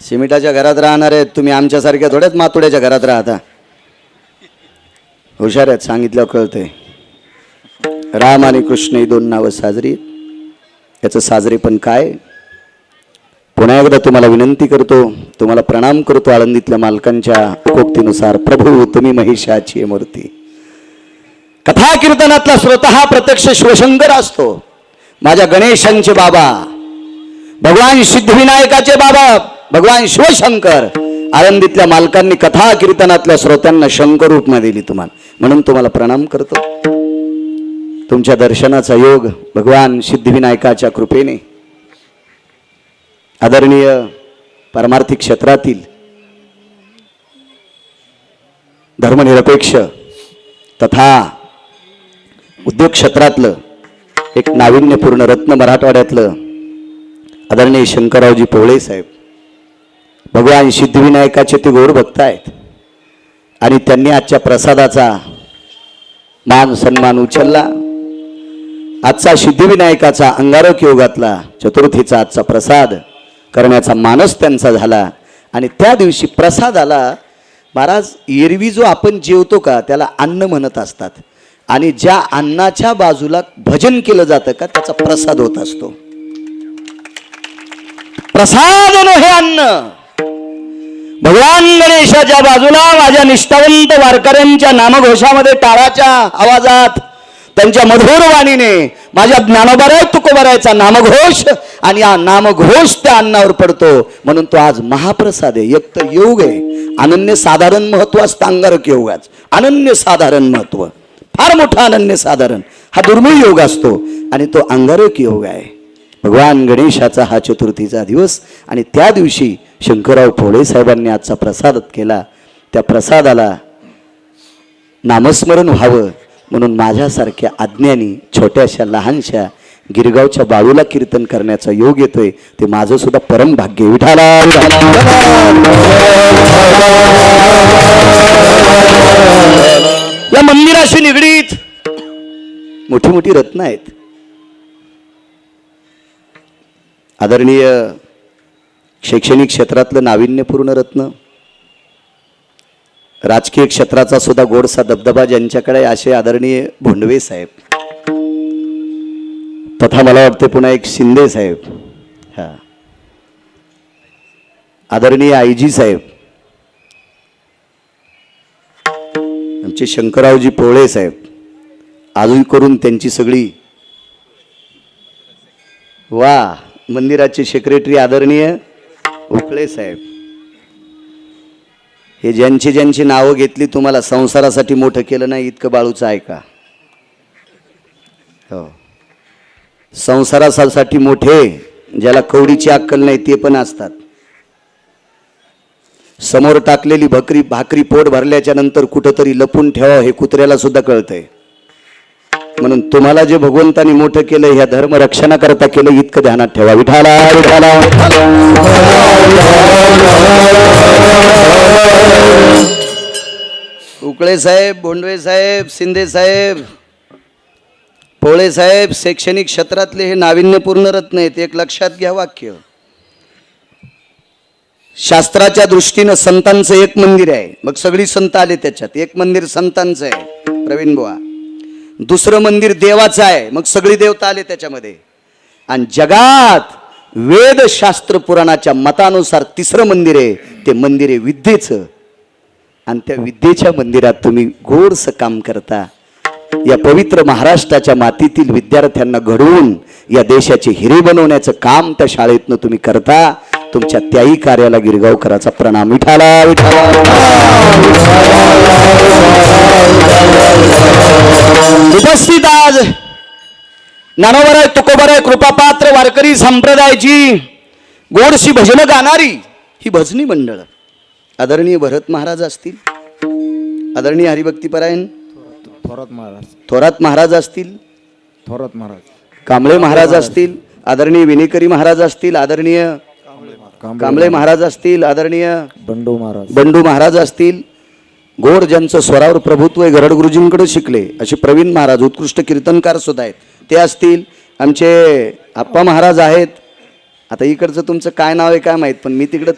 सिमेंटाच्या घरात राहणारे तुम्ही आमच्यासारख्या थोड्याच मातोड्याच्या घरात राहता. हुशार आहेत, सांगितलं कळतंय. राम आणि कृष्ण ही दोन नावं साजरी. याचं साजरेपण काय? पुन्हा एकदा तुम्हाला विनंती करतो, तुम्हाला प्रणाम करतो. आळंदीतल्या मालकांच्या कोक्तीनुसार, प्रभू तुम्ही महिषाची मूर्ती. कथा कीर्तनातला श्रोता हा प्रत्यक्ष शिवशंकर असतो. माझ्या गणेशांचे बाबा, भगवान सिद्धिविनायकाचे बाबा, भगवान शिवशंकर. आळंदीतल्या मालकांनी कथा कीर्तनातल्या श्रोत्यांना शंकर रूपमा दिली तुम्हाला, म्हणून तुम्हाला प्रणाम करतो. तुमच्या दर्शनाचा योग भगवान सिद्धिविनायकाच्या कृपेने आदरणीय परमार्थिक क्षेत्रातील धर्मनिरपेक्ष तथा उद्योग क्षेत्रातलं एक नाविन्यपूर्ण रत्न मराठवाड्यातलं आदरणीय शंकररावजी पोवळे साहेब, भगवान सिद्धिविनायकाचे ते गौर भक्त आहेत. आणि त्यांनी आजच्या प्रसादाचा मान सन्मान उचलला. आजचा सिद्धिविनायकाचा अंगारक योगातला चतुर्थीचा आजचा प्रसाद करण्याचा मानस त्यांचा झाला. आणि त्या दिवशी प्रसाद आला. महाराज, एरवी जो आपण जेवतो का त्याला अन्न म्हणत असतात, आणि ज्या अन्नाच्या बाजूला भजन केलं जातं का त्याचा प्रसाद होत असतो. प्रसाद हे अन्न भगवान गणेशाच्या बाजूला माझ्या निष्ठावंत वारकऱ्यांच्या नामघोषामध्ये टाळाच्या आवाजात त्यांच्या मधुर वाणीने माझ्या ज्ञानोबाराय तुकोबारायचा नामघोष, आणि हा नामघोष त्या अन्नावर पडतो. म्हणून तो आज महाप्रसाद आहे. एक तर योग आहे, अनन्य साधारण महत्व असतं अंगारक योगाच. अनन्य साधारण महत्व, फार मोठा अनन्य साधारण हा दुर्मिळ योग असतो, आणि तो अंगारक योग आहे. भगवान गणेशाचा हा चतुर्थीचा दिवस, आणि त्या दिवशी शंकरराव पोवळे साहेबांनी आजचा प्रसाद केला. त्या प्रसादाला नामस्मरण व्हावं म्हणून माझ्यासारख्या अज्ञानी छोट्याशा लहानशा गिरगावच्या बाळूला कीर्तन करण्याचा योग येतोय. ते माझं सुद्धा परम भाग्य. विठाला या मंदिराशी निगडीत मोठी मोठी रत्न आहेत. आदरणीय शैक्षणिक क्षेत्रातलं नाविन्यपूर्ण रत्न, राजकीय क्षेत्राचा सुद्धा गोडसा दबदबा ज्यांच्याकडे असे आदरणीय भोंडवे साहेब, तथा मला वाटते पुन्हा एक शिंदे साहेब, हा आदरणीय आईजी साहेब, आमचे शंकररावजी पोवळे साहेब, अजून करून त्यांची सगळी वा मंदिराचे सेक्रेटरी आदरणीय उकळे साहेब, हे ज्यांची ज्यांची नावं घेतली तुम्हाला संसारासाठी मोठं केलं नाही इतकं बाळूचं आहे का? हो, संसारासाठी मोठे ज्याला कवडीची अक्कल नाही ते पण असतात. समोर टाकलेली भाकरी पोट भरल्याच्या नंतर कुठंतरी लपून ठेवावं हे कुत्र्याला सुद्धा कळतंय. म्हणून तुम्हाला जे भगवंतानी मोठं केलं ह्या धर्म रक्षणाकरता केलं इतकं ध्यानात ठेवा. विठाला विठाला. उकळे साहेब, भोंडवे साहेब, शिंदे साहेब, पोवळे साहेब शैक्षणिक क्षेत्रातले हे नाविन्यपूर्ण रत्न आहेत. एक लक्षात घ्या वाक्य. शास्त्राच्या दृष्टीनं संतांचं एक मंदिर आहे, मग सगळी संत आले त्याच्यात. एक मंदिर संतांचं आहे प्रवीण बुवा, दुसरं मंदिर देवाचं आहे, मग सगळी देवता आले त्याच्यामध्ये. आणि जगात वेद शास्त्र पुराणाच्या मतानुसार तिसरं मंदिर आहे, ते मंदिर आहे विद्येचं. आणि त्या विद्येच्या मंदिरात तुम्ही गोडसं काम करता. या पवित्र महाराष्ट्राच्या मातीतील विद्यार्थ्यांना घडवून या देशाचे हिरे बनवण्याचं काम त्या शाळेतनं तुम्ही करता. तुमच्या त्याही कार्याला गिरगावकराचा प्रणाम. विठाला विठाला. उपस्थित आज ज्ञानोबाराय तुकोबाराय कृपापात्र वारकरी संप्रदायाची गोडशी भजनं गाणारी ही भजनी मंडळ आदरणीय भरत महाराज असतील, आदरणीय हरिभक्तीपरायण थोरात महाराज असतील, कांबळे महाराज असतील, आदरणीय विनेकरी महाराज असतील, आदरणीय कांबळे महाराज असतील, आदरणीय बंडू महाराज असतील. गोड ज्यांचं स्वरावर प्रभुत्व आहे, गरड गुरुजींकडे शिकले असे प्रवीण महाराज उत्कृष्ट कीर्तनकार सुद्धा आहेत, ते असतील. आमचे आप्पा महाराज आहेत, आता इकडचं तुमचं काय नाव आहे काय माहीत, पण मी तिकडं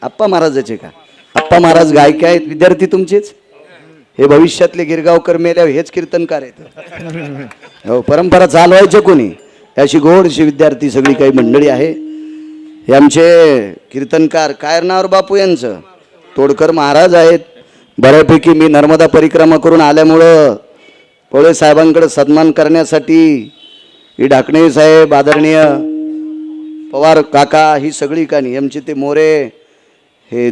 आप्पा महाराजाचे का? आप्पा महाराज गायक आहेत, विद्यार्थी तुमचेच. हे भविष्यातले गिरगावकर मेल्यावर हेच कीर्तनकार आहेत. हो, परंपरा चालवायचे कोणी? अशी गोडशी विद्यार्थी सगळी काही मंडळी आहे. हे आमचे कीर्तनकार कायरनावर बापू यांचं तोडकर महाराज आहेत. बऱ्यापैकी मी नर्मदा परिक्रमा करून आल्यामुळं पोळे साहेबांकडे सन्मान करण्यासाठी ही ढाकणे साहेब, आदरणीय पवार काका, ही सगळी कानी आमचे ते मोरे, हे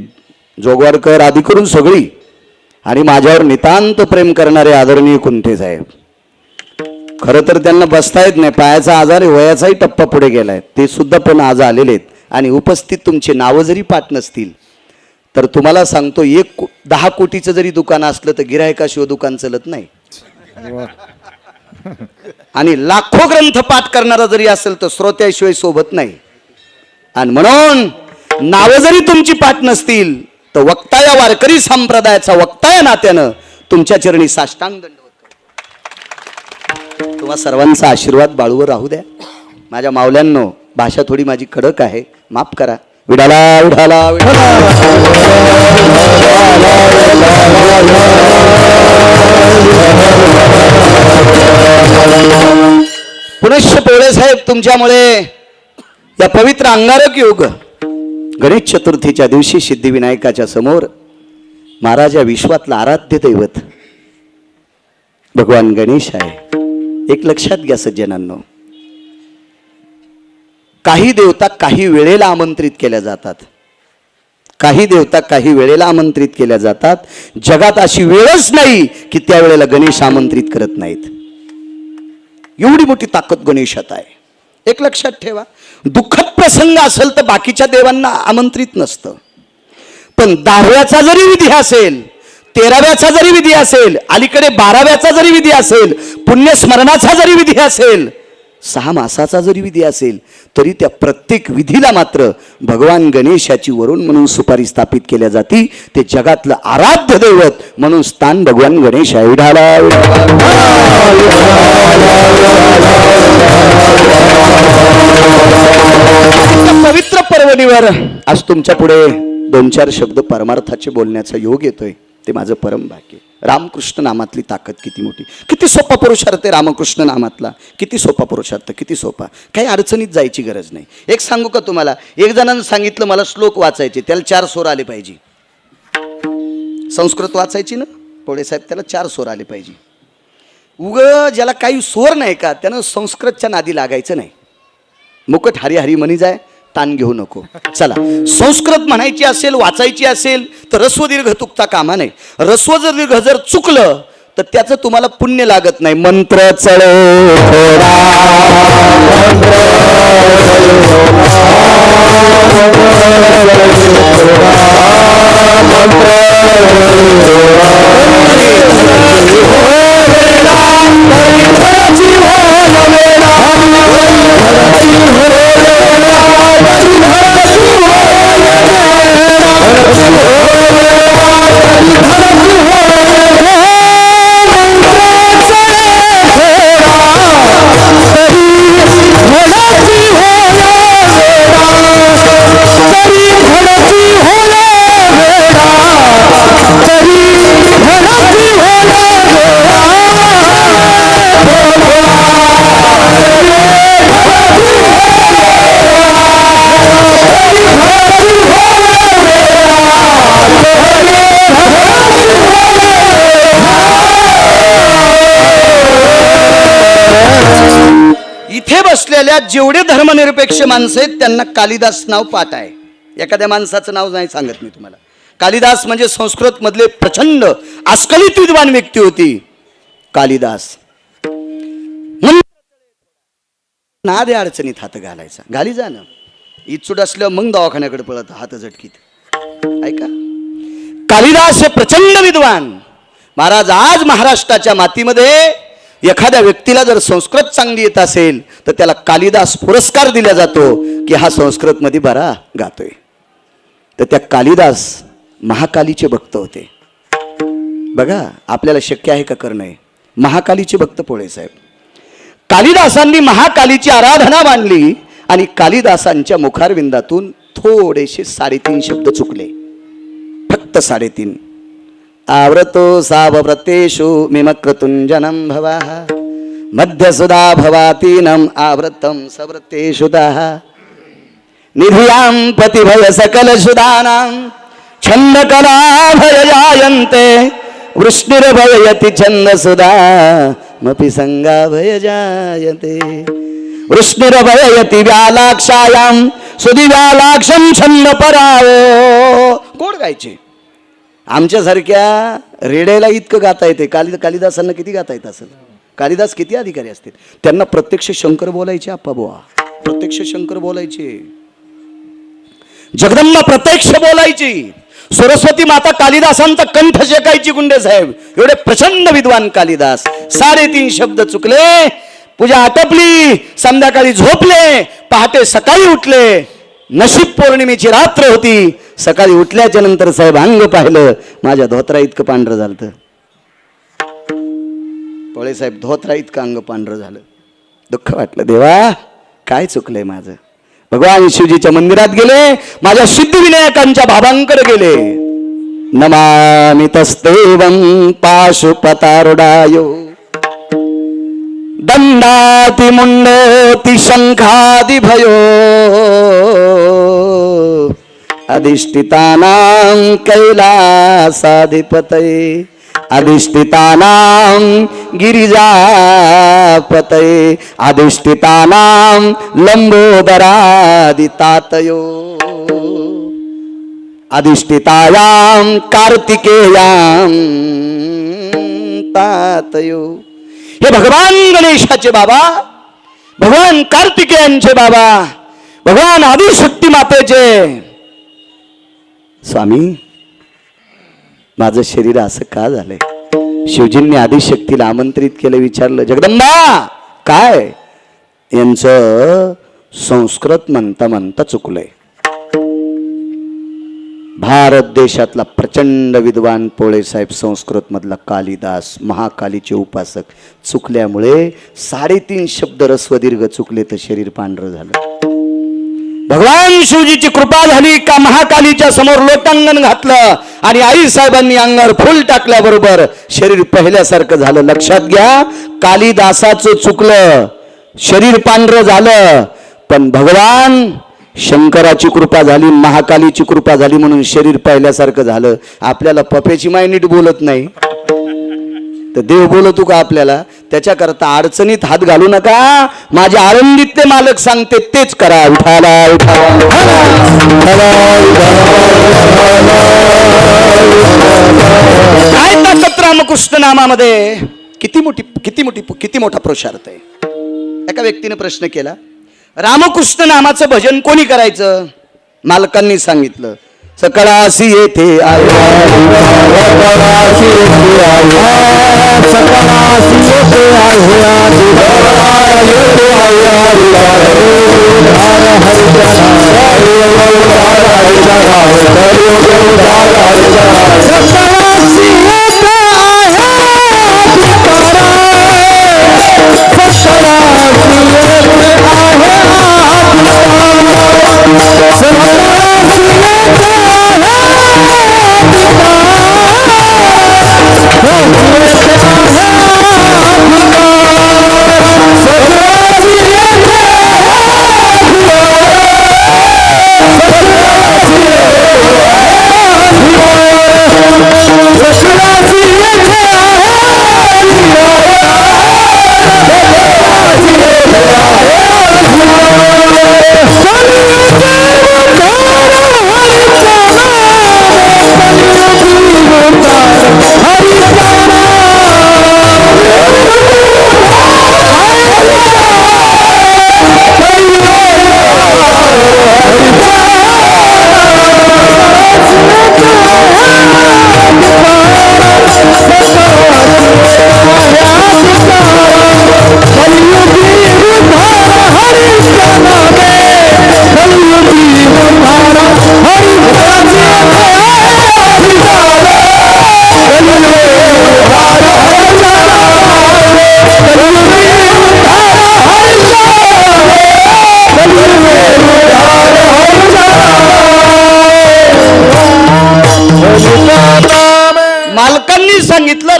जोगवाडकर आदी करून सगळी, आणि माझ्यावर नितांत प्रेम करणारे आदरणीय कुंटे साहेब. खरं तर त्यांना बसता येत नाही, पायाचा आजार आहे, वयाचाही टप्पा पुढे गेलाय, ते सुद्धा पण आज आलेले आहेत. आणि उपस्थित तुमचे नावं जरी पाठ नसतील तर तुम्हाला सांगतो, 10 कोटीचं जरी दुकान असलं तर गिऱ्हाईकाशिवाय दुकान चालत नाही. आणि लाखो ग्रंथ पाठ करणारा जरी असेल तर श्रोत्याशिवाय सोबत नाही. आणि म्हणून नावं जरी तुमची पाठ नसतील तर वक्ता या वारकरी संप्रदायाचा वक्ता या नात्यानं तुमच्या चरणी साष्टांग दंडवत करतो. तुम्हा सर्वांचा आशीर्वाद बाळूवर राहू द्या. माझ्या मावल्यांनो, भाषा थोडी माझी कडक आहे, माफ करा. विडाला विडाला पुनश्च पोळे साहेब, तुमच्यामुळे या पवित्र अंगारक योग गणेश चतुर्थीच्या दिवशी सिद्धिविनायकाच्या समोर महाराज या विश्वातला आराध्य दैवत भगवान गणेश आहे. एक लक्षात घ्या सज्जनांनो, काही देवता काही वेळेला आमंत्रित केल्या जातात. काही देवता काही वेळेला आमंत्रित केल्या जातात. जगात अशी वेळच नाही की त्या वेळेला गणेश आमंत्रित करत नाहीत. एवढी मोठी ताकद गणेशात आहे. एक लक्षात ठेवा, दुःखद प्रसंग असेल तर बाकीच्या देवांना आमंत्रित नसतं, पण 10व्याचा जरी विधी असेल, 13व्याचा जरी विधी असेल, अलीकडे 12व्याचा जरी विधी असेल, पुण्यस्मरणाचा जरी विधी असेल, 6 मासाचा जरी विधी असेल, तरी त्या प्रत्येक विधीला मात्र भगवान गणेशाची वरून म्हणून सुपारी स्थापित केल्या जाती. ते जगातलं आराध्य दैवत म्हणून स्थान भगवान गणेश आहे. पवित्र पर्वणीवर आज तुमच्या पुढे 2-4 शब्द परमार्थाचे बोलण्याचा योग येतोय. ते माझं परम भाग्य. रामकृष्ण नामातली ताकद किती मोठी, किती सोपा पुरुषार्थ आहे रामकृष्ण नामातला. किती सोपा पुरुषार्थ, किती सोपा. काही अडचणीत जायची गरज नाही. एक सांगू का तुम्हाला, एक जणांनी सांगितलं मला श्लोक वाचायचे, त्याला 4 स्वर आले पाहिजे. संस्कृत वाचायची ना पोळे साहेब, त्याला 4 स्वर आले पाहिजे. ज्याला काही स्वर नाही का, त्यानं संस्कृतच्या नादी लागायचं नाही. मुकट हरी हरी म्हणी जाय, ताण घेऊ नको. चला, संस्कृत म्हणायची असेल, वाचायची असेल तर रस्व दीर्घ चुकता कामा नाही. रस्व जर दीर्घ जर चुकलं तर त्याचं तुम्हाला पुण्य लागत नाही. मंत्र चळे असलेल्या जेवढे धर्मनिरपेक्ष माणसं आहेत त्यांना कालिदास नाव पाठ आहे. एखाद्या माणसाचं नाव नाही सांगत मी तुम्हाला. कालिदास म्हणजे संस्कृत मधले प्रचंड अस्खलित विद्वान व्यक्ती होती कालिदास. नादे अडचणीत हात घालायचा, घाली जाणं इचूड असल्यावर मग दवाखान्याकडे पळत हात झटकीत. ऐका, कालिदास हे प्रचंड विद्वान महाराज. आज महाराष्ट्राच्या मातीमध्ये एखाद्या व्यक्तीला जर संस्कृत चांगली येत असेल तर त्याला कालिदास पुरस्कार दिला जातो की हा संस्कृत मध्ये बरा गातोय. तर त्या कालिदास महाकालीचे भक्त होते. बघा, आपल्याला शक्य आहे का करणं? महाकालीचे भक्त पोळे साहेब. कालिदासांनी महाकालीची आराधना मांडली आणि कालिदासांच्या मुखारविंदातून थोडेसे 3.5 शब्द चुकले, फक्त 3.5. आवृतो सावव्रतेषु मिमक्रतुंजनं भवः मध्यसुधा भवातीनं आवृतं सव्रतेषु दाः निधियां पतिभय सकलसुधानां छन्दकलाभय जायन्ते वृष्णिर्भयति छन्दसुधा मपि संगाभय जायते वृष्णिर्भयति व्यालाक्षायां सुदिव्यालाक्षं छंद परावो. कोण गायचे? आमच्यासारख्या रेड्याला इतकं गाता येते. कालिदासांना किती गाता येत असेल? कालिदास किती अधिकारी असतील? त्यांना प्रत्यक्ष शंकर बोलायचे. आप्पा बुवा प्रत्यक्ष शंकर बोलायचे. जगदंबा प्रत्यक्ष बोलायची. सरस्वती माता कालिदासांचा कंठ शेकायची. गुंडे साहेब एवढे प्रचंड विद्वान कालिदास. 3.5 शब्द चुकले, पूजा आटपली, संध्याकाळी झोपले, पहाटे सकाळी उठले. नशीब पौर्णिमेची रात्र होती. सकाळी उठल्याच्या नंतर साहेब अंग पाहिलं, माझ्या धोत्रा इतकं पांढरं झालं. पोळे साहेब धोत्रा इतकं अंग पांढरं झालं. दुःख वाटलं, देवा काय चुकलंय माझं. भगवान शिवजीच्या मंदिरात गेले, माझ्या सिद्धिविनायकांच्या भावांकडे गेले. नमामि तस्तेवं पाशुपतारुडायो दंडाति मुंडोति शंखादिभयो अधिष्ठितानां कैलासाधिपतये अधिष्ठितानां गिरिजापतये अधिष्ठितानां लंबोदरादितातयो अधिष्ठितायां कार्तिकेयां तातयो. हे भगवान गणेशाचे बाबा, भगवान कार्तिकेयांचे बाबा, भगवान आदिशक्ती मातेचे स्वामी, माझं शरीर असं का झालंय? शिवजींनी आदिशक्तीला आमंत्रित केलं, विचारलं, जगदंबा काय? यांचं संस्कृत म्हणता म्हणता चुकलंय. भारत देशातला प्रचंड विद्वान पोळे साहेब, संस्कृत मधला कालिदास, महाकालीचे उपासक, चुकल्यामुळे 3.5 शब्द रस्वदीर्घ चुकले तर शरीर पांढरं झालं. भगवान शिवजीची कृपा झाली का महाकालीच्या समोर लोटांगण घातलं आणि आई साहेबांनी अंगावर फुल टाकल्याबरोबर शरीर पहिल्यासारखं झालं. लक्षात घ्या, कालिदासाचं चुकलं, शरीर पांढरं झालं, पण भगवान शंकराची कृपा झाली, महाकालीची कृपा झाली म्हणून शरीर पहिल्यासारखं झालं. आपल्याला पप्याची माय नीट बोलत नाही तर देव बोलतो का आपल्याला? त्याच्याकरता अडचणीत हात घालू नका. माझे आनंदित ते मालक सांगते तेच करा. उठाला उठाला काय ताकद रामकृष्ण नामामध्ये. किती मोठा पुरुषार्थ आहे. एका व्यक्तीने प्रश्न केला, रामकृष्ण नामाचं भजन कोणी करायचं? मालकांनी सांगितलं, सकळासी येथे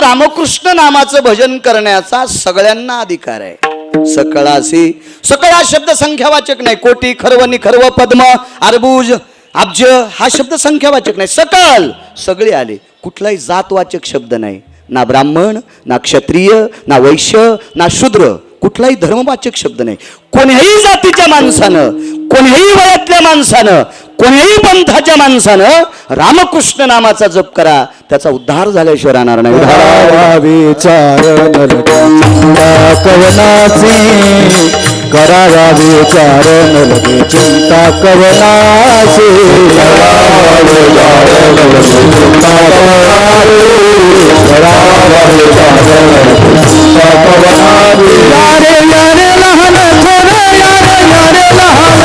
रामकृष्ण नामाचं भजन करण्याचा सगळ्यांना अधिकार आहे. सकळासी, सकळ हा शब्द संख्यावाचक नाही. कोटी, खरव, निखरव, पद्म, अर्बुज, अब्ज हा शब्द संख्यावाचक नाही. सकल सगळे आले. कुठलाही जातवाचक शब्द नाही. ना ब्राह्मण, ना क्षत्रिय, ना वैश्य, ना शूद्र, कुठलाही धर्मवाचक शब्द नाही. कोण्याही जातीच्या माणसानं, कोण्याही वयातल्या माणसानं, कोण्याही पंथाच्या माणसानं रामकृष्ण नामाचा जप करा, त्याचा उद्धार झाल्याशिवाय राहणार नाही. करावा विचार लगे चिंता कवनाची, यारे यारे लहान थोर, यारे यारे लहान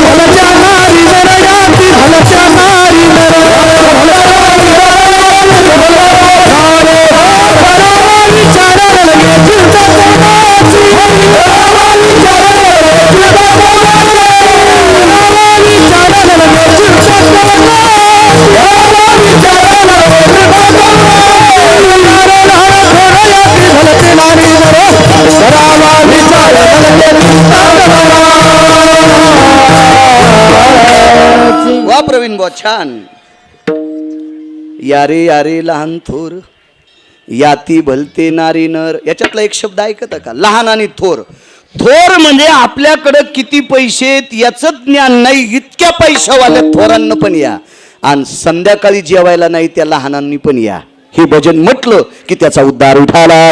भलच्या नारी नर, याती भलच्या नारी नर, विचार लगे चिंता कवनाची, वा प्रवीण बुवा, छान. यारे यारे लहान थोर, याती भलते नारी नर, याच्यातला एक शब्द ऐकता का? लहान आणि थोर. थोर म्हणजे आपल्याकडे किती पैसे याचं ज्ञान नाही, इतक्या पैशावाल्या थोरांना पण या, आणि संध्याकाळी जेवायला नाही त्या लहानांनी पण या. हे भजन म्हटलं की त्याचा उद्धार उठाला.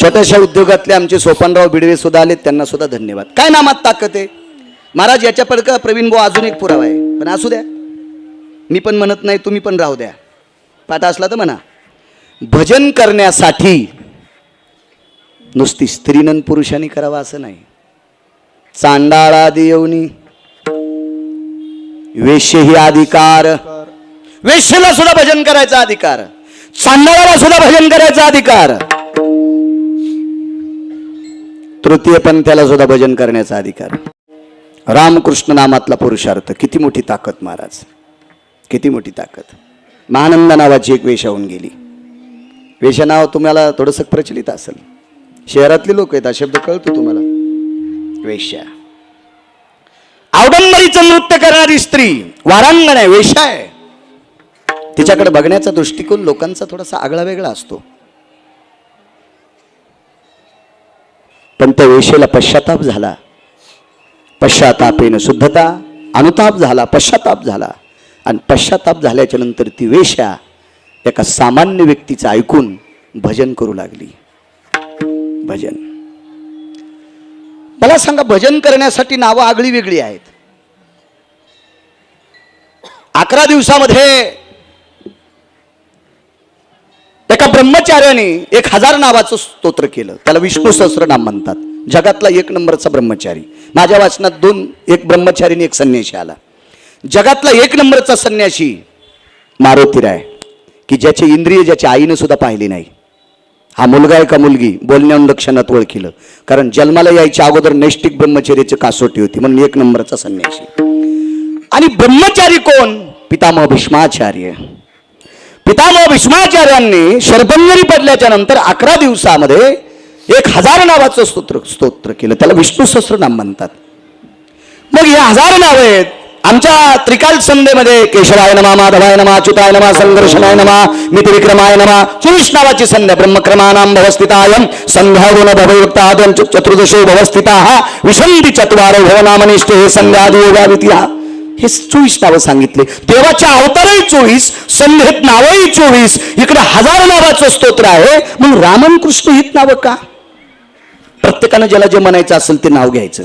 छोट्याशा उद्योगातले आमचे सोपानराव बिडवे सुद्धा आले, त्यांना सुद्धा धन्यवाद. काय नामात ताकद आहे महाराज, याच्या पडका प्रवीण भाऊ अजून एक पुरावा आहे. पण असू द्या, मी पण म्हणत नाही, तुम्ही पण राहू द्या. पाठ असला तर म्हणा. भजन करण्यासाठी नुसती स्त्रीनं पुरुषांनी करावा असं नाही. चांडाळादी येऊनी वेश्य ही अधिकार, वेश्येला सुद्धा भजन करायचा अधिकार, चांडाळाला सुद्धा भजन करायचा अधिकार, तृतीय पंथाला सुद्धा भजन करण्याचा अधिकार. रामकृष्ण नामातला पुरुषार्थ, किती मोठी ताकद महाराज, किती मोठी ताकद. महानंद नावाची एक वेश्या होऊन गेली. वेश्या नाव तुम्हाला थोडंसं प्रचलित असेल, शहरातले लोक आहेत, हा शब्द कळतो तुम्हाला. वेश्या औडंबरीचं नृत्य करणारी स्त्री, वारांगण आहे, वेश्या आहे. तिच्याकडे बघण्याचा दृष्टिकोन लोकांचा थोडासा आगळा वेगळा असतो. पण त्या वेश्येला पश्चाताप झाला. पश्चातापेन शुद्धता, अनुताप झाला, पश्चाताप झाला. आणि पश्चाताप झाल्याच्या नंतर ती वेश्या एका सामान्य व्यक्तीचं ऐकून भजन करू लागली. भजन, मला सांगा, भजन करण्यासाठी नावं आगळी वेगळी आहेत. 11 दिवसामध्ये एका ब्रह्मचार्याने 1000 नावाचं स्तोत्र केलं. त्याला विष्णू सहस्त्रनाम म्हणतात. जगातला 1 नंबरचा ब्रह्मचारी. माझ्या वाचनात 1 ब्रह्मचारी आणि 1 संन्यासी आला. जगातला 1 नंबरचा संन्यासी मारुतीराय, की ज्याची इंद्रिय ज्याच्या आईनं सुद्धा पाहिली नाही. हा मुलगा आहे का मुलगी बोलण्याहून लक्षणात ओळखिलं, कारण जन्माला यायच्या अगोदर नैष्टिक ब्रह्मचर्याची कसोटी होती, म्हणून 1 नंबरचा संन्यासी. आणि ब्रह्मचारी कोण? पितामह भीष्माचार्य. पितामह भीष्माचार्यांनी शरपंजरी पडल्याच्या नंतर 11 दिवसामध्ये 1000 नावाचं स्तोत्र केलं. त्याला विष्णू सहस्त्रनाम म्हणतात. मग हे 1000 नाव आहेत. आमच्या त्रिकाल संध्येमध्ये केशवाय नमा, माधवाय नमा, अच्युताय नमा, संघर्षणाय नमा, मितिविक्रमाय नमा, 24 नावाची संध्या. ब्रह्मक्रमानां भवस्थितायं संध्या गुण भवयुक्तादं चतुर्दशो भवस्थिताः विशंती चत्वारो भवनामनिष्ठे हे संध्यादी योगावितिहा. हे 24 नावं सांगितले. देवाच्या अवतारही 24, संध्येत नावही 24, इकडे 1000 नावाचं स्तोत्र आहे. मग रामन कृष्ण हित नावं का? प्रत्येकानं ज्याला जे म्हणायचं असेल ते नाव घ्यायचं.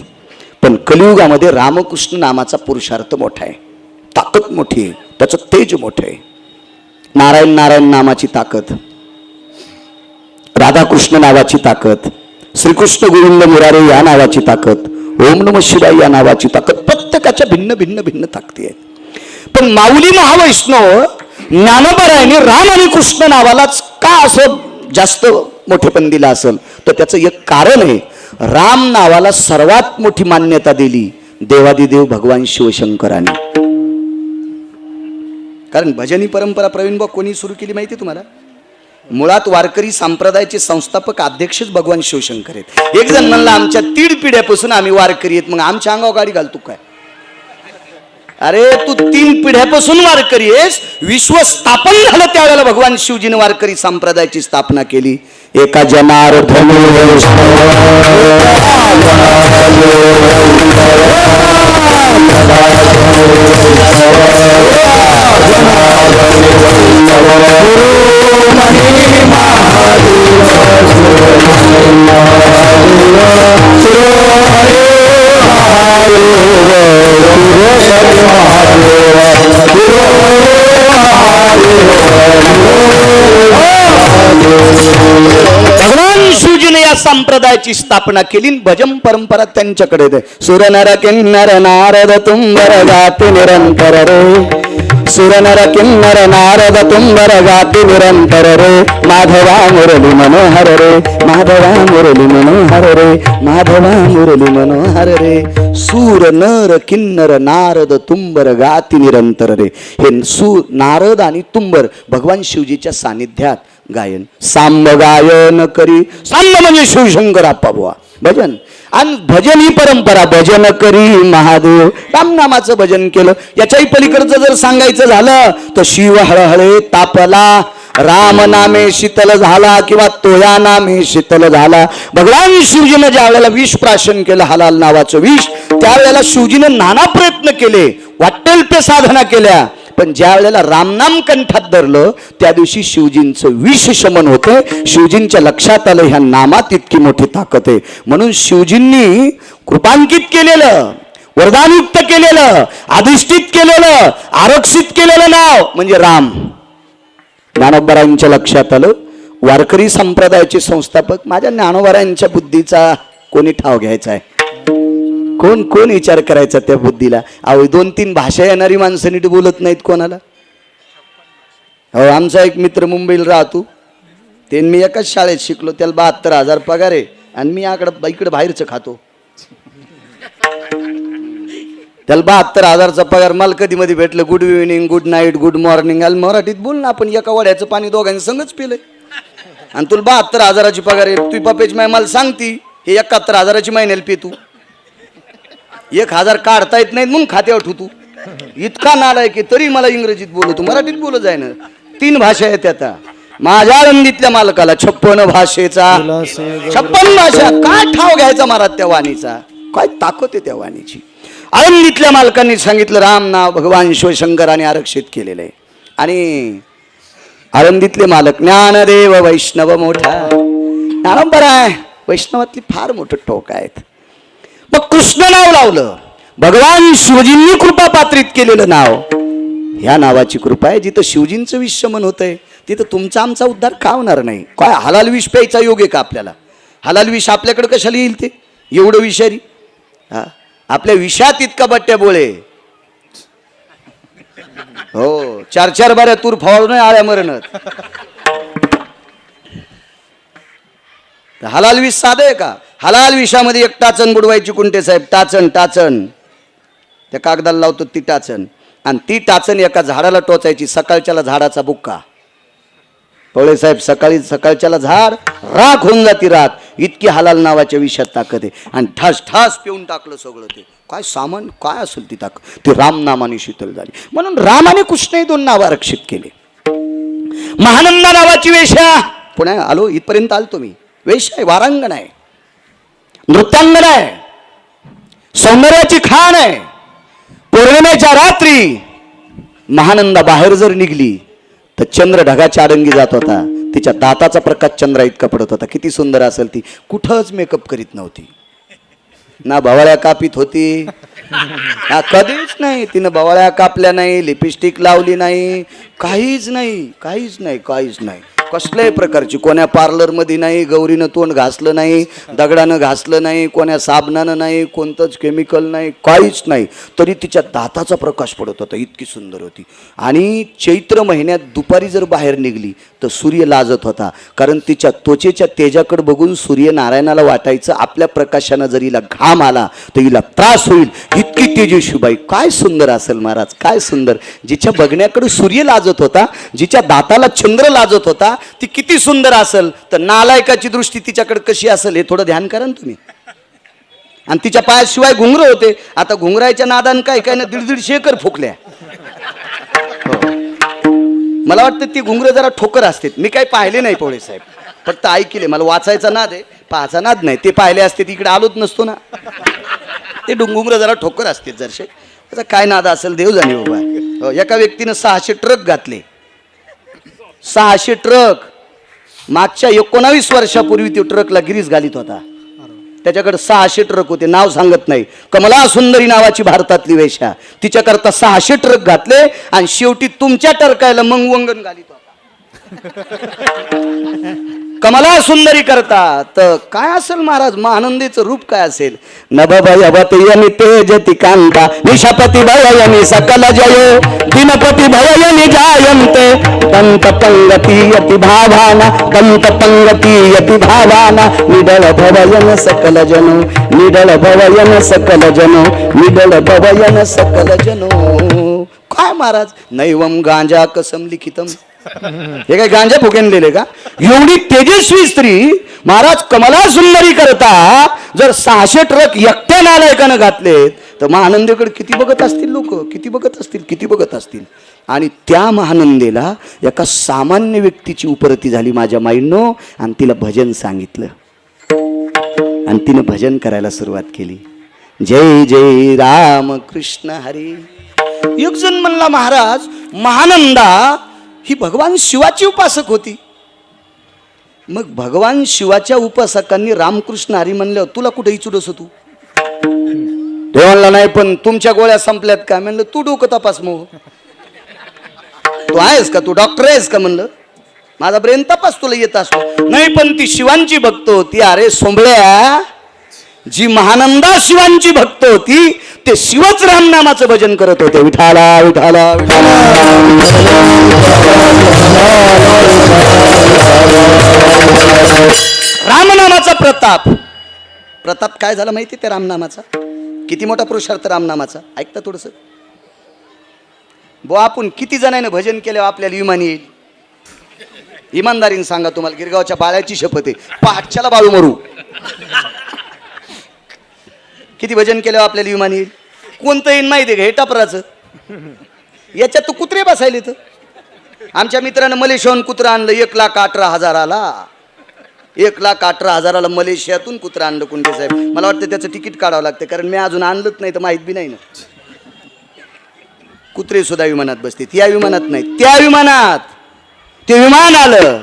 पण कलियुगामध्ये रामकृष्ण नामाचा पुरुषार्थ मोठा आहे, ताकद मोठी आहे, त्याचं तेज मोठं आहे. नारायण नारायण नामाची ताकद, राधाकृष्ण नावाची ताकद, श्रीकृष्ण गोविंद मुरारे या नावाची ताकद, ओम नमः शिवाय या नावाची ताकद, प्रत्येकाच्या भिन्न भिन्न भिन्न ताकदी आहेत. पण माऊली महावैष्णव ज्ञानोबरायाने राम आणि कृष्ण नावालाच का असं जास्त मोठेपण दिलं असेल तर त्याचं एक कारण आहे. राम नावाला सर्वात मोठी मान्यता दिली देवादिदेव भगवान शिवशंकरांनी. कारण भजनी परंपरा प्रवीण भाऊ कोणी सुरू केली माहिती तुम्हाला? मुळात वारकरी संप्रदायाचे संस्थापक अध्यक्षच भगवान शिवशंकर आहेत. एक जण म्हणला आमच्या 3 पिढ्यापासून आम्ही वारकरी आहेत, मग आमच्या अंगावर गाडी घालतो काय? अरे तू 3 पिढ्यापासून वारकरी आहेस. विश्व स्थापन झालं त्यावेळेला भगवान शिवजीने वारकरी संप्रदायाची स्थापना केली. एका जनार्दन भगवान शिवजीने या संप्रदायाची स्थापना केली. भजन परंपरा त्यांच्याकडे आहे. सुरनर किन्नर नारद तुंबर गाते निरंतर रे, सुरनर किन्नर नारद तुंबर गाते निरंतर रे, माधवा मुरली मनोहर रे, माधवा मुरली मनोहर रे, माधवा मुरली मनोहर रे. सूर नर किन्नर नारद तुंबर गाती निरंतर रे. हे नारद आणि तुंबर भगवान शिवजीच्या सानिध्यात गायन. सांब गायन करी, सांब म्हणजे शिवशंकर आप्पा बुवा. भजन आणि भजन ही परंपरा. भजन करी महादेव, रामनामाचं भजन केलं. याच्याही पलीकडचं जर सांगायचं झालं तर शिव हळहळे तापला, राम नामे शीतल झाला किंवा तोया नामे शीतल झाला. भगवान शिवजीनं ज्या वेळेला विष प्राशन केलं, हलाल नावाचं विष, त्यावेळेला शिवजीनं नाना प्रयत्न केले, वाटेल ते साधना केल्या, पण ज्या वेळेला रामनाम कंठात धरलं त्या दिवशी शिवजींचं विष शमन होतं. शिवजींच्या लक्षात आलं ह्या नामात इतकी मोठी ताकद आहे. म्हणून शिवजींनी कृपांकित केलेलं, वरदानयुक्त केलेलं, अधिष्ठित केलेलं, आरक्षित केलेलं नाव म्हणजे राम. ज्ञानोबारायांच्या लक्षात आलं वारकरी संप्रदायाचे संस्थापक माझ्या ज्ञानोबारायांच्या बुद्धीचा कोणी ठाव घ्यायचा आहे? कोण कोण विचार करायचा त्या बुद्धीला? अहो 2-3 भाषा येणारी माणसं नीट बोलत नाहीत कोणाला. हो आमचा एक मित्र मुंबईला राहतो, ते मी एकाच शाळेत शिकलो, त्याला 72,000 पगार आहे आणि मी इकडे बाहेरचं खातो. त्याला 72,000चा पगार. मला कधी मध्ये भेटलं good evening, good night, good morning, आणि मराठीत बोल ना. आपण एका वड्याचं पाणी दोघांनी संगच पिलंय आणि तुला 72,000ची पगार आहे. तू पप्पेची माय मला सांगती हे 71,000ची महिन्याला पे. तू 1,000 काढता येत नाहीत म्हणून खात्यावर ठेवतो. इतका नालाय की तरी मला इंग्रजीत बोलतो, मराठीत बोलत जाय ना. 3 भाषा आहेत आता. माझ्या आळंदीतल्या मालकाला 56 भाषेचा 56 भाषा. काय ठाव घ्यायचा महाराज त्या वाणीचा? काय ताकद आहे त्या वाणीची. आळंदीतल्या मालकांनी सांगितलं राम नाव भगवान शिवशंकराने आरक्षित केलेलं आहे. आणि आळंदीतले मालक ज्ञानदेव वैष्णव मोठा, ज्ञानोबा आहे वैष्णवातली फार मोठं टोक आहेत. मग कृष्ण नाव लावलं. भगवान शिवजींनी कृपा पात्रित केलेलं नाव. ह्या नावाची कृपा आहे. जिथं शिवजींचं विष शमन होतंय तिथं तुमचा आमचा उद्धार का होणार नाही? काय हलाल विष प्यायचा योग आहे का आपल्याला? हलाल विष आपल्याकडे कशाला येईल? ते एवढं विषारी. हा आपल्या विषात इतका बट्ट्या बोळे. हो 4-4 बाऱ्या तूर फवारून आळ्या मरणत. हलाल विष साधं आहे का? हलाल विषामध्ये एक टाचण बुडवायची. कुंटे साहेब टाचण टाचण त्या कागदाला लावतो ती टाचण, आणि ती टाचण एका झाडाला टोचायची. सकाळच्याला झाडाचा बुक्का. पवळे साहेब सकाळच्याला झाड राख होऊन जाती राख. इतकी हलाल नावाच्या विषात ताकद आहे. आणि ठास ठास पिऊन टाकलं सगळं. ते काय सामान काय असेल ती ताकद, ती राम नामाने शीतल झाली. म्हणून रामाने कृष्णही 2 नाव आरक्षित केले. महानंदा नावाची वेश्या, पुण्या आलो इथपर्यंत आलतो मी. वेश्या आहे, वारांगण आहे, नृत्यांगण आहे, सौंदर्याची खाण आहे. पौर्णिमेच्या रात्री महानंदा बाहेर जर निघली तर चंद्र ढगाच्या आडंगी जात होता. तिच्या दाताचा प्रकाश चंद्रा इतका पडत होता. किती सुंदर असेल ती. कुठंच मेकअप करीत नव्हती, ना भवाळ्या कापीत होती, कधीच नाही. तिनं भवाळ्या कापल्या नाही, लिपस्टिक लावली नाही, काहीच नाही, काहीच नाही, काहीच नाही. कसल्याही प्रकारची, कोण्या पार्लरमध्ये नाही, गौरीनं तोंड घासलं नाही, दगडानं घासलं नाही, कोण्या साबणानं नाही, कोणतंच केमिकल नाही, काहीच नाही, तरी तिच्या दाताचा प्रकाश पडत होता, इतकी सुंदर होती. आणि चैत्र महिन्यात दुपारी जर बाहेर निघली तर सूर्य लाजत होता, कारण तिच्या त्वचेच्या तेजाकडे बघून सूर्यनारायणाला वाटायचं आपल्या प्रकाशानं जर हिला घाम आला तर हिला त्रास होईल, इतकी तेजस्वी बाई. काय सुंदर असेल महाराज, काय सुंदर. जिच्या बघण्याकडे सूर्य लाजत होता, जिच्या दाताला चंद्र लाजत होता, ती किती सुंदर असेल. तर नालायकाची दृष्टी तिच्याकडे कशी असेल हे थोडं ध्यान करा ना तुम्ही. आणि तिच्या पायाशिवाय घुंगर होते. आता घुंगराच्या नादान काय काय ना 150 एकर फुकल्या. मला वाटतं ती घुंगर जरा ठोकर असते. मी काही पाहिले नाही पोळे साहेब, फक्त ऐकले. मला वाचायचा नाद आहे, पाहायचा नाद नाही. ते पाहिले असते तिकडे आलोच नसतो ना. ते घुंगर जरा ठोकर असते जरशे. त्याचा काय नाद असेल देव जाणे बाबा. एका व्यक्तीनं 600 ट्रक घातले. 600 ट्रक. मागच्या 19 वर्षापूर्वी तो ट्रकला गिरीस घालीत होता. त्याच्याकडे 600 ट्रक होते. नाव सांगत नाही. कमला सुंदरी नावाची भारतातली वेश्या. तिच्याकरता 600 ट्रक घातले आणि शेवटी तुमच्या टरकायला मग वंगण घालीत होता. कमला सुंदरी करता तर काय असेल महाराज, महानंदीचं रूप काय असेल. नभभयवती तेजति कांता निशापती भययनि सकल जयो दिनपती भययनि जायन्ते दंत पंगती यति भावाना दंत पंगती यति भावाना निडल भवयन सकल जनो निडल भवयन सकल जनो निडल भवयन सकल जनो. काय महाराज, नैवम गांजा कसम लिखितम. हे काय गांजा फुकेनलेले का? एवढी तेजस्वी स्त्री महाराज कमला सुंदरी करता जर 600 ट्रक एकट्या नालायकानं घातलेत तर महानंदेकडे किती बघत असतील लोक, किती बघत असतील, किती बघत असतील. आणि त्या महानंदेला एका सामान्य व्यक्तीची उपरती झाली माझ्या माईंनो, आणि तिला भजन सांगितलं आणि तिने भजन करायला सुरुवात केली. जय जय राम कृष्ण हरी. एक जण म्हणला महाराज महानंदा ही भगवान शिवाची उपासक होती. मग भगवान शिवाच्या उपासकांनी रामकृष्ण हरी म्हणलं तुला कुठे इचुडस तू? ते म्हणला नाही पण तुमच्या गोळ्या संपल्यात का? म्हणलं तू डोकं तपास मग, तू आहेस का, तू डॉक्टर आहेस का? म्हणलं माझा ब्रेन तपास, तुला येत असतो. नाही पण ती शिवांची भक्त होती. अरे सोंबळ्या, जी महानंदा शिवांची भक्त होती ते शिवच रामनामाचं भजन करत होते. विठाला विठाला विठाला. रामनामाचा प्रताप. प्रताप काय झाला माहिती त्या रामनामाचा? किती मोठा पुरुषार्थ रामनामाचा. ऐकता थोडस बो. आपण किती जणांना भजन केलं आपल्याला विमान येईल? इमानदारीने सांगा, तुम्हाला गिरगावच्या बाळ्याची शपथ आहे, पहाटच्याला बाळू मरू. किती भजन केलं आपल्याला विमान येईल? कोणतं येईन माहिती आहे का? हे टपराचं. याच्यात तू कुत्रे बसायले. तर आमच्या मित्रानं मलेशियाहून कुत्रा आणलं 1,18,000 1,18,000 मलेशियातून कुत्रा आणलं कुंडे साहेब. मला वाटतं त्याचं तिकीट काढावं लागतं, कारण मी अजून आणलंच नाही तर माहीत बी नाही ना. कुत्रे सुद्धा विमानात बसते. या विमानात नाही, त्या विमानात. ते विमान आलं,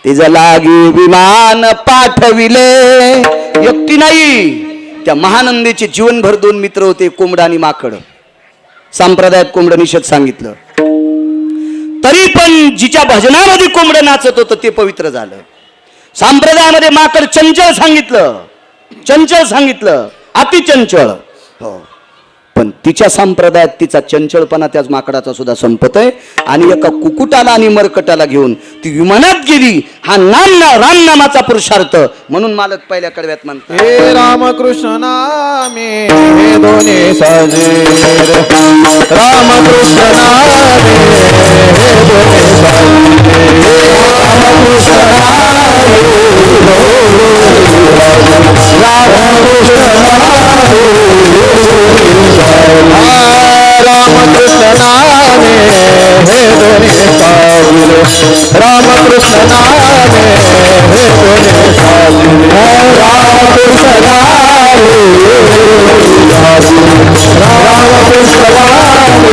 तिचं लागी विमान पाठविले. एकटी नाही, त्या महानंदेचे जीवनभर 2 मित्र होते, कोंबडा आणि माकड. संप्रदायात कोंबड निषेध सांगितलं, तरी पण जिच्या भजनामध्ये कोंबड नाचत होतं ते पवित्र झालं. संप्रदायामध्ये माकड चंचल सांगितलं, चंचल सांगितलं, अति चंचल. हो, पण तिच्या संप्रदायात तिचा चंचलपणा त्याच माकडाचा सुद्धा संपत आहे. आणि एका कुकुटाला आणि मरकटाला घेऊन ती विमानात गेली. हा रामनामाचा पुरुषार्थ. म्हणून मालक पहिल्या कडव्यात म्हणतात, हे रामकृष्ण नामे हे दोन्ही साजे. रामकृष्ण नामे हे दोन्ही साजे. रामकृष्ण नामे रामकृष्ण रामकृष्ण नामे हे दोन्ही साजिले. रामकृष्ण नामे हे दोन्ही साजिले. रामकृष्ण नामे रामकृष्ण नामे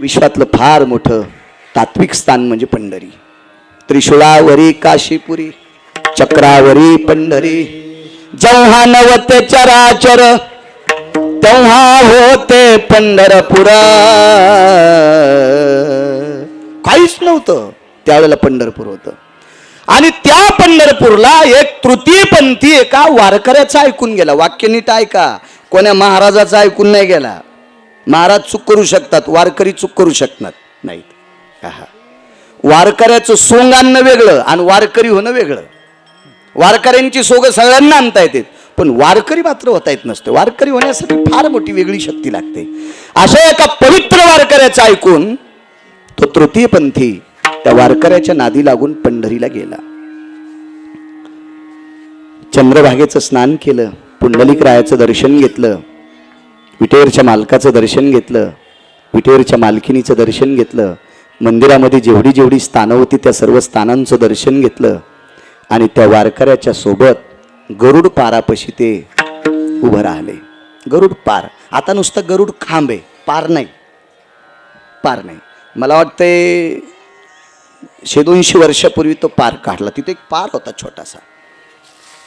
विश्वातलं फार मोठं तात्विक स्थान म्हणजे पंढरी. त्रिशूळावरी काशीपुरी, चक्रावरी पंढरी. जेव्हा नवते चराचर तेव्हा होते पंढरपुरा. काहीच नव्हतं त्यावेळेला पंढरपूर होतं. आणि त्या पंढरपूरला एक तृतीयपंथी एका वारकऱ्याचं ऐकून गेला. वाक्य नीट ऐका, कोण्या महाराजाचं ऐकून नाही गेला. महाराज चूक करू शकतात, वारकरी चूक करू शकणार नाहीत. वारकऱ्याचं सोंग आणणं वेगळं आणि वारकरी होणं वेगळं. वारकऱ्यांची सोंग सगळ्यांना आणता येते, पण वारकरी मात्र होता येत नसते. वारकरी होण्यासाठी फार मोठी वेगळी शक्ती लागते. अशा एका पवित्र वारकऱ्याचं ऐकून तो तृतीयपंथी त्या वारकऱ्याच्या नादी लागून पंढरीला गेला. चंद्रभागेचं स्नान केलं, पुंडलिकरायाचं दर्शन घेतलं, विटेवरच्या मालकाचं दर्शन घेतलं, विटेवरच्या मालकिनीचं दर्शन घेतलं, मंदिरामध्ये जेवढी जेवढी स्थानं होती त्या सर्व स्थानांचं दर्शन घेतलं. आणि त्या वारकऱ्याच्या सोबत गरुड पारापाशी ते उभं राहिले. गरुड पार, आता नुसतं गरुड खांब आहे, पार नाही. पार नाही. मला वाटतंय 100-200 वर्षापूर्वी तो पार काढला. तिथे एक पार होता छोटासा,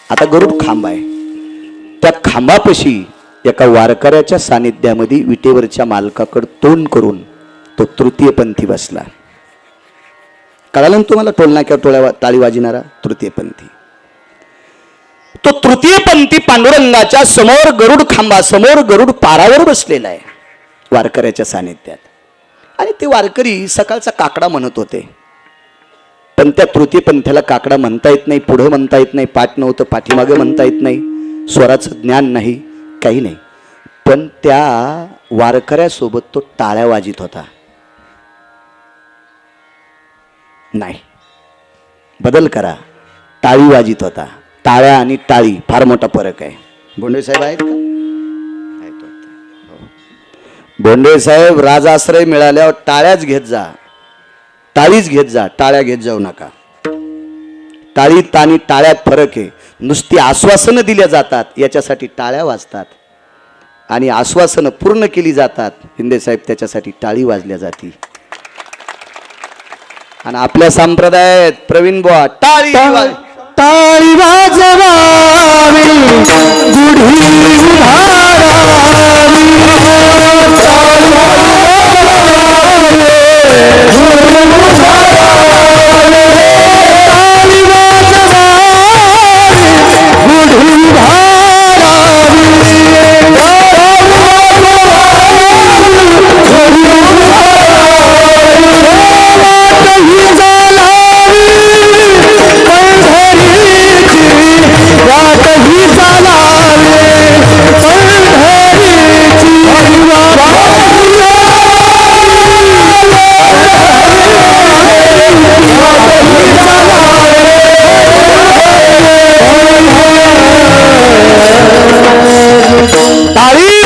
आता गरुड खांब आहे. त्या खांबापाशी एका वारकऱ्याच्या सानिध्यामध्ये विटेवरच्या मालकाकडे तोंड करून तो तृतीयपंथी बसला. कळालं ना तुम्हाला? टोलनाक्यावर टाळी वाजणारा तृतीयपंथी. तो तृतीयपंथी पांडुरंगाच्या समोर गरुड खांबासमोर गरुड पारावर बसलेला आहे वारकऱ्याच्या सानिध्यात. आणि ते वारकरी सकाळचा काकडा म्हणत होते, पण त्या तृतीयपंथ्याला काकडा म्हणता येत नाही, पुढं म्हणता येत नाही, पाठ नव्हतं, पाठीमागं म्हणता येत नाही, स्वराचं ज्ञान नाही, काही नाही. पण त्या वारकऱ्यासोबत तो टाळ्या वाजित होता. नाही, बदल करा, टाळी वाजित होता. टाळ्या आणि टाळी फार मोठा फरक आहे. बोंडे साहेब आहेत का? बोंडे साहेब, राजाश्रय मिळाल्यावर टाळ्याच घेत जा, टाळीच घेत जा, टाळ्या घेत जाऊ नका. टाळीत आणि टाळ्यात फरक आहे. नुसती आश्वासनं दिल्या जातात, याच्यासाठी टाळ्या वाजतात. आणि आश्वासनं पूर्ण केली जातात, हिंदे साहेब, त्याच्यासाठी टाळी वाजल्या जाते. आणि आपल्या संप्रदायात प्रवीण बुवा टाळी टाळी वाजवावी, गुढी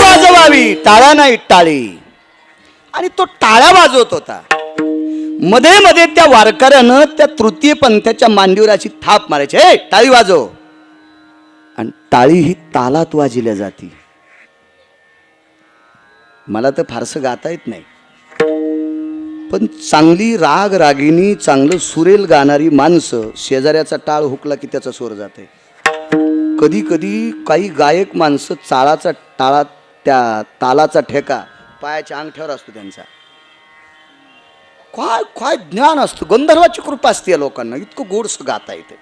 उभारावी, टाळा नाही, टाळी. आणि तो टाळ्या वाजवत होता. मध्ये मध्ये त्या वारकऱ्यानं त्या तृतीय पंथाच्या मांडीवर अशी थाप मारायची, हे टाळी वाजव. आणि टाळी ही तालात वाजल्या जाती. मला तर फारसं गाता येत नाही, पण चांगली राग रागिनी, चांगलं सुरेल गाणारी माणसं, शेजाऱ्याचा टाळ हुकला की त्याचा स्वर जाते. कधी कधी काही गायक माणसं चाळाचा टाळा, त्या तालाचा ठेका पायाच्या अंगठ्यावर असतो त्यांचा. काय काय ज्ञान असतं, गंधर्वाची कृपा असते या लोकांना, इतकं गोडस गाता येते.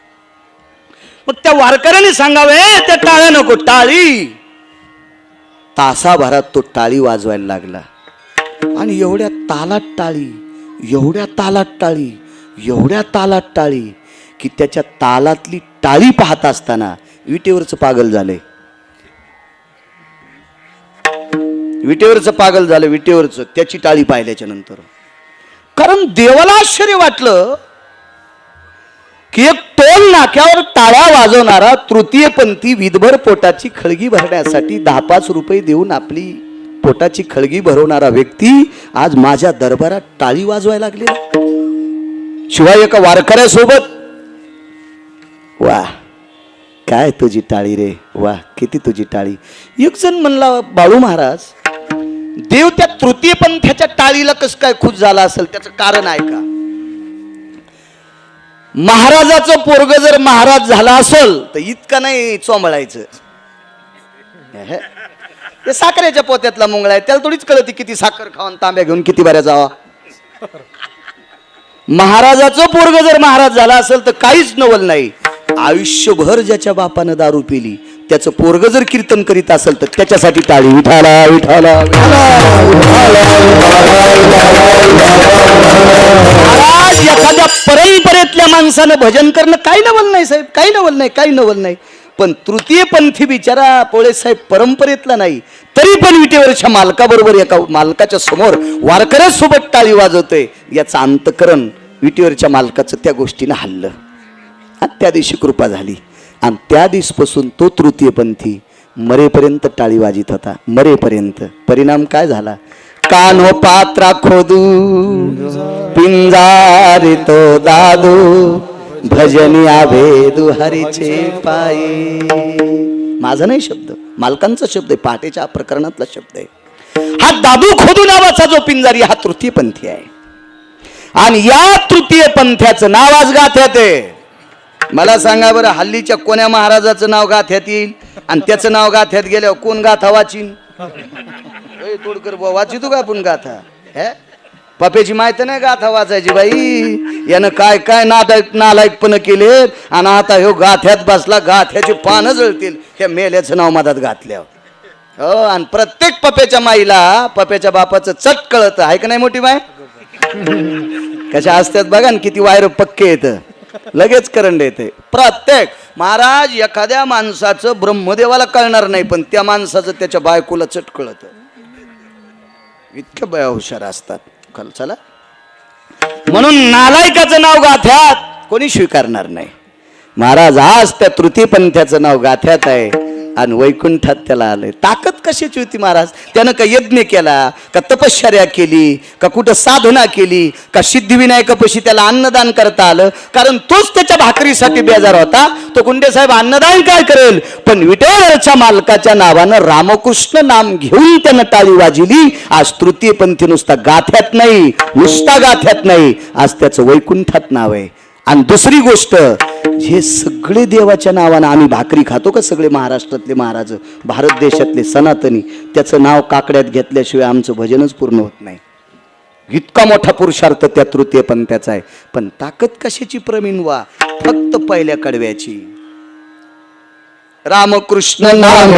मग त्या वारकऱ्याने सांगावे, त्या टाळ्या नको, टाळी. तासाभरात तो टाळी वाजवायला लागला. आणि एवढ्या तालात टाळी, एवढ्या तालात टाळी, एवढ्या तालात टाळी, की त्याच्या तालातली टाळी पाहत असताना विटेवरचं पागल झालंय. विटेवरचं पागल झालं, विटेवरचं, त्याची टाळी पाहिल्याच्या नंतर. कारण देवाला आश्चर्य वाटलं की एक टोल नाक्यावर टाळ्या वाजवणारा तृतीयपंथी विधभर पोटाची खळगी भरण्यासाठी 10-5 रुपये देऊन आपली पोटाची खळगी भरवणारा व्यक्ती आज माझ्या दरबारात टाळी वाजवायला लागले. शिवाय एका वारकऱ्यासोबत. वा, काय तुझी टाळी रे, वा किती तुझी टाळी. एक जण म्हणला, बाळू महाराज, देव त्या तृतीय पंथाच्या टाळीला कसं काय खुश झाला असेल, त्याचं कारण आहे का? महाराजाचं पोरग जर महाराज झाला असेल तर इतका नाही चोंबळायचं. ते साखरेच्या पोत्यातला मुंगळा आहे, त्याला थोडीच कळती किती साखर खाऊन तांब्या घेऊन किती बऱ्या जावा. महाराजाचं पोरग जर महाराज झाला असेल तर काहीच नवल नाही. आयुष्यभर ज्याच्या बापानं दारू पिली त्याचं पोरग जर कीर्तन करीत असेल तर त्याच्यासाठी टाळी. विठाला विठाला महाराज एखाद्या परंपरेतल्या माणसानं भजन करणं काही नवल नाही साहेब, काही नवल नाही, काही नवल नाही. पण तृतीय पंथी बिचारा पोळे साहेब परंपरेतला नाही, तरी पण विटेवरच्या मालकाबरोबर एका मालकाच्या समोर वारकऱ्यासोबत टाळी वाजवतोय. याचं अंतकरण विटेवरच्या मालकाचं त्या गोष्टीनं हल्लं आणि त्या दिवशी कृपा झाली. आणि त्या दिवसपासून तो तृतीय पंथी मरेपर्यंत टाळी वाजित होता, मरेपर्यंत. परिणाम काय झाला? कानो पात्रा खोदू पिंजारी तो दादू भजनी आभेदू हरीचे पायी. माझा नाही शब्द, मालकांचा शब्द आहे, पहाटेच्या प्रकरणातला शब्द आहे. हा दादू खोदू नावाचा जो पिंजारी हा तृतीय पंथी आहे. आणि या तृतीय पंथ्याचं नाव आज गाथ्यात आहे. मला सांगा बरं, हल्लीच्या कोण्या महाराजाचं नाव गाथ्यात येईल आणि त्याचं नाव गाथ्यात गेल्यावर कोण गाथा वाचीन? तोडकर वाची तू का आपण गाथा? हे पप्याची माहिती नाही गाथा वाचायची बाई. यानं काय काय नालायकपण केले आणि आता ह्यो गाथ्यात बसला. गाथ्याची पानं जळतील त्या मेल्याचं नाव मधात घातल्यावर. हो, आणि प्रत्येक पप्याच्या माईला पप्याच्या बापाचं चट कळत आहे का नाही? मोठी माय कशा असतात बघा ना, किती वायर पक्के येतं, लगेच करंट येते. प्रत्येक महाराज एखाद्या माणसाचं ब्रह्मदेवाला कळणार नाही, पण त्या माणसाचं त्याच्या बायकोला चट कळत. इतक्या बाया हुशार असतात. चला, म्हणून नालायकाचं नाव गाथ्यात कोणी स्वीकारणार नाही. महाराज आज त्या तृतीय पंथाचं नाव गाथ्यात आहे आणि वैकुंठात त्याला आलंय. ताकद कशाची होती महाराज? त्यानं का यज्ञ केला, का तपश्चर्या केली, का कुठं साधना केली, का सिद्धिविनायकापाशी त्याला अन्नदान करता आलं? कारण तोच त्याच्या भाकरीसाठी बेजार होता. तो गुंडे साहेब अन्नदान काय करेल, पण विटेवरच्या मालकाच्या नावानं रामकृष्ण नाम घेऊन त्यानं टाळी वाजली. आज तृतीय पंथी नुसता गाथ्यात नाही, नुसता गाथ्यात नाही, आज त्याचं वैकुंठात नाव आहे. आणि दुसरी गोष्ट, हे सगळे देवाच्या नावानं आम्ही भाकरी खातो का? सगळे महाराष्ट्रातले महाराज, भारत देशातले सनातनी, त्याचं नाव काकड्यात घेतल्याशिवाय आमचं भजनच पूर्ण होत नाही. इतका मोठा पुरुषार्थ त्या तृतीय पंथाचा आहे. पण ताकद कशाची प्रवीण वा? फक्त पहिल्या कडव्याची. रामकृष्ण नाम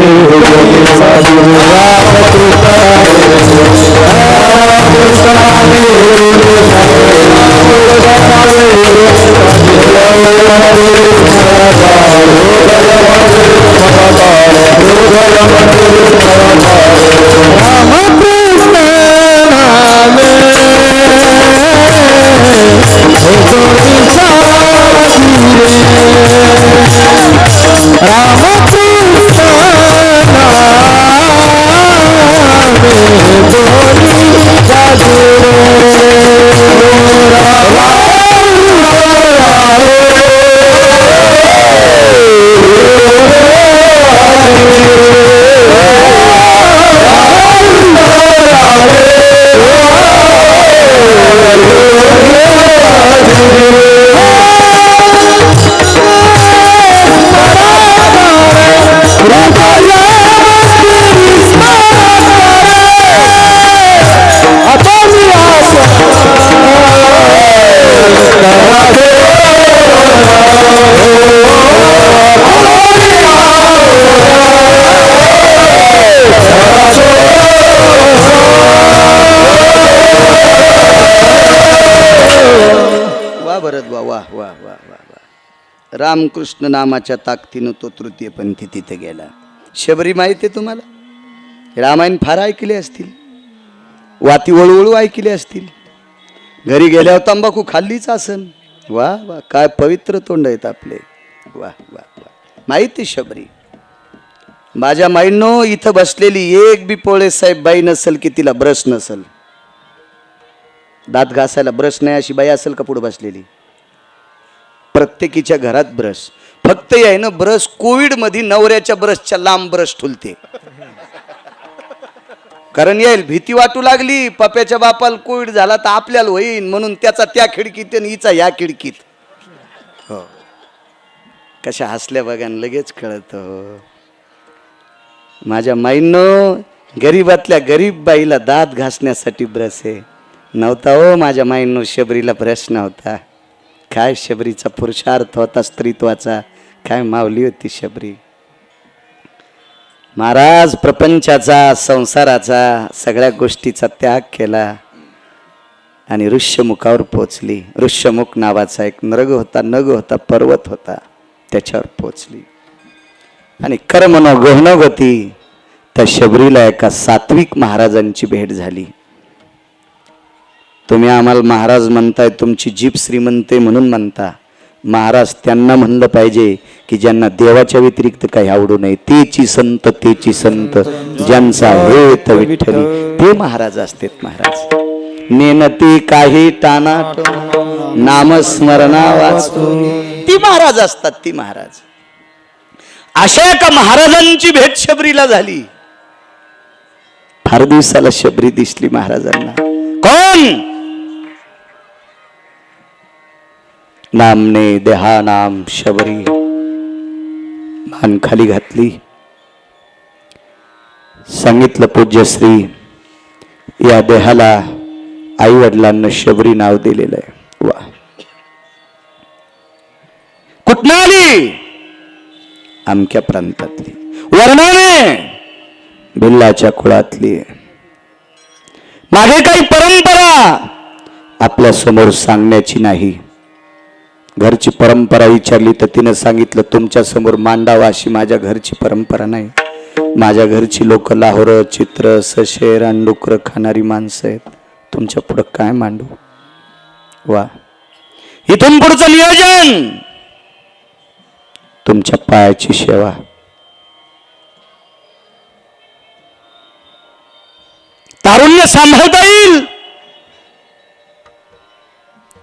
रामकृष्ण नामाच्या ताकदीनं तो तृतीय पंथी तिथे गेला. शबरी माहिती आहे तुम्हाला? रामायण फार ऐकले असतील, वाती वळूवळू ऐकले असतील, घरी गेल्यावर तंबाखू खाल्लीच असन. वा वा, काय पवित्र तोंड आहेत आपले. वा वा वा, माहिती शबरी. माझ्या माईंनो, इथं बसलेली एक बी पोळे साहेब बाई नसल की तिला ब्रश नसल. दात घासायला ब्रश नाही अशी बाई असेल का पुढे बसलेली? प्रत्येकीच्या घरात ब्रश. फक्त आहे ना, ब्रश कोविड मध्ये नवऱ्याच्या ब्रशच्या लांब ब्रश ठुलते. कारण येईल भीती वाटू लागली पप्याच्या बापाला कोविड झाला तर आपल्याला होईन म्हणून त्याचा त्या खिडकीत आणि हिचा या खिडकीत. हो कशा हसल्या बघा लगेच कळत. हो माझ्या माईंनो गरीबातल्या गरीब बाईला दात घासण्यासाठी ब्रश आहे नव्हता. हो माझ्या माईंनो शबरीला ब्रश नव्हता. काय शबरीचा पुरुषार्थ होता स्त्रीत्वाचा. काय मावली होती शबरी. महाराज प्रपंचाचा संसाराचा सगळ्या गोष्टीचा त्याग केला आणि ऋष्यमुखावर पोचली. ऋष्यमुख नावाचा एक नग होता पर्वत होता त्याच्यावर पोचली आणि कर्मनो गहनगती त्या शबरीला एका सात्विक महाराजांची भेट झाली. तुम्ही आम्हाला महाराज म्हणताय तुमची जीभ श्रीमंते म्हणून म्हणता. महाराज त्यांना म्हणलं पाहिजे की ज्यांना देवाच्या व्यतिरिक्त काही आवडू नये. तेची संत ज्यांचा हेत विठ्ठली ते महाराज असतात. महाराज नेनती काही टाना नामस्मरणा वाचतो ती महाराज असतात. ती महाराज अशा एका महाराजांची भेट शबरीला झाली. फार दिवसाला शबरी दिसली महाराजांना. कोण नामने देहा नाम शबरी मान खाली घातली. सांगितलं पूज्यश्री या देहाला आई वडिलांना शबरी नाव दिलेलं आहे. वा कुठनं आली. आमक्या प्रांतातली वर्णाने भिल्लाच्या कुळातली. मागे काही परंपरा आपल्या समोर सांगण्याची नाही. घरची परंपरा विचारली तर तिनं सांगितलं तुमच्या समोर मांडावा अशी माझ्या घरची परंपरा नाही. माझ्या घरची लोक लाहोर चित्र सशेर आणि डुकर खाणारी माणसं आहेत. तुमच्या पुढं काय मांडू. वा इथून पुढचं नियोजन तुमच्या पायाची सेवा. तारुण्य सांभाळता येईल.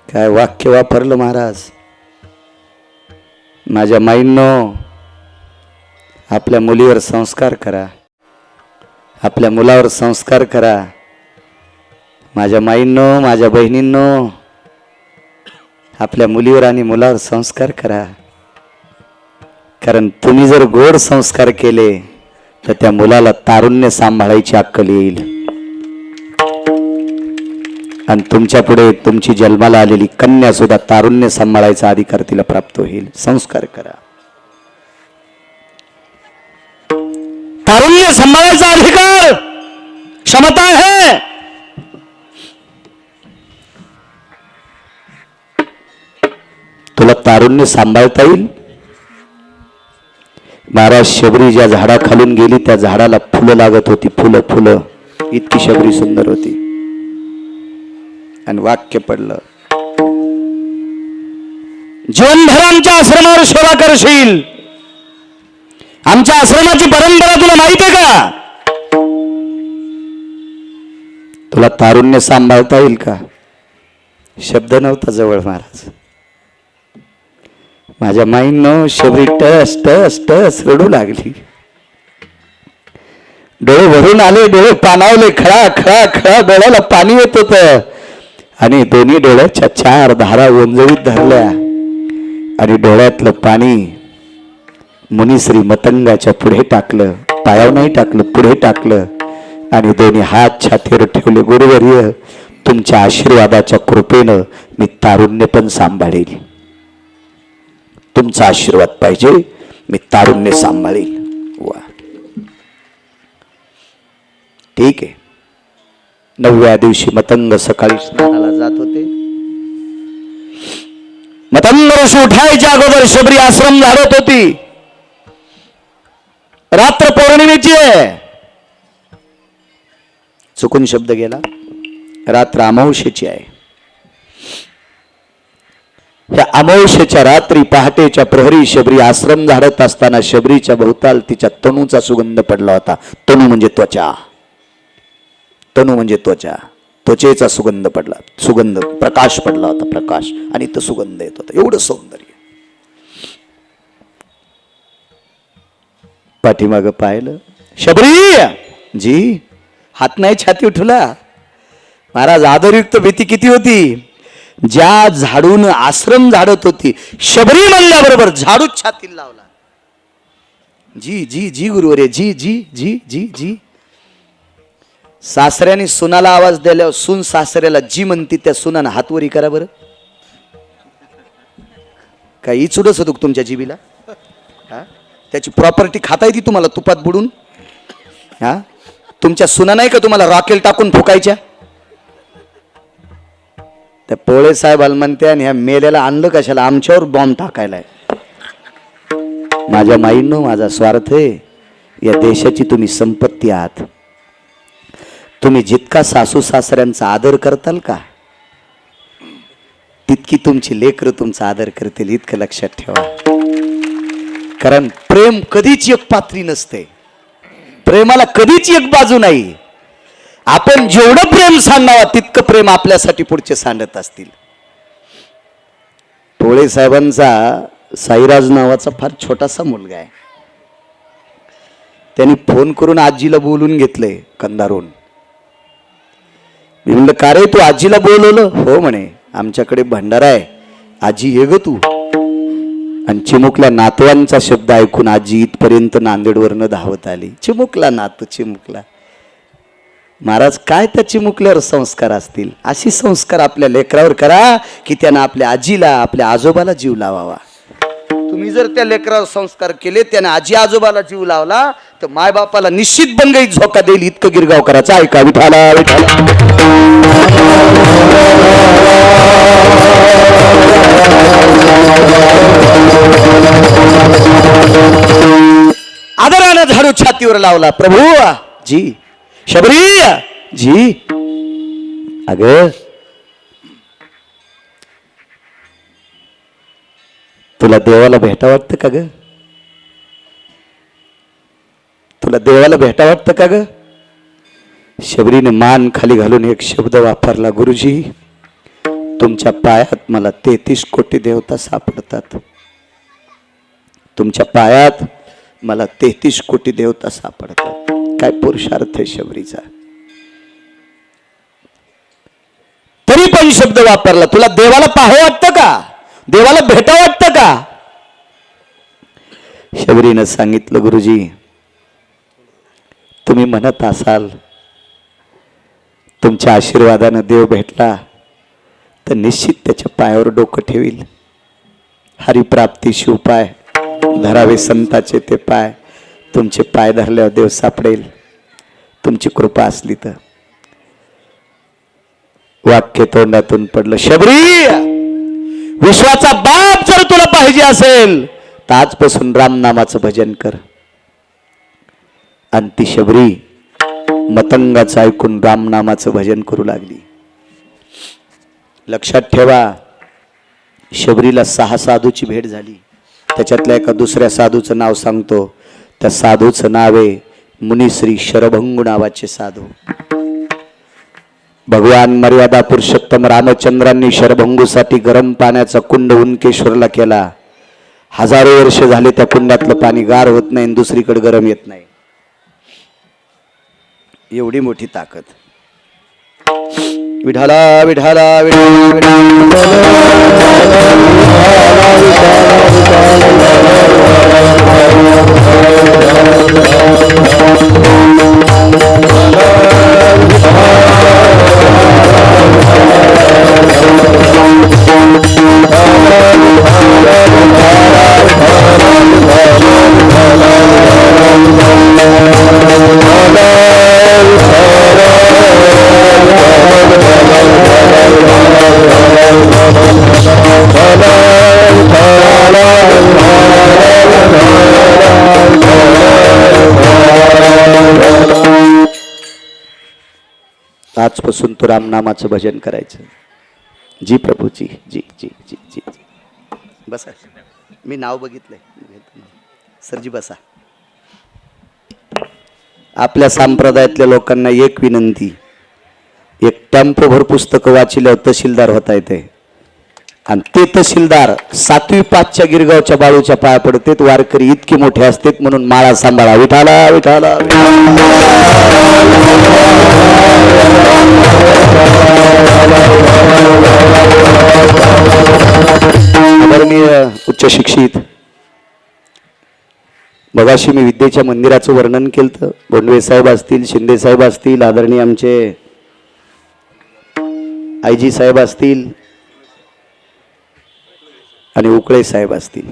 काय वाक्य वापरलं महाराज. माझ्या माईंनो आपल्या मुलीवर संस्कार करा. आपल्या मुलावर संस्कार करा. माझ्या माईंनो माझ्या बहिणींनो आपल्या मुलीवर आणि मुलावर संस्कार करा. कारण तुम्ही जर गोड संस्कार केले तर त्या मुलाला तारुण्य सांभाळायची अक्कल येईल आणि तुमच्या पुढे तुमची जन्माला आलेली कन्या सुद्धा तारुण्य सांभाळायचा अधिकार तिला प्राप्त होईल. संस्कार करा. तारुण्य सांभाळायचा अधिकार क्षमता आहे. तुला तारुण्य सांभाळता येईल. महाराज शबरी ज्या झाडाखालून गेली त्या झाडाला फुलं लागत होती. फुलं इतकी शबरी सुंदर होती. आणि वाक्य पडलं जीवनभर आमच्या आश्रमावर सेवा करशील. आमच्या आश्रमाची परंपरा तुला माहिती आहे का. तुला तारुण्य सांभाळता येईल का. शब्द नव्हता जवळ महाराज. माझ्या माईंनो शबरी टस टस टस रडू लागली. डोळे भरून आले. डोळे पाणावले. खळा खळा खळा डोळ्याला पाणी येत होतं आणि दोन्ही डोळ्याच्या 4 धारा ओंजळीत धरल्या आणि डोळ्यातलं पाणी मुनिश्री मतंगाच्या पुढे टाकलं. पायावर नाही टाकलं, पुढे टाकलं आणि दोन्ही हात छातीवर ठेवले. गुरुवर्य तुमच्या आशीर्वादाच्या कृपेनं मी तारुण्य पण सांभाळेल. तुमचा आशीर्वाद पाहिजे. मी तारुण्य सांभाळेल. वा ठीक आहे. 9व्या दिवशी मतंग सकाळी स्नानाला जात होते. मतंग ऋषी उठायच्या अगोदर शबरी आश्रम झाडत होती. रात्र पौर्णिमेची आहे. चुकून शब्द गेला. रात्र अमावस्येची आहे. या अमावस्येच्या रात्री पहाटेच्या प्रहरी शबरी आश्रम झाडत असताना शबरीच्या भोवताल तिच्या तनूचा सुगंध पडला होता. तनू म्हणजे त्वचा. तनू म्हणजे त्वचा. त्वचेचा सुगंध पडला. सुगंध प्रकाश पडला होता. प्रकाश आणि तो सुगंध येत होता. एवढं सौंदर्य. पाठीमागं पाहिलं. शबरी जी हात नाही छाती उठवला. महाराज आदरयुक्त भीती किती होती. ज्या झाडून आश्रम झाडत होती शबरी म्हणल्याबरोबर झाडूच छातीला लावला. जी जी जी गुरुवरे जी जी जी जी जी. सासऱ्याने सुनाला आवाज दिल्यावर सून सासऱ्याला जी म्हणती त्या सुनानं हातवरी करा बरं. काही चुडच होतो तुमच्या जीबीला. त्याची प्रॉपर्टी खाता येते तुम्हाला तुपात बुडून. हा तुमच्या सुना नाही का तुम्हाला रॉकेल टाकून फुकायच्या. त्या पोळे साहेबाला म्हणते आणि ह्या मेल्याला आणलं कशाला आमच्यावर बॉम्ब टाकायलाय. माझ्या माईंनो माझा स्वार्थ आहे. या देशाची तुम्ही संपत्ती आहात. तुम्ही जितका सासू सासऱ्यांचा आदर करताल का तितकी तुमची लेकरं तुमचा आदर करतील. इतकं लक्षात ठेवा. कारण प्रेम कधीच एक पात्री नसते. प्रेमाला कधीच एक बाजू नाही. आपण जेवढं प्रेम सांगावं तितकं प्रेम आपल्यासाठी पुढचे सांगत असतील. पोळे साहेबांचा साईराज नावाचा फार छोटासा मुलगा आहे. त्यांनी फोन करून आजीला बोलून घेतलंय कंधारून. मी म्हणलं का रे तू आजीला बोलवलं. हो म्हणे आमच्याकडे भंडारा आहे आजी ये ग तू. आणि चिमुकल्या नातवांचा शब्द ऐकून आजी इथपर्यंत नांदेडवरनं धावत आली. चिमुकला नातू चिमुकला. महाराज काय त्या चिमुकल्यावर संस्कार असतील. अशी संस्कार आपल्या लेकरावर करा की त्यानं आपल्या आजीला आपल्या आजोबाला जीव लावावा. तुम्ही जर त्या लेकरावर संस्कार केले त्याने आजी आजोबाला जीव लावला तर मायबापाला निश्चित बंगईत झोका देईल. इतकं गिरगाव करायचं. ऐका विठाला विठाला. आदरानं झाडू छातीवर लावला. प्रभू जी शबरी जी. अग तुला देवाला भेटा वाटतं का ग. तुला देवाला भेटा वाटतं का ग. शबरीने मान खाली घालून एक शब्द वापरला. गुरुजी तुमच्या पायात मला 33 कोटी देवता सापडतात. तुमच्या पायात मला 33 कोटी देवता सापडतात. काय पुरुषार्थ आहे शबरीचा. तरी पण शब्द वापरला. तुला देवाला पाहावं वाटतं का. देवाला भेटा वाटतं का. शबरीनं सांगितलं गुरुजी तुम्ही म्हणत असाल तुमच्या आशीर्वादानं देव भेटला तर निश्चित त्याच्या पायावर डोकं ठेवील. हरिप्राप्ती शिवपाय धरावे संताचे ते पाय. तुमचे पाय धरल्यावर देव सापडेल तुमची कृपा असली तर. वाक्य तोंडातून पडलं. शबरी विश्वाचा बाप जर तुला पाहिजे असेल तर आजपासून रामनामाचं भजन कर. आणि ती शबरी मतंगाचं ऐकून रामनामाचं भजन करू लागली. लक्षात ठेवा शबरीला 6 साधूची भेट झाली. त्याच्यातल्या एका दुसऱ्या साधूचं नाव सांगतो. त्या साधूचं नाव आहे मुनिश्री शरभंगू नावाचे साधू. भगवान मर्यादा पुरुषोत्तम रामचंद्रांनी शरभंगूसाठी गरम पाण्याचा कुंड उनकेश्वरला केला. हजारो वर्ष झाले त्या कुंडातलं पाणी गार होत नाही आणि दुसरीकडे गरम येत नाही. एवढी मोठी ताकद. विठाला विठाला विठाला आजपासून तो रामनामाचं भजन करायचं. जी प्रभूजी जी जी जी जी. बसा मी नाव बघितलंय. सरजी बसा. आपल्या संप्रदायातल्या लोकांना एक विनंती. एक टेम्पो भर पुस्तकं वाचिल्यावर तहसीलदार होता येते. आणि ते तहसीलदार 7वी 5च्या गिरगावच्या बाळूच्या पाया पडतेत. वारकरी इतकी मोठे असतात म्हणून माळा सांभाळा. विठाला विठाला आदरणीय उच्च शिक्षित, मगाशी मी विद्येच्या मंदिराचं वर्णन केलं. बोंडवे साहेब असतील, शिंदे साहेब असतील, आदरणीय आमचे आयजी साहेब असतील आणि उकळे साहेब असतील.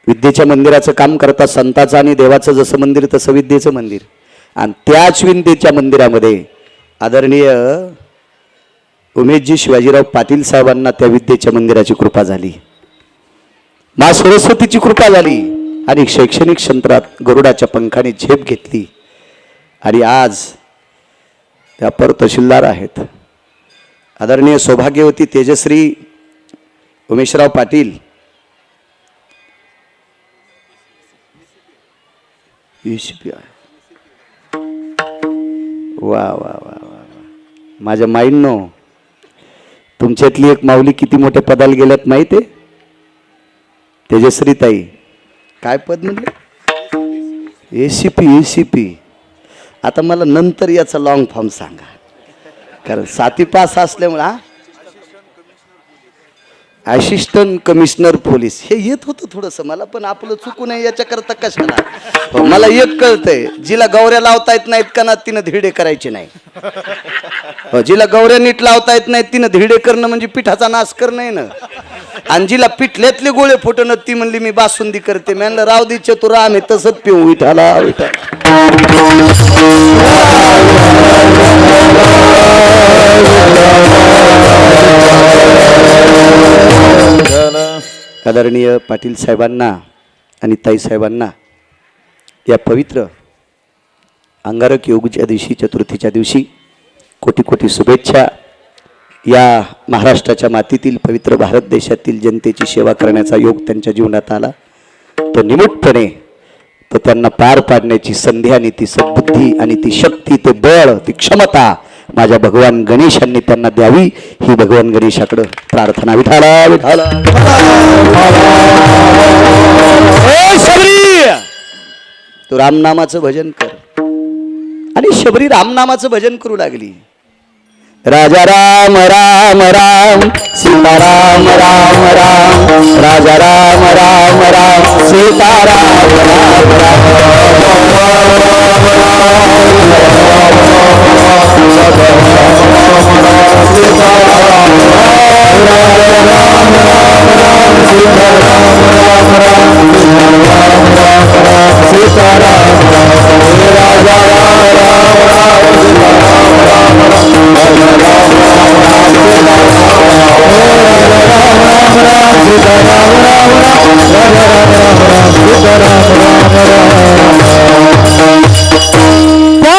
विद्येच्या मंदिराचं काम करता. संताचं आणि देवाचं जसं मंदिर तसं विद्येचं मंदिर. आणि त्याच विद्येच्या मंदिरामध्ये आदरणीय उमेशजी शिवाजीराव पाटील साहेबांना त्या विद्येच्या मंदिराची कृपा झाली. मा सरस्वतीची कृपा झाली आणि शैक्षणिक क्षेत्रात गरुडाच्या पंखाने झेप घेतली. आणि आज त्या अपर तहसीलदार आहेत. आदरणीय सौभाग्यवती तेजश्री उमेशराव पाटील वा वा वा वा वा. माझ्या माईंनो, तुमच्यातली एक माऊली किती मोठ्या पदाला गेल्यात माहिती आहे? तेजश्री ताई. काय पद म्हणले? एसीपी. आता मला नंतर याचा लॉंग फॉर्म सांगा, कारण 7वी पास असल्यामुळे. असिस्टंट कमिशनर पोलीस हे येत होतं थोडंसं मला, पण आपलं चुकू नये याच्याकरता कशाला. मला एक कळतंय, जिला गौऱ्या लावता येत नाहीत का ना तिनं धिरडे करायचे नाही. जिला गौऱ्या नीट लावता येत नाहीत तिनं धिरडे करणं म्हणजे पिठाचा नाश करणं ना. आणि जिला पिठल्यातले गोळे फुटणं ती म्हणली मी बासुंदी करते. मी म्हणलं राव दे चतुरा, आम्ही तसंच पिऊ. विठाला आदरणीय पाटील साहेबांना आणि ताई साहेबांना या पवित्र अंगारक योगच्या दिवशी, चतुर्थीच्या दिवशी कोटी कोटी शुभेच्छा. या महाराष्ट्राच्या मातीतील पवित्र भारत देशातील जनतेची सेवा करण्याचा योग त्यांच्या जीवनात आला. तो निमूटपणे तो त्यांना पार पाडण्याची संधी आणि ती सद्बुद्धी आणि ती शक्ती, ते बळ, ती क्षमता माझ्या भगवान गणेशांनी त्यांना द्यावी ही भगवान गणेशाकडे प्रार्थना. विठाला विठाला. शबरी, तू रामनामाचं भजन कर. आणि शबरी रामनामाचं भजन करू लागली. राजा राम राम राम, सीताराम राम राम, राजा राम राम राम, सीताराम राम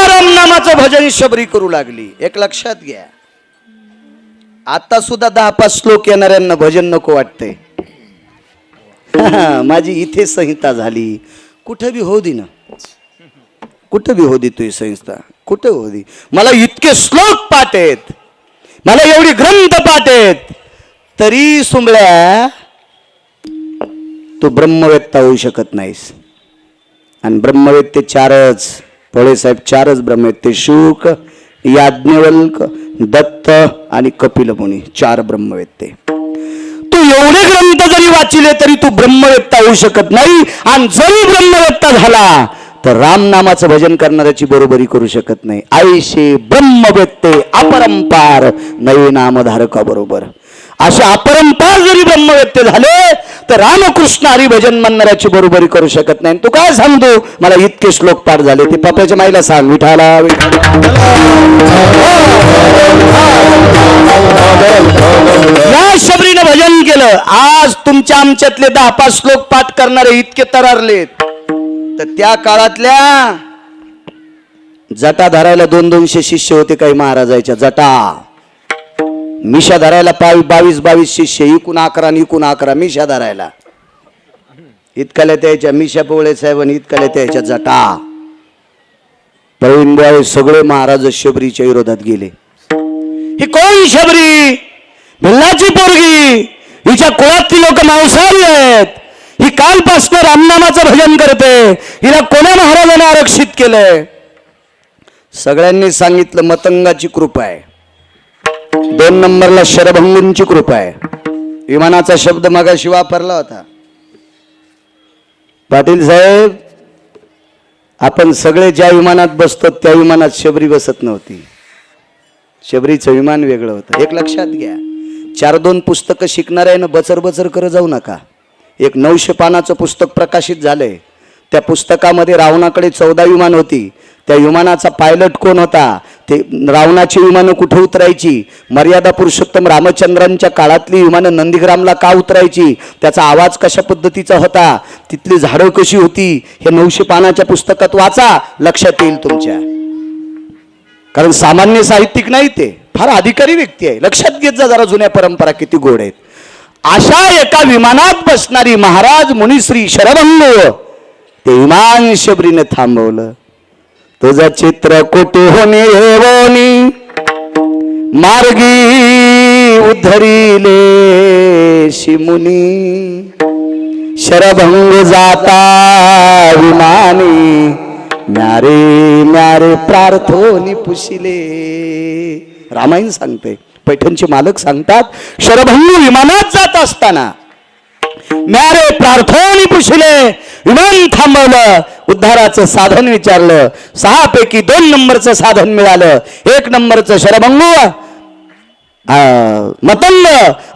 रामनामाचं भजन शबरी करू लागली. एक लक्षात घ्या, आता सुद्धा 10-5 श्लोक येणाऱ्यांना भजन नको वाटतंय. माझी इथे संहिता झाली. कुठं बी हो दे ना, कुठं बी हो दे तुझी संहिता, कुठं हो दे. मला इतके श्लोक पाठ आहेत, मला एवढी ग्रंथ पाठ आहेत, तरी सुंबळ्या तू ब्रह्मवेत्ता होऊ शकत नाहीस. आणि ब्रह्मवेत्ते 4च, पोळे साहेब 4च ब्रह्मवेत्ते, शुक, याज्ञवल्क, दत्त आणि कपिल मुनी, 4 ब्रह्मवेत्ते. तू एवढे ग्रंथ जरी वाचिले तरी तू ब्रह्मवेत्ता होऊ शकत नाही. आणि जरी ब्रह्मवेत्ता झाला तर रामनामाचं भजन करणाऱ्याची बरोबरी करू शकत नाही. आईशे ब्रह्मवेत्ते अपरंपार नवे नामधारका बरोबर. असे अपरंपार जरी ब्रह्मवेत्ते झाले तर रामकृष्ण हरी भजन म्हणणाऱ्याची बरोबरी करू शकत नाही. तू काय सांगतो, मला इतके श्लोक पाठ झाले, ते पप्याच्या माईला सांग. विठाला या शबरीनं भजन केलं. आज तुमच्या आमच्यातले 10-5 श्लोक पाठ करणारे इतके तरारलेत. तर त्या काळातल्या जटा धरायला 200-200 शिष्य होते काही महाराजाच्या. जटा मिशा धरायला 22 शिष्य, इकून 11 आणि इकून 11 मिशा धरायला. इतकाल्या त्याच्या मिशा पोळे साहेब आणि इतकाल्या त्याच्या जटा. प्रवीण बुवा सगळे महाराज शबरीच्या विरोधात गेले. ही कोण शबरी? भिल्लाची पोरगी, हिच्या कुळातली लोक मांसाहारी आहेत. ही कालपासून रामनामाचं भजन करते. हिला कोण्या महाराजाने आरक्षित केलंय? सगळ्यांनी सांगितलं मतंगाची कृपा आहे, 2 नंबरला शरभंगूंची कृपा आहे. विमानाचा शब्द मगाशी वापरला होता. पाटील साहेब, आपण सगळे ज्या विमानात बसतो त्या विमानात शबरी बसत नव्हती. शबरीचं विमान वेगळं होतं. एक लक्षात घ्या, 4-2 पुस्तकं शिकणाऱ्यानं बचर बचर करत जाऊ नका. एक 900 पानाचं पुस्तक प्रकाशित झालंय. त्या पुस्तकामध्ये रावणाकडे 14 विमान होती. त्या विमानाचा पायलट कोण होता, ते रावणाची विमानं कुठे उतरायची, मर्यादा पुरुषोत्तम रामचंद्रांच्या काळातली विमानं नंदीग्रामला का उतरायची, त्याचा आवाज कशा पद्धतीचा होता, तिथली झाडं कशी होती, हे 900 पानाच्या पुस्तकात वाचा, लक्षात येईल तुमच्या. कारण सामान्य साहित्यिक नाही, ते फार अधिकारी व्यक्ती आहे. लक्षात घेत जा जरा, जुन्या परंपरा किती गोड आहेत. अशा एका विमानात बसणारी महाराज मुनिश्री शरभंग, ते विमान शबरीने थांबवलं. तुझं चित्र कुठून येवोनी मार्गी उद्धरिले शिमुनी, शरभंग जाता विमानी, म्यारे म्यारे प्रार्थोनी पुशिले. रामायण सांगते, पैठणचे मालक सांगतात, शरभंग विमानात जात असताना म्यारे प्रार्थोनी पुशिले, विमान थांबवलं, उद्धाराचं साधन विचारलं. 6 पैकी 2 नंबरचं साधन मिळालं. 1 नंबरचं शरभंग मतंग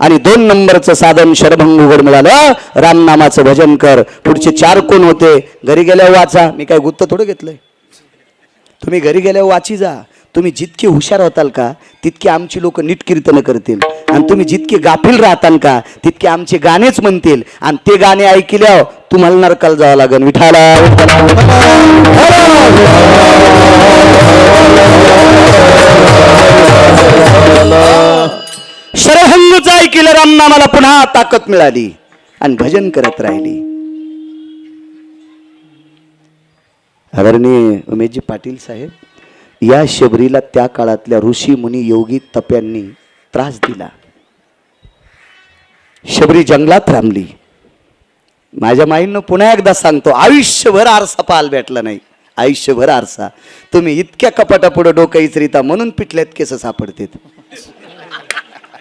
आणि 2 नंबरचं साधन शरभंगुगड मिळालं. रामनामाचं भजन कर. पुढचे 4 कोण होते, घरी गेल्यावर वाचा. मी काय गुत्त थोडं घेतलंय, तुम्ही घरी गेल्यावर वाची जा. तुम्ही जितके हुशार होताल का तितके आमची लोक नीट कीर्तन करतील, आणि तुम्ही जितके गाफील राहताल का तितके आमचे गाणेच म्हणतील, आणि ते गाणे ऐकल्यावर तुम्हाला नरकाला जावं लागेल. विठाला शरभंगचं ऐकलं, रामनामाला पुन्हा ताकद मिळाली आणि भजन करत राहिली. आदरणीय उमेशजी पाटील साहेब, या शबरीला त्या काळातल्या ऋषी मुनी योगी तप्यांनी त्रास दिला. शबरी जंगलात रामली. माझ्या माईंनो पुन्हा एकदा सांगतो, आयुष्यभर आरसा पाहायला भेटला नाही, आयुष्यभर आरसा. तुम्ही इतक्या कपाटापुढे डोकं इचरिता म्हणून पिटल्यात केस सापडतात.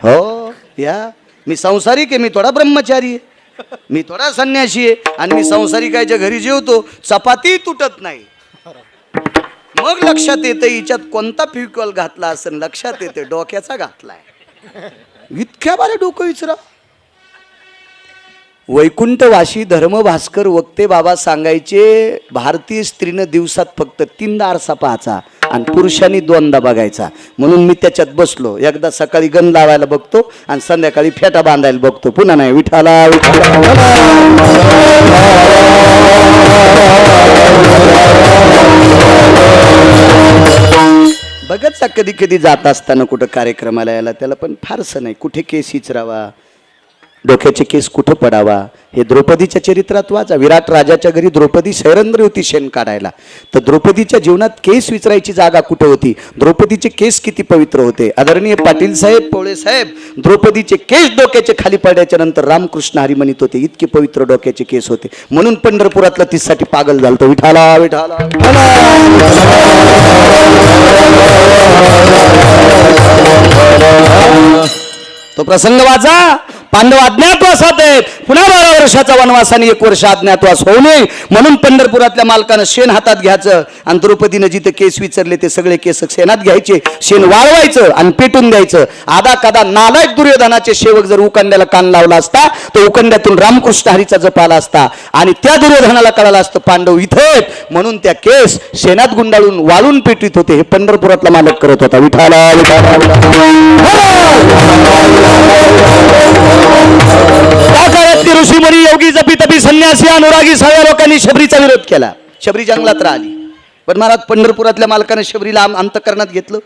हो या, मी संसारिक आहे, मी थोडा ब्रह्मचारी आहे, मी थोडा संन्यासी आहे, आणि मी संसारिकाच्या घरी जेवतो, चपाती तुटत नाही. मग लक्षात येतं हिच्यात कोणता फ्युकॉल घातला असेल, लक्षात येते डोक्याचा घातलाय. इतक्या बारे डोकं विचारा. वैकुंठवासी धर्मभास्कर वक्ते बाबा सांगायचे, भारतीय स्त्रीनं दिवसात फक्त 3दा आरसा पाहायचा आणि पुरुषांनी 2दा बघायचा. म्हणून मी त्याच्यात बसलो. एकदा सकाळी गण लावायला बघतो आणि संध्याकाळी फेटा बांधायला बघतो. पुन्हा नाही. विठाला बघत जा, कधी कधी जात असताना कुठं कार्यक्रमाला यायला, त्याला पण फारसं नाही. कुठे केस इचरावा, डोक्याचे केस कुठं पडावा, हे द्रौपदीच्या चरित्रात वाचा. विराट राजाच्या घरी द्रौपदी शैरंद्र होती शेण काढायला, तर द्रौपदीच्या जीवनात केस विचारायची जागा कुठं होती, द्रौपदीचे केस किती पवित्र होते. आदरणीय पाटील साहेब, पोळे साहेब, द्रौपदीचे केस डोक्याचे खाली पडल्याच्या नंतर रामकृष्ण हरी म्हणत होते, इतके पवित्र डोक्याचे केस होते. म्हणून पंढरपुरातला तीसाठी पागल झालतो. विठाला विठाला तो प्रसंग वाचा. पांडव अज्ञातवासात आहेत, पुन्हा 12 वर्षाचा वनवास आणि 1 वर्ष अज्ञातवास होऊ नये म्हणून पंढरपुरातल्या मालकानं शेण हातात घ्यायचं, आणि द्रौपदीनं जिथे केस विचारले ते सगळे केस शेणात घ्यायचे, शेण वाळवायचं आणि पेटून द्यायचं. आदा कदा नालायक दुर्योधनाचे सेवक जर उकंड्याला कान लावला असता तर उकंड्यातून रामकृष्ण हरीचा जप आला असता, आणि त्या दुर्योधनाला कळालं असतं पांडव इथे आहेत, म्हणून त्या केस शेणात गुंडाळून वाळून पेटवित होते. हे पंढरपुरातला मालक करत होता. विठाला त्या काळातली ऋषीमुनी योगी जपी तपी संन्यासी अनुरागी सगळ्या लोकांनी शबरीचा विरोध केला. शबरी जंगलात राहिली. पण महाराज पंढरपुरातल्या मालकानं शबरीला अंतकरणात घेतलं,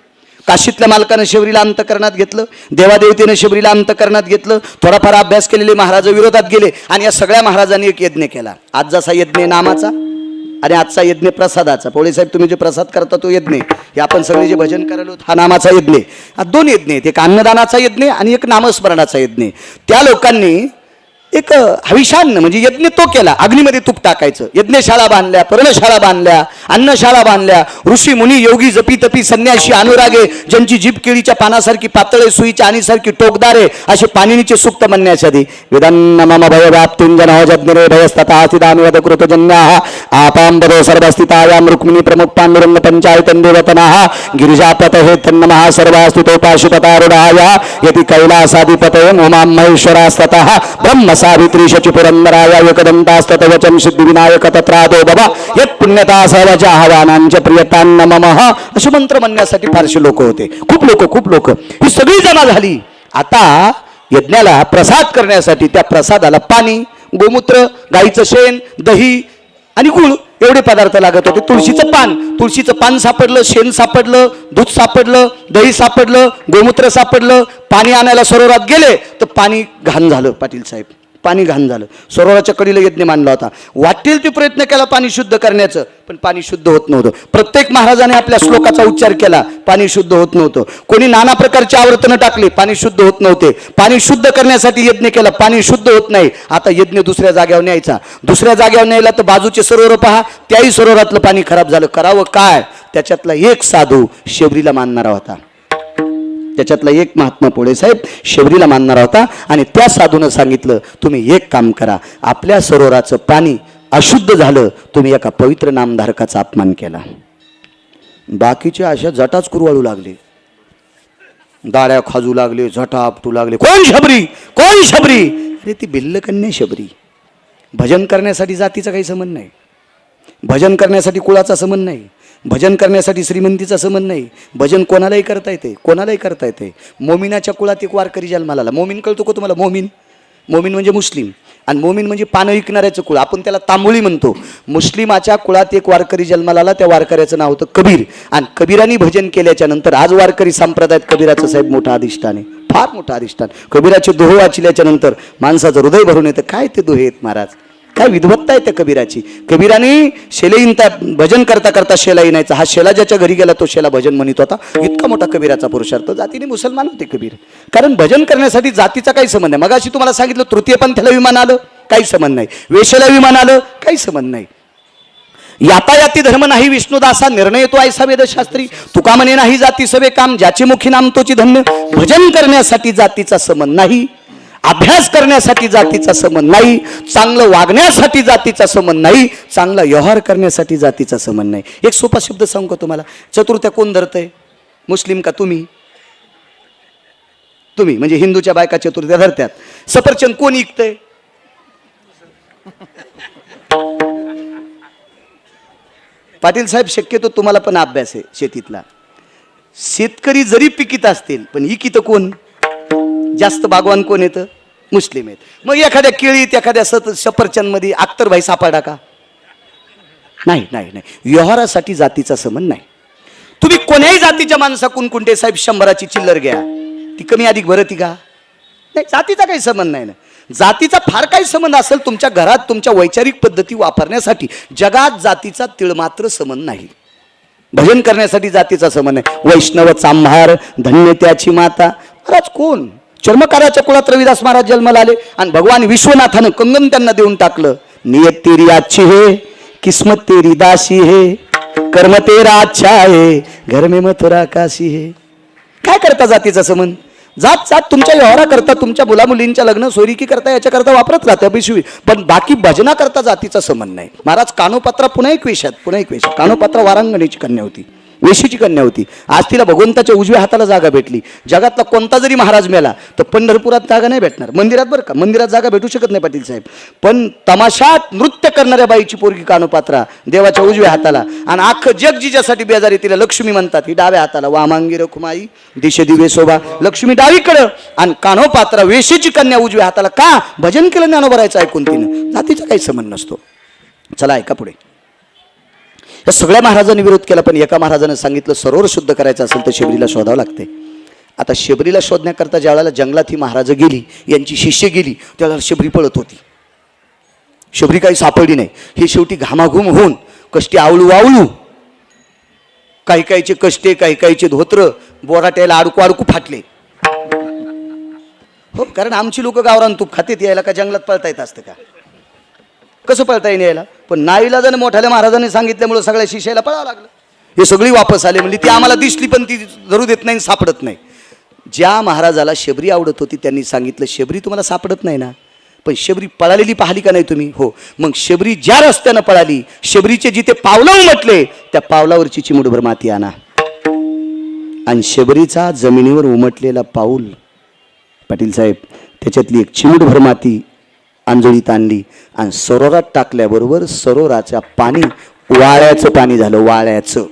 काशीतल्या मालकानं शबरीला अंतकरणात घेतलं, देवादेवतेनं शबरीला अंतकरणात घेतलं. थोडाफार अभ्यास केलेले महाराज विरोधात गेले, आणि या सगळ्या महाराजांनी एक यज्ञ केला. आज जसा यज्ञ नामाचा आणि आजचा यज्ञ प्रसादाचा. पोळे साहेब, तुम्ही जे प्रसाद करता तो यज्ञ, हे आपण सगळे जे भजन करायला हा नामाचा यज्ञ. हा 2 यज्ञ आहेत, एक अन्नदानाचा यज्ञ आणि एक नामस्मरणाचा यज्ञ. त्या लोकांनी एक हविषान्न म्हणजे यज्ञ तो केला, अग्नीमध्ये तूप टाकायचं, यज्ञशाळा बांधल्या, पर्णशाळा बांधल्या, अन्नशाळा बांधल्या, ऋषी मुनी योगी जपी तपी संन्यासी अनुरागे ज्यांची जीभ केळीच्या पानासारखी पातळे सुईच्या आणीसारखी टोकदारे असे पाणिनीचे सुक्त म्हणण्यासाठी वेदांना मम भय व्याप्तिंजन जज्ञरे भयस्तथास्तिदामि वद कृतजन्याः आपांबदो सर्वस्थितायां रुक्मिणी प्रमुख पांडुरंग पंचायतन देवतनाः गिरिजापतये तन्नमः सर्वास्तुतो पाशुपतारुढाय यति कैलासाधिपतये उमां महेश्वरास्ततः ब्रह्म सावित्री शचिपुरंदराय एकदंतास्तत वचन सिद्धिविनायक तत्रादो बाबा यत् पुण्यता सर्वच्या आह्वानांच्या प्रियतांना ममः असे मंत्र म्हणण्यासाठी फारसे लोक होते, खूप लोक ही सगळी जमा झाली. आता यज्ञाला प्रसाद करण्यासाठी त्या प्रसादाला पाणी, गोमूत्र, गाईचं शेण, दही आणि गुळ एवढे पदार्थ लागत होते. तुळशीचं पान सापडलं, शेण सापडलं, दूध सापडलं, दही सापडलं, गोमूत्र सापडलं. पाणी आणायला सरोवरात गेले तर पाणी घाण झालं. पाटील साहेब, पाणी घाण झालं. सरोवराच्या कडीला यज्ञ मांडला होता. वाटेल ते प्रयत्न केला पाणी शुद्ध करण्याचं, पण पाणी शुद्ध होत नव्हतं. प्रत्येक महाराजाने आपल्या श्लोकाचा उच्चार केला, पाणी शुद्ध होत नव्हतं. कोणी नाना प्रकारची आवर्तनं टाकली, पाणी शुद्ध होत नव्हते. पाणी शुद्ध करण्यासाठी यज्ञ केला, पाणी शुद्ध होत नाही. आता यज्ञ दुसऱ्या जाग्यावर न्यायचा. दुसऱ्या जाग्यावर न्यायला तर बाजूचे सरोवर पहा, त्याही सरोवरातलं पाणी खराब झालं. करावं काय? त्याच्यातला एक साधू शबरीला मानणारा होता. त्याच्यातला एक महात्मा पोळे साहेब शबरीला मानणारा होता. आणि त्या साधूनं सांगितलं, तुम्ही एक काम करा, आपल्या सरोवराचं पाणी अशुद्ध झालं, तुम्ही एका पवित्र नामधारकाचा अपमान केला. बाकीचे अशा जटाच कुरवाळू लागले, दाड्या खाजू लागले, जटा आपटू लागले. कोण शबरी, कोण शबरी? अरे ती भिल्लकन्या शबरी. भजन करण्यासाठी जातीचा काही संबंध नाही, भजन करण्यासाठी कुळाचा संबंध नाही, भजन करण्यासाठी श्रीमंतीचा संबंध नाही. भजन कोणालाही करता येते, कोणालाही करता येते. मोमिनाच्या कुळात एक वारकरी जन्माला आला. मोमीन कळतो का तुम्हाला? मोमीन म्हणजे मुस्लिम, आणि मोमीन म्हणजे पानं विकणाऱ्याचं कुळ, आपण त्याला तांबुळी म्हणतो. मुस्लिमाच्या कुळात एक वारकरी जन्माला आला. त्या वारकऱ्याचं नाव होतं कबीर. आणि कबीरांनी भजन केल्याच्या नंतर आज वारकरी संप्रदायात कबीराचं साहेब मोठं अधिष्ठान आहे, फार मोठं अधिष्ठान. कबीराचे दोहे वाचल्याच्या नंतर माणसाचं हृदय भरून येतं. काय ते दोहे आहेत महाराज, काय विद्वत्ता आहे त्या कबीराची. कबीराने शेलाईनता भजन करता करता शेला येण्याचा. हा शेला ज्याच्या घरी गेला तो शेला भजन म्हणत होता. इतका मोठा कबीराचा पुरुषार्थ. जातीने मुसलमान होते कबीर, कारण भजन करण्यासाठी जातीचा काही संबंध नाही. मगाशी तुम्हाला सांगितलं, तृतीय पंथाला विमान आलं, काही संबंध नाही. वेशेला विमान आलं, काही संबंध नाही. यातायाती धर्म नाही विष्णुदासा, निर्णय तो ऐसा वेदशास्त्री. तुका म्हणे नाही जाती सवे काम, ज्याचे मुखी नाम तोची धन्य. भजन करण्यासाठी जातीचा संबंध नाही, अभ्यास करण्यासाठी जातीचा संबंध नाही, चांगलं वागण्यासाठी जातीचा संबंध नाही, चांगला व्यवहार करण्यासाठी जातीचा संबंध नाही. एक सोपा शब्द सांगू का तुम्हाला? चतुर्थ्या कोण धरतंय? मुस्लिम का तुम्ही? तुम्ही म्हणजे हिंदूच्या बायका चतुर्थ्या धरत्यात. सफरचंद कोण विकतंय? पाटील साहेब, शक्यतो तुम्हाला पण अभ्यास आहे शेतीतला. शेतकरी जरी पिकीत असतील, पण इकित कोण? जास्त बागवान कोण येतं? मुस्लिम आहेत. मग एखाद्या केळीत, एखाद्या सफरचंदमध्ये अख्तरभाई सापडा का? नाही नाही नाही. व्यवहारासाठी जातीचा संबंध नाही. तुम्ही कोण्याही जातीच्या माणसाकडून कुंटे साहेब 100ची चिल्लर घ्या, ती कमी अधिक भरती का? नाही, जातीचा काही संबंध नाही ना. जातीचा फार काही संबंध असेल तुमच्या घरात तुमच्या वैचारिक पद्धती वापरण्यासाठी. जगात जातीचा तिळमात्र संबंध नाही. भजन करण्यासाठी जातीचा संबंध नाही. वैष्णव चांभार धन्य त्याची माता. महाराज कोण? चर्मकाराच्या कुळात रविदास महाराज जन्माला आले आणि भगवान विश्वनाथानं कंगन त्यांना देऊन टाकलं. नियत तेरी अच्छी है, किस्मत तेरी दासी है, कर्म तेरा अच्छा है, घर में मथुरा काशी है. काय करता जातीचा संबंध? जात तुमच्या व्यवहारा करता, तुमच्या मुलामुलींच्या लग्न सोयरीकी करता, याच्या करता वापरत राहते पिशवी, पण बाकी भजना करता जातीचा संबंध नाही. महाराज कानोपात्रा पुन्हा एक वेशात. कानोपात्रा वारांगणीची कन्या होती, वेशीची कन्या होती. आज तिला भगवंताच्या उजव्या हाताला जागा भेटली. जगातला कोणता जरी महाराज मेला तर पंढरपुरात जागा नाही भेटणार. मंदिरात बरं का, मंदिरात जागा भेटू शकत नाही पाटील साहेब, पण तमाशात नृत्य करणाऱ्या बाईची पोरगी कानोपात्रा देवाच्या उजव्या हाताला. आणि अख्खं जग जिच्यासाठी बेजारी, तिला लक्ष्मी म्हणतात. ही डाव्या हाताला. वामांगी रखुमाई दिशे दिवे शोभा. लक्ष्मी डावीकडं आणि कानोपात्रा वेशीची कन्या उजव्या हाताला. का? भजन केलं ज्ञानोबरायचं ऐकून तिनं. जातीचा काही संबंध नसतो. चला ऐका पुढे. या सगळ्या महाराजांनी विरोध केला, पण एका महाराजानं सांगितलं, सरोवर शुद्ध करायचं असेल तर शबरीला शोधावं लागते. आता शबरीला शोधण्याकरता ज्यावेळेला जंगलात ही महाराज गेली, यांची शिष्य गेली, त्यावेळेला शबरी पळत होती. शबरी काही सापडली नाही. हे शेवटी घामाघूम होऊन कष्टी आवळू वावळू, काही काहीचे कष्टे, काही काहीचे धोत्र बोराट्याला अडकू अडकू फाटले. हो, कारण आमची लोक गावरान तूप खातेत, यायला का जंगलात पळता येत असतं का? कसं पळता येईल यायला? पण नाईलाजाने मोठ्याल्या महाराजांनी सांगितल्यामुळं सगळ्या शिष्याला पळावं लागलं. हे सगळी वापस आले, म्हणजे ती आम्हाला दिसली पण ती धरू देत नाही, सापडत नाही. ज्या महाराजाला शबरी आवडत होती त्यांनी सांगितलं, शबरी तुम्हाला सापडत नाही ना, पण शबरी पळालेली पाहिली का नाही तुम्ही? हो. मग शबरी ज्या रस्त्यानं पळाली, शबरीचे जिथे पावलं उमटले त्या पावलावरची चिमुटभर माती आणा. आणि शबरीचा जमिनीवर उमटलेला पाऊल पाटील साहेब, त्याच्यातली एक चिमुटभर माती अंजळीत आणली आणि सरोवरात टाकल्याबरोबर सरोवराचं पाणी वाळ्याचं पाणी झालं. वाळ्याचं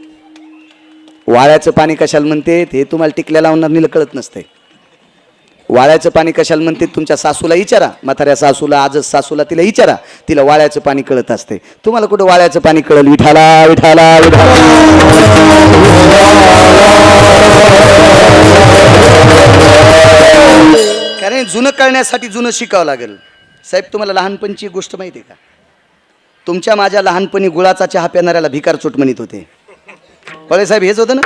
वाळ्याचं पाणी कशाला म्हणते हे तुम्हाला टिकल्या लावणार कळत नसतंय. वाळ्याचं पाणी कशाला म्हणते तुमच्या सासूला विचारा, म्हाताऱ्या सासूला, आजच सासूला, तिला विचारा, तिला वाळ्याचं पाणी कळत असते. तुम्हाला कुठं वाळ्याचं पाणी कळल? विठाला विठाला विठाला. कारण जुनं कळण्यासाठी जुनं शिकावं लागेल. साहेब तुम्हाला लहानपणची गोष्ट माहिती आहे का? तुमच्या माझ्या लहानपणी गुळाचा चहा पिणाऱ्याला भिकार चोट म्हणत होते. पळे साहेब हेच होतं ना,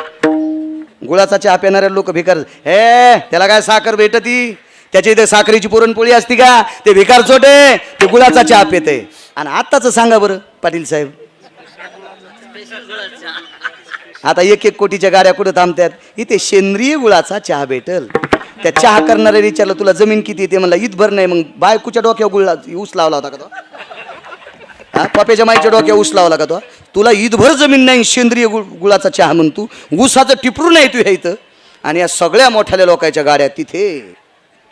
गुळाचा चहा पिणाऱ्या लोक भिकार. हे त्याला काय साखर भेटती? त्याच्या इथे साखरेची पुरणपोळी असती का? ते भिकार चोटे, ते गुळाचा चहा पिते. आणि आत्ताच सांगा बरं पाटील साहेब, आता 1-1 कोटीच्या गाड्या कुठं थांबतात? इथे सेंद्रिय गुळाचा चहा भेटल. त्या चहा करणाऱ्या विचारलं तुला जमीन किती येते? म्हणला ईदभर नाही. मग बायकोच्या डोक्यावर ऊस लावला होता का तो? हा, पप्याच्या माईच्या डोक्यावर ऊस लावला का तो? तुला ईदभर जमीन नाही, सेंद्रिय गुळाचा चहा म्हणतो, ऊसाचं टिपरू नाही तू इथं. आणि या सगळ्या मोठ्याल्या लोकांच्या गाड्या तिथे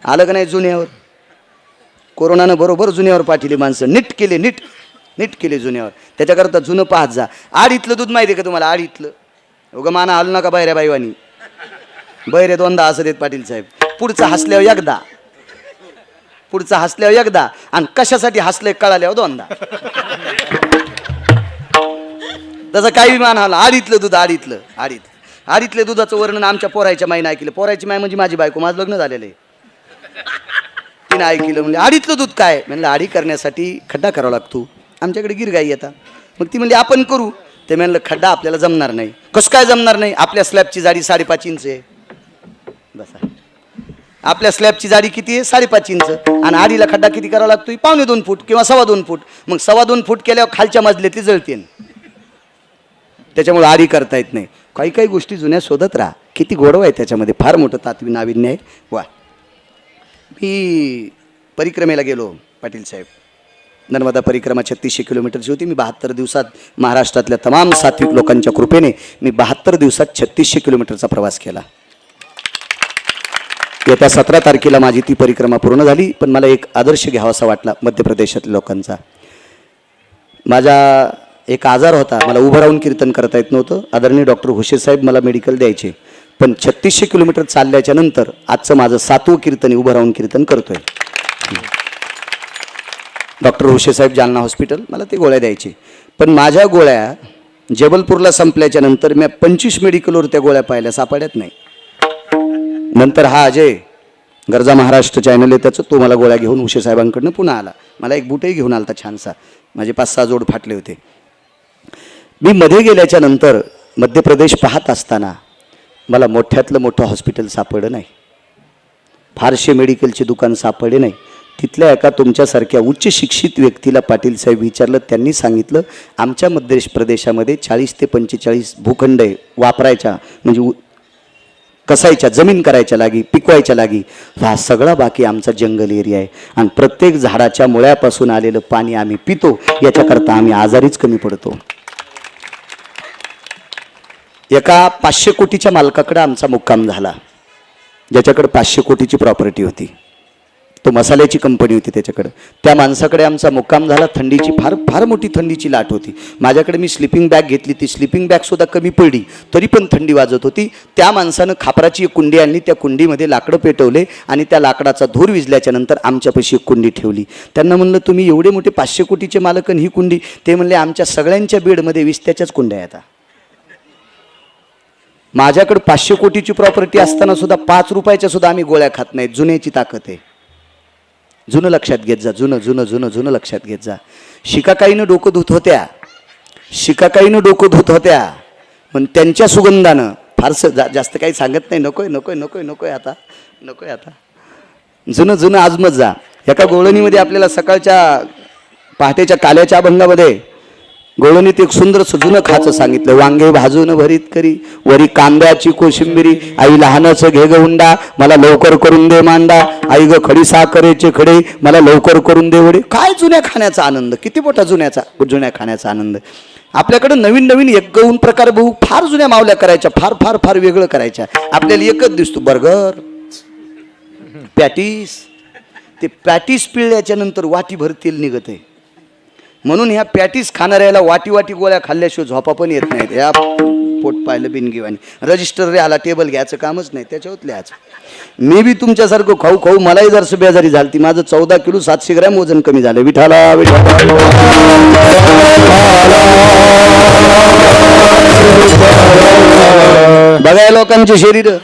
आलं का नाही जुन्यावर? कोरोनानं बरोबर जुन्यावर पाठिले माणसं, नीट केले जुन्यावर. त्याच्याकरता जुनं पाहत जा. आडीतलं दूध माहिती आहे का तुम्हाला? आडीतलं उगं माना आलं नका बाहेऱ्या बाईवानी. बैरे दोनदा असं देत पाटील साहेब. पुढचं हसल्यावर एकदा, आणि कशासाठी हसले कळाल्यावर दोनदा. तसं काही मान आला. आडीतलं दूध, आडीतल्या दुधाचं वर्णन आमच्या पोरायच्या माईनं ऐकलं. पोरायची माय म्हणजे माझी बायको, माझं लग्न झालेलं आहे. तिने ऐकलं, म्हणजे आडीतलं दूध काय? म्हणलं आडी करण्यासाठी खड्डा करावा लागतो. आमच्याकडे गिरगाई येतात. मग ती म्हणली आपण करू. ते म्हणलं खड्डा आपल्याला जमणार नाही. कसं काय जमणार नाही? आपल्या स्लॅबची जाडी 5.5 इंच आहे. बसा, आपल्या स्लॅबची जाडी किती आहे? 5.5 इंच. आणि आडीला खड्डा किती करावा लागतो? 1.25 फूट किंवा 2.25 फूट. मग 2.25 फूट केल्यावर खालच्या मजल्यातली जळते, त्याच्यामुळे आडी करता येत नाही. काही गोष्टी जुन्या शोधत राहा. किती गोडवा आहे त्याच्यामध्ये, फार मोठं तात्वी नाविन्य आहे. वा, मी परिक्रमेला गेलो पाटील साहेब. नर्मदा परिक्रमा 3600 किलोमीटरची होती. मी 72 दिवसात महाराष्ट्रातल्या तमाम सात्विक लोकांच्या कृपेने मी 72 दिवसात 3600 किलोमीटरचा प्रवास केला. येत्या 17 तारखेला माझी ती परिक्रमा पूर्ण झाली. पण मला एक आदर्श घ्यावासा वाटला मध्य प्रदेशातल्या लोकांचा. माझा एक आजार होता, मला उभं राहून कीर्तन करता येत नव्हतं. आदरणीय डॉक्टर घोषे साहेब मला मेडिकल द्यायचे. पण 3600 किलोमीटर चालल्याच्या नंतर आजचं माझं 7वं कीर्तन उभं राहून कीर्तन करतोय. डॉक्टर घोषे साहेब जालना हॉस्पिटल मला ते गोळ्या द्यायचे. पण माझ्या गोळ्या जबलपूरला संपल्याच्या नंतर मी 25 मेडिकलवर त्या गोळ्या पाहिल्या, सापडत नाही. नंतर हा अजय गरजा महाराष्ट्र चॅनल आहे त्याचं, तो मला गोळ्या घेऊन घोषे साहेबांकडनं पुन्हा आला. मला एक बुटही घेऊन आला छानसा. माझे 5-6 जोड फाटले होते. मी मध्ये गेल्याच्या नंतर मध्य प्रदेश पाहत असताना मला मोठ्यातलं मोठं हॉस्पिटल सापडलं नाही, फारसे मेडिकलचे दुकान सापडले नाही. तिथल्या एका तुमच्यासारख्या उच्च शिक्षित व्यक्तीला पाटील साहेब विचारलं. त्यांनी सांगितलं आमच्या मध्य प्रदेशामध्ये 40 ते 45 भूखंड आहे वापरायच्या, म्हणजे कसायच्या, जमीन करायच्या लागी, पिकवायच्या लागी. हा सगळा बाकी आमचा जंगल एरिया आहे. आणि प्रत्येक झाडाच्या मुळ्यापासून आलेलं पाणी आम्ही पितो. याच्याकरता आम्ही आजारीच कमी पडतो. एका 500 कोटीच्या मालकाकडे आमचा मुक्काम झाला, ज्याच्याकडे 500 कोटीची प्रॉपर्टी होती. तो मसाल्याची कंपनी होती त्याच्याकडे. त्या माणसाकडे आमचा मुक्काम झाला. थंडीची फार मोठी थंडीची लाट होती. माझ्याकडे मी स्लिपिंग बॅग घेतली. ती स्लिपिंग बॅगसुद्धा कमी पडली, तरी पण थंडी वाजत होती. त्या माणसानं खापराची एक कुंडी आणली. त्या कुंडीमध्ये लाकडं पेटवले आणि त्या लाकडाचा धूर विजल्याच्या नंतर आमच्यापाशी एक कुंडी ठेवली. त्यांना म्हणलं तुम्ही एवढे मोठे 500 कोटीचे मालक आणि ही कुंडी? ते म्हणले आमच्या सगळ्यांच्या बेडमध्ये विस्त्याच्याच कुंड्या येतात. माझ्याकडे 500 कोटीची प्रॉपर्टी असताना सुद्धा 5 रुपयाच्या सुद्धा आम्ही गोळ्या खात नाहीत. जुन्याची ताकद आहे. जुनं लक्षात घेत जा, जुनं लक्षात घेत जा. शिकाकाईनं डोकं धुत होत्या, पण त्यांच्या सुगंधानं फारसं जास्त काही सांगत नाही. नकोय आता. जुनं जुनं आजमत जा. एका गोळणीमध्ये आपल्याला सकाळच्या पहाटेच्या काल्याच्या अभंगामध्ये गोळणीत एक सुंदर जुनं खाचं सांगितलं. वांगे भाजून भरीत करी, वरी कांद्याची कोशिंबिरी, आई लहानच घे ग हुंडा, मला लवकर करून दे मांडा, आई ग खडी साखरेचे खडे, मला लवकर करून दे वडे. काय जुन्या खाण्याचा आनंद, किती मोठा जुन्या खाण्याचा आनंद. आपल्याकडे नवीन नवीन एक गहून प्रकार बहु फार जुन्या मावल्या करायच्या, फार फार फार वेगळं करायच्या. आपल्याला एकच दिसतो बर्गर, पॅटीस. ते पॅटीस पिळल्याच्या नंतर वाटीभर तेल निघत आहे. म्हणून ह्या पॅटीस खाणाऱ्याला वाटी वाटी गोळ्या खाल्ल्याशिवाय झोपा पण येत नाहीत. या पोट पाहिलं बिनगिवानी रजिस्टर रे आला, टेबल घ्यायचं कामच नाही, त्याच्यावर लिहायचं. मी बी तुमच्यासारखं खाऊ खाऊ मलाही जर बेजारी झाली. माझं 14 किलो 700 ग्रॅम वजन कमी झालं. विठाला बघाय लोकांचे शरीर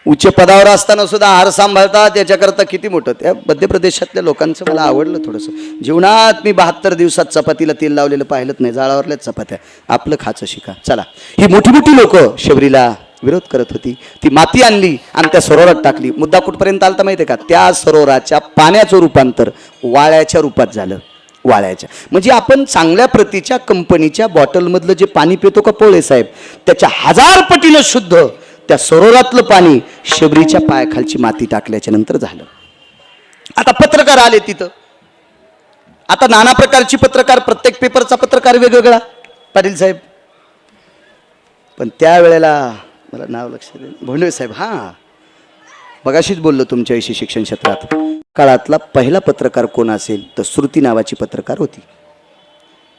उच्च पदावर असताना सुद्धा आहार सांभाळतात. त्याच्याकरता किती मोठं. त्या मध्य प्रदेशातल्या लोकांचं मला आवडलं थोडंसं. जीवनात मी 72 दिवसात चपातीला तेल लावलेलं पाहिलंच नाही. जाळावरल्याच चपात्या. आपलं खाचं शिका. चला, ही मोठी मोठी लोक शबरीला विरोध करत होती. ती माती आणली आणि त्या सरोवरात टाकली. मुद्दा कुठपर्यंत आलता माहिती आहे का? त्या सरोवराच्या पाण्याचं रूपांतर वाळ्याच्या रूपात झालं. वाळ्याच्या म्हणजे आपण चांगल्या प्रतीच्या कंपनीच्या बॉटलमधलं जे पाणी पितो का पोळे साहेब, त्याच्या 1000 पटीनं शुद्ध त्या सरोवरातलं पाणी शबरीच्या पायाखालची माती टाकल्याच्या नंतर झालं. आता पत्रकार आले तिथं. आता नाना प्रकारची पत्रकार, प्रत्येक पेपरचा पत्रकार वेगवेगळा पाटील साहेब. पण त्यावेळेला मला नाव लक्षात येईल, भोंडवे साहेब. हां, मगाशीच बोललो तुमच्याविषयी. शिक्षण क्षेत्रात काळातला पहिला पत्रकार कोण असेल तर श्रुती नावाची पत्रकार होती.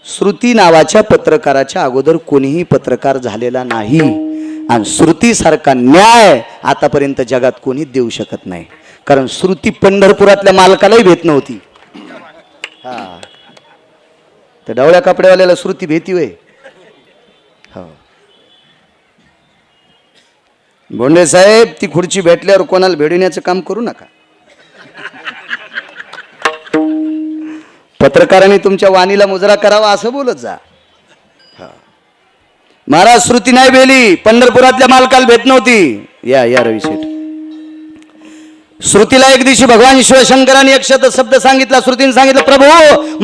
श्रुती नावाच्या पत्रकाराच्या अगोदर कोणीही पत्रकार झालेला नाही. आणि श्रुतीसारखा न्याय आतापर्यंत जगात कोणीच देऊ शकत नाही. कारण श्रुती पंढरपुरातल्या मालकालाही भेट नव्हती. हा, तर डवळ्या कपड्यावाल्याला श्रुती भेटी होय. हो, बोंडे साहेब, ती खुर्ची भेटल्यावर कोणाला भेडण्याचं काम करू नका. पत्रकारांनी तुमच्या वाणीला मुजरा करावा असं बोलत जा. महाराज, श्रुती नाही बेली, पंढरपुरातल्या मालकाला भेट नव्हती. या रवी शेठ. श्रुतीला एक दिवशी भगवान शिवशंकरांनी एक शब्द सांगितला. श्रुतीने सांगितलं, प्रभू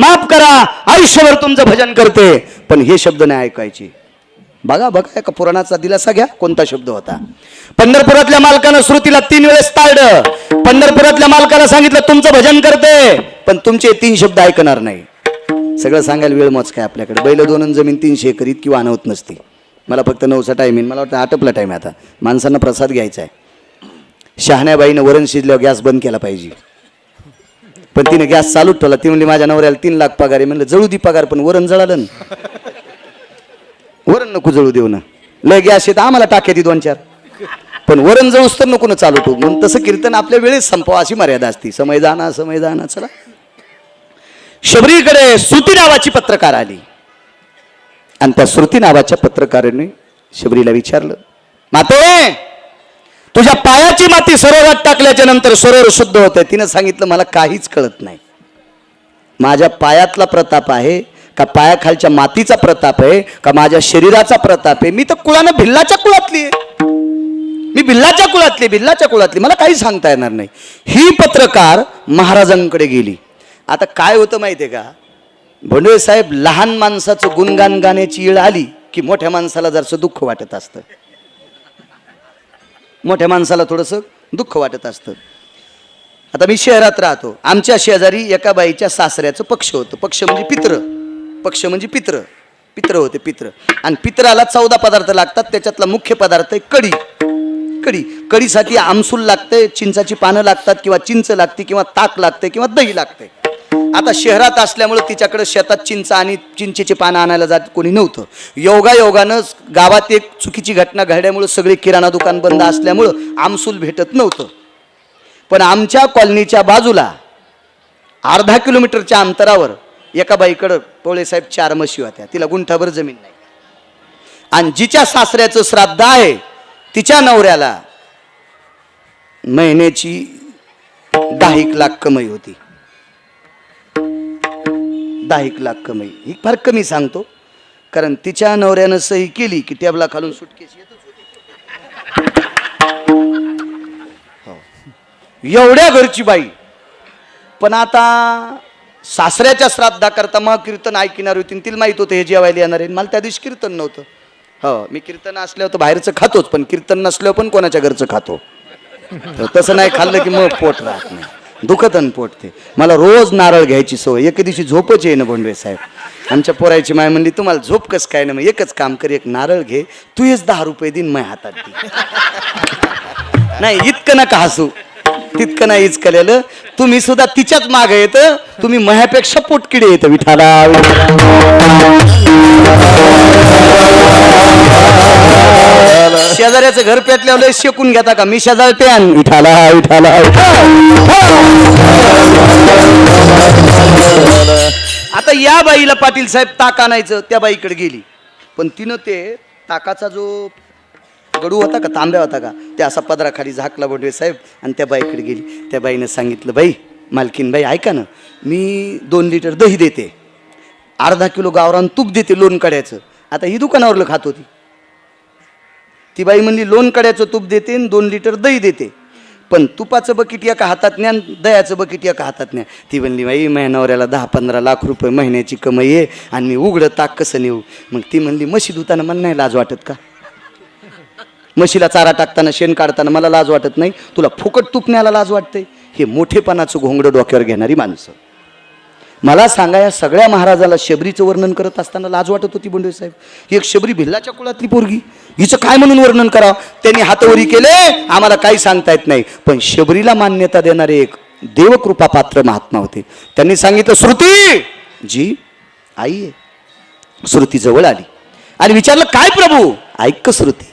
माफ करा, आयुष्यभर तुमचं भजन करते, पण हे शब्द नाही ऐकायचे. बघा एका पुराणाचा दिलासा घ्या. कोणता शब्द होता? पंढरपुरातल्या मालकानं श्रुतीला 3 वेळेस टाळलं. पंढरपुरातल्या मालकाला सांगितलं, तुमचं भजन करते, पण तुमचे 3 शब्द ऐकणार नाही. सगळं सांगायला वेळ मोज काय आपल्याकडे. बैल 2 जमीन 300 एकर इतकी वानवत नसती. मला फक्त 9चा टाईम आहे. मला वाटतं आटपला टाईम आहे. आता माणसांना प्रसाद घ्यायचा आहे. शहाण्याबाईनं वरण शिजल्यावर गॅस बंद केला पाहिजे, पण तिने गॅस चालूच ठेवला. ती म्हणली, माझ्या नवऱ्याला 3 लाख पगार आहे. म्हणलं, जळू दी पगार, पण वरण जळालं ना. वरण नको जळू देऊ ना. लय गॅस येतं आम्हाला, टाक्या ती 2-4, पण वरण जळूस तर नको ना चालू ठेवू. म्हणून तसं कीर्तन आपल्या वेळेस संपवा अशी मर्यादा असती. समय जाना. चला, शबरीकडे श्रुती नावाची पत्रकार आली. आणि त्या श्रुती नावाच्या पत्रकाराने शबरीला विचारलं, माते, तुझ्या पायाची माती सरोवरात टाकल्याच्या नंतर सरोवर शुद्ध होतंय. तिनं सांगितलं, मला काहीच कळत नाही. माझ्या पायातला प्रताप आहे का पायाखालच्या मातीचा प्रताप आहे का माझ्या शरीराचा प्रताप आहे? मी तर कुळानं भिल्लाच्या कुळातली आहे. मी भिल्लाच्या कुळातली, मला काही सांगता येणार नाही. ही पत्रकार महाराजांकडे गेली. आता काय होतं माहिती आहे का भोंडवे साहेब, लहान माणसाचं गुणगान गाण्याची वेळ आली की मोठ्या माणसाला जरासं दुःख वाटत असतं. मोठ्या माणसाला थोडंसं दुःख वाटत असतं. आता मी शहरात राहतो. आमच्या शेजारी एका बाईच्या सासऱ्याचं पक्ष होतं. पक्ष म्हणजे पित्र होते. आणि पित्राला 14 पदार्थ लागतात. त्याच्यातला मुख्य पदार्थ आहे कढी. कढीसाठी आमसूल लागते, चिंचाची पानं लागतात, किंवा चिंच लागते, किंवा ताक लागते, किंवा दही लागते. आता शहरात असल्यामुळे तिच्याकडे शेतात चिंच आणि चिंचेची पानं आणायला जात कोणी नव्हतं. योगायोगानं गावात एक चुकीची घटना घडल्यामुळे सगळे किराणा दुकान बंद असल्यामुळं आमसूल भेटत नव्हतं. पण आमच्या कॉलनीच्या बाजूला अर्धा किलोमीटरच्या अंतरावर एका बाईकडं पोळेसाहेब 4 म्हशी होत्या. तिला गुंठाभर जमीन नाही. आणि जिच्या सासऱ्याचं श्राद्ध आहे तिच्या नवऱ्याला महिन्याची 10 लाख कमाई होती. 10 लाख कमाई ही फार कमी सांगतो, कारण तिच्या नवऱ्यानं सही केली की टेबला खालून सुटकेस येतच होती. एवढ्या घरची बाई. पण आता सासऱ्याच्या श्राद्धाकरता मग कीर्तन ऐकणार होती, तिला माहित होतं हे जेवायला येणार आहे. मला त्या दिवशी कीर्तन नव्हतं. हो, मी कीर्तन असल्यावर तर बाहेरचं खातोच, पण कीर्तन नसल्यावर पण कोणाच्या घरचं खातो. तसं नाही खाल्लं की मग पोट राहत नाही, दुखत आणि पोट. ते मला रोज नारळ घ्यायची सवय. एके दिवशी झोपच येईन बोंडवे साहेब. आमच्या पोरायची माय म्हणली तुम्हाला झोप कसं काय ना, मग एकच काम कर, एक नारळ घे, तू हेच 10 रुपये दिन माझ्या हातात दे. नाही इतकं नका हसू, तितकं नाही इचकलेलं. तुम्ही सुद्धा तिच्याच मागे येत, तुम्ही मह्यापेक्षा पोटकिडे येत. विठाला शेजाऱ्याचं घर पेटल्यावर शेकून घेता का? मी शेजार प्यान. विठाला विठाला. आता या बाईला पाटील साहेब ताक आणायचं, त्या बाईकडे गेली. पण तिनं ते ताकाचा जो गडू होता का, तांब्या होता का, ते असा पदराखाली झाकला बोंडवे साहेब आणि त्या बाईकडे गेली. त्या बाईनं सांगितलं, बाई मालकीन बाई ऐका ना, मी 2 लिटर दही देते, अर्धा किलो गावरान तूप देते लोण कड्याचं. आता ही दुकानावरलं खात होती. ती बाई म्हणली लोण कड्याचं तूप देते आणि 2 लिटर दही देते, पण तुपाचं बकेट एका हातात न्या, दह्याचं बकेट एका हातात न्या. ती म्हणली बाई माझ्या नवऱ्याला 10-15 लाख रुपये महिन्याची कमाई आहे आणि मी उघडं ताक कसं नेऊ. मग ती म्हणली म्हशी धुताना मला नाही लाज वाटत का? म्हशीला चारा टाकताना शेण काढताना मला लाज वाटत नाही, तुला फुकट तूप न्यायला लाज वाटते? हे मोठेपणाचं घोंगडं डोक्यावर घेणारी माणसं. मला सांगा, या सगळ्या महाराजाला शबरीचं वर्णन करत असताना लाज वाटत होती बोंडवे साहेब? एक शबरी भिल्लाच्या कुळातली पोरगी, हिचं काय म्हणून वर्णन करावं? त्यांनी हातवरी केले, आम्हाला काही सांगता येत नाही. पण शबरीला मान्यता देणारे एक देवकृपा पात्र महात्मा होते. त्यांनी सांगितलं, श्रुती जी आई आहे. श्रुती जवळ आली आणि विचारलं, काय प्रभू? ऐक श्रुती,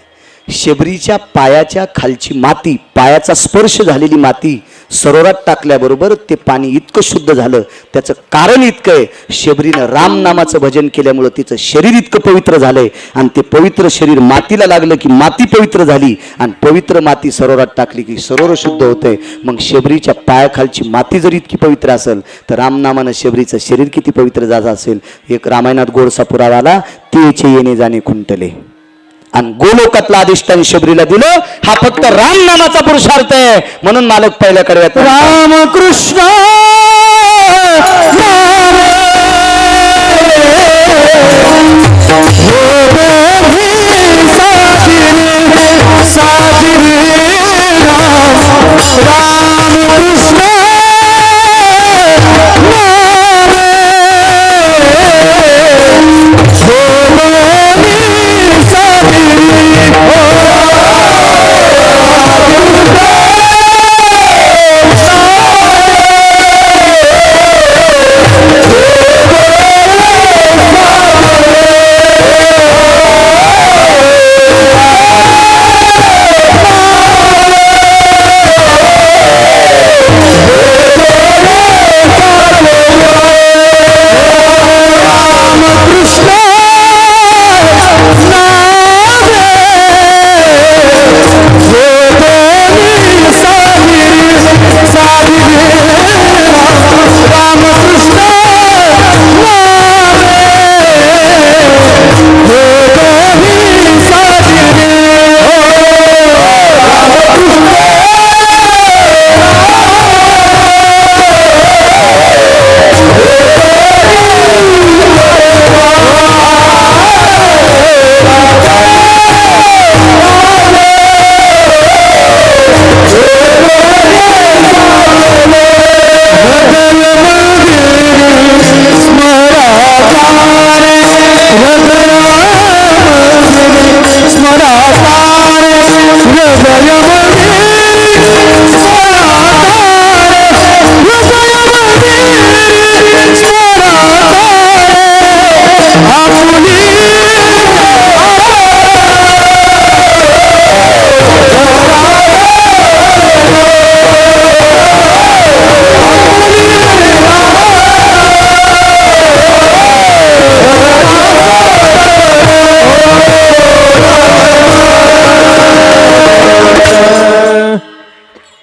शबरीच्या पायाच्या खालची माती, पायाचा स्पर्श झालेली माती सरोवरात टाकल्याबरोबर ते पाणी इतकं शुद्ध झालं. त्याचं कारण इतकं आहे, शबरीनं राम नामाचं भजन केल्यामुळं तिचं शरीर इतकं पवित्र झालंय. आणि ते पवित्र शरीर मातीला लागलं की माती पवित्र झाली, आणि पवित्र माती सरोवरात टाकली की सरोवर शुद्ध होतंय. मग शबरीच्या पायाखालची माती जर इतकी पवित्र असेल तर रामनामानं शबरीचं शरीर किती पवित्र झालं असेल. एक रामायणात गोडसा पुरावा आला, तेचे येणे जाणे खुंटले, आणि गोलोकातला अधिष्ठान शबरीला दिलं. हा फक्त राम नामाचा पुरुषार्थ आहे. म्हणून मालक पहिल्या कडव्यात राम कृष्ण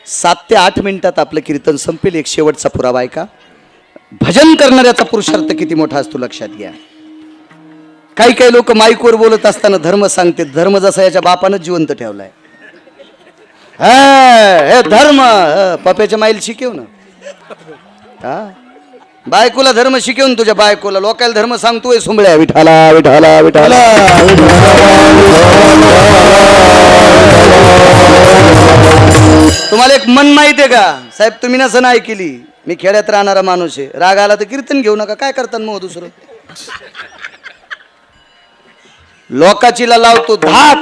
सात ते 8 मिनिटात आपलं कीर्तन संपेल. एक शेवटचा पुरावा आहे का, भजन करणाऱ्याचा पुरुषार्थ किती मोठा असतो लक्षात घ्या. काही काही लोक माईकवर बोलत असताना धर्म सांगते. धर्म जसा याच्या बापानं जिवंत ठेवलाय. हे धर्म पप्याच्या माईल शिकव ना. हा बायकोला धर्म शिकवून तुझ्या बायकोला लोकायला धर्म सांगतोय सुंबळ्या विठाला विठाला विठाला. तुम्हाला एक मन माहिती आहे का साहेब, तुम्ही नसं नाही केली. मी खेड्यात राहणारा माणूस आहे, राग आला तर कीर्तन घेऊ नका. काय करतात मग दुसरं? लोकाचीला लावतो धाक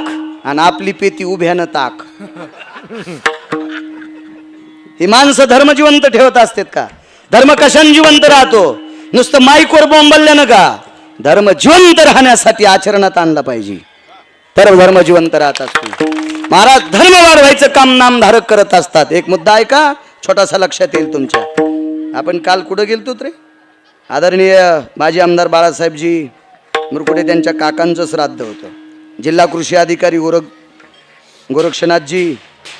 आणि आपली पेती उभ्यानं ताक. ही माणसं धर्म जिवंत ठेवत असतात का? धर्म कशाने जिवंत राहतो? नुसतं माईकवर बोंबल्यानं का? धर्म जिवंत राहण्यासाठी आचरणात आणला पाहिजे, तर धर्म जिवंत राहत असतो. महाराज धर्म वाढवायचं काम नामधारक करत असतात. एक मुद्दा आहे का छोटासा लक्षात येईल तुमच्या. आपण काल कुठं गेलतो रे? आदरणीय माजी आमदार बाळासाहेबजी मुरकुटे त्यांच्या काकांचं श्राद्ध होतं. जिल्हा कृषी अधिकारी गोरक्षनाथजी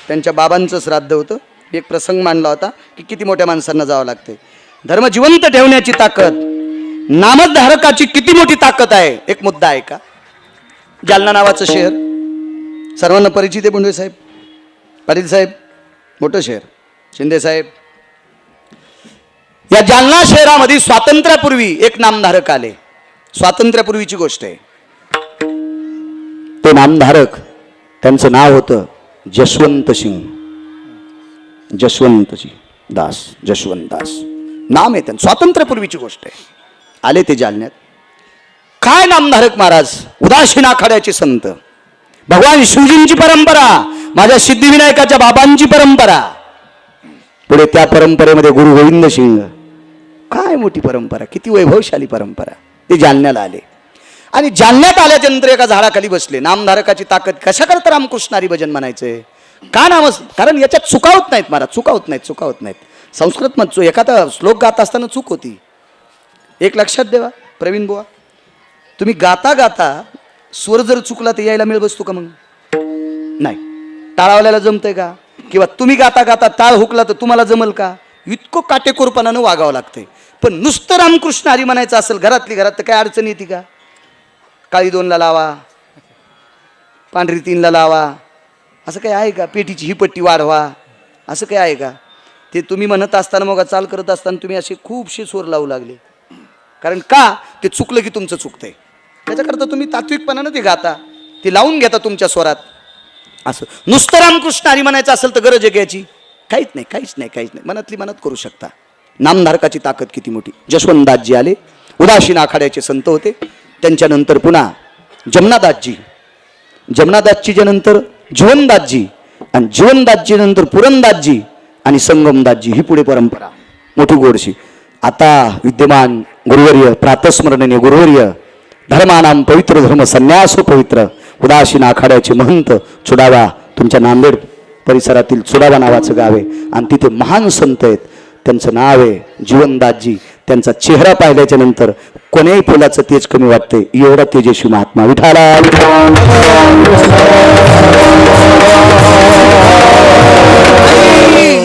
त्यांच्या बाबांचं श्राद्ध होतं. एक प्रसंग मांडला होता की किती मोठ्या माणसांना जावं लागते. धर्म जिवंत ठेवण्याची ताकद, नामधारकाची किती मोठी ताकद आहे. एक मुद्दा आहे का? जालना नावाचं शहर सर्वांना परिचित आहे. बोंडवे साहेब, पाटील साहेब, मोठं शहर, शिंदे साहेब. या जालना शहरामध्ये स्वातंत्र्यापूर्वी एक नामधारक आले. स्वातंत्र्यापूर्वीची गोष्ट आहे. ते नामधारक, त्यांचं नाव होतं जशवंत सिंग, जशवंतजी दास, जशवंत दास नाम आहे त्यांचं. स्वातंत्र्यापूर्वीची गोष्ट आहे. आले ते जालन्यात. काय नामधारक महाराज, उदासीन आखाड्याचे संत, भगवान शिवजींची परंपरा, माझ्या सिद्धिविनायकाच्या बाबांची परंपरा, पुढे त्या परंपरेमध्ये गुरु गोविंद सिंग. काय मोठी परंपरा, किती वैभवशाली परंपरा. ते जालन्याला आले आणि जालन्यात आल्याच्या नंतर एका झाडाखाली बसले. नामधारकाची ताकद कशा करता रामकृष्णारी भजन म्हणायचंय का नाम? कारण याच्यात चुकावत नाहीत महाराज, चुकावत नाहीत. संस्कृत मध्ये एखादा श्लोक गात असताना चूक होती. एक लक्षात देवा प्रवीण बुवा, तुम्ही गाता गाता स्वर जर चुकला तर यायला मिळ बसतो का? मग नाही. टाळावल्याला जमतंय का? किंवा तुम्ही गाता गाता टाळ हुकला तर तुम्हाला जमल का? इतकं काटेकोरपणानं वागावं लागतंय. पण नुसतं रामकृष्ण हरी म्हणायचं असेल घरातली घरात तर काय अडचण येते का? काळी 2ला लावा, पांढरी 3ला लावा, असं काय आहे का? पेटीची ही पट्टी वाढवा, असं काय आहे का? ते तुम्ही म्हणत असताना मग चाल करत असताना तुम्ही असे खूपशे स्वर लावू लागले. कारण का? ते चुकलं की तुमचं चुकतंय. त्याच्याकरता तुम्ही तात्विकपणानं ते गाता, ते लावून घेता तुमच्या स्वरात. असं नुसतं रामकृष्ण हरी म्हणायचं असेल तर गरज आहे याची? काहीच नाही. मनातली मनात करू शकता. नामधारकाची ताकद किती मोठी. जशवंतदासजी आले, उदासीन आखाड्याचे संत होते. त्यांच्यानंतर पुन्हा जमनादासजीच्या नंतर जीवनदासजी, आणि जीवनदासजी नंतर पुरंदासजी आणि संगमदासजी. ही पुढे परंपरा मोठी गोडशी. आता विद्यमान गुरुवर्य, प्रातस्मरणीय गुरुवर्य, धर्मानाम पवित्र धर्म संन्यास पवित्र, उदासीन आखाड्याचे महंत चुडावा, तुमच्या नांदेड परिसरातील चुडावा नावाचं गाव आहे आणि तिथे महान संत आहेत. त्यांचं नाव आहे जीवनदासजी. त्यांचा चेहरा पाहिल्याच्या नंतर कोण्याही फुलाचं तेज कमी वाटते, एवढा तेजस्वी महात्मा. विठाला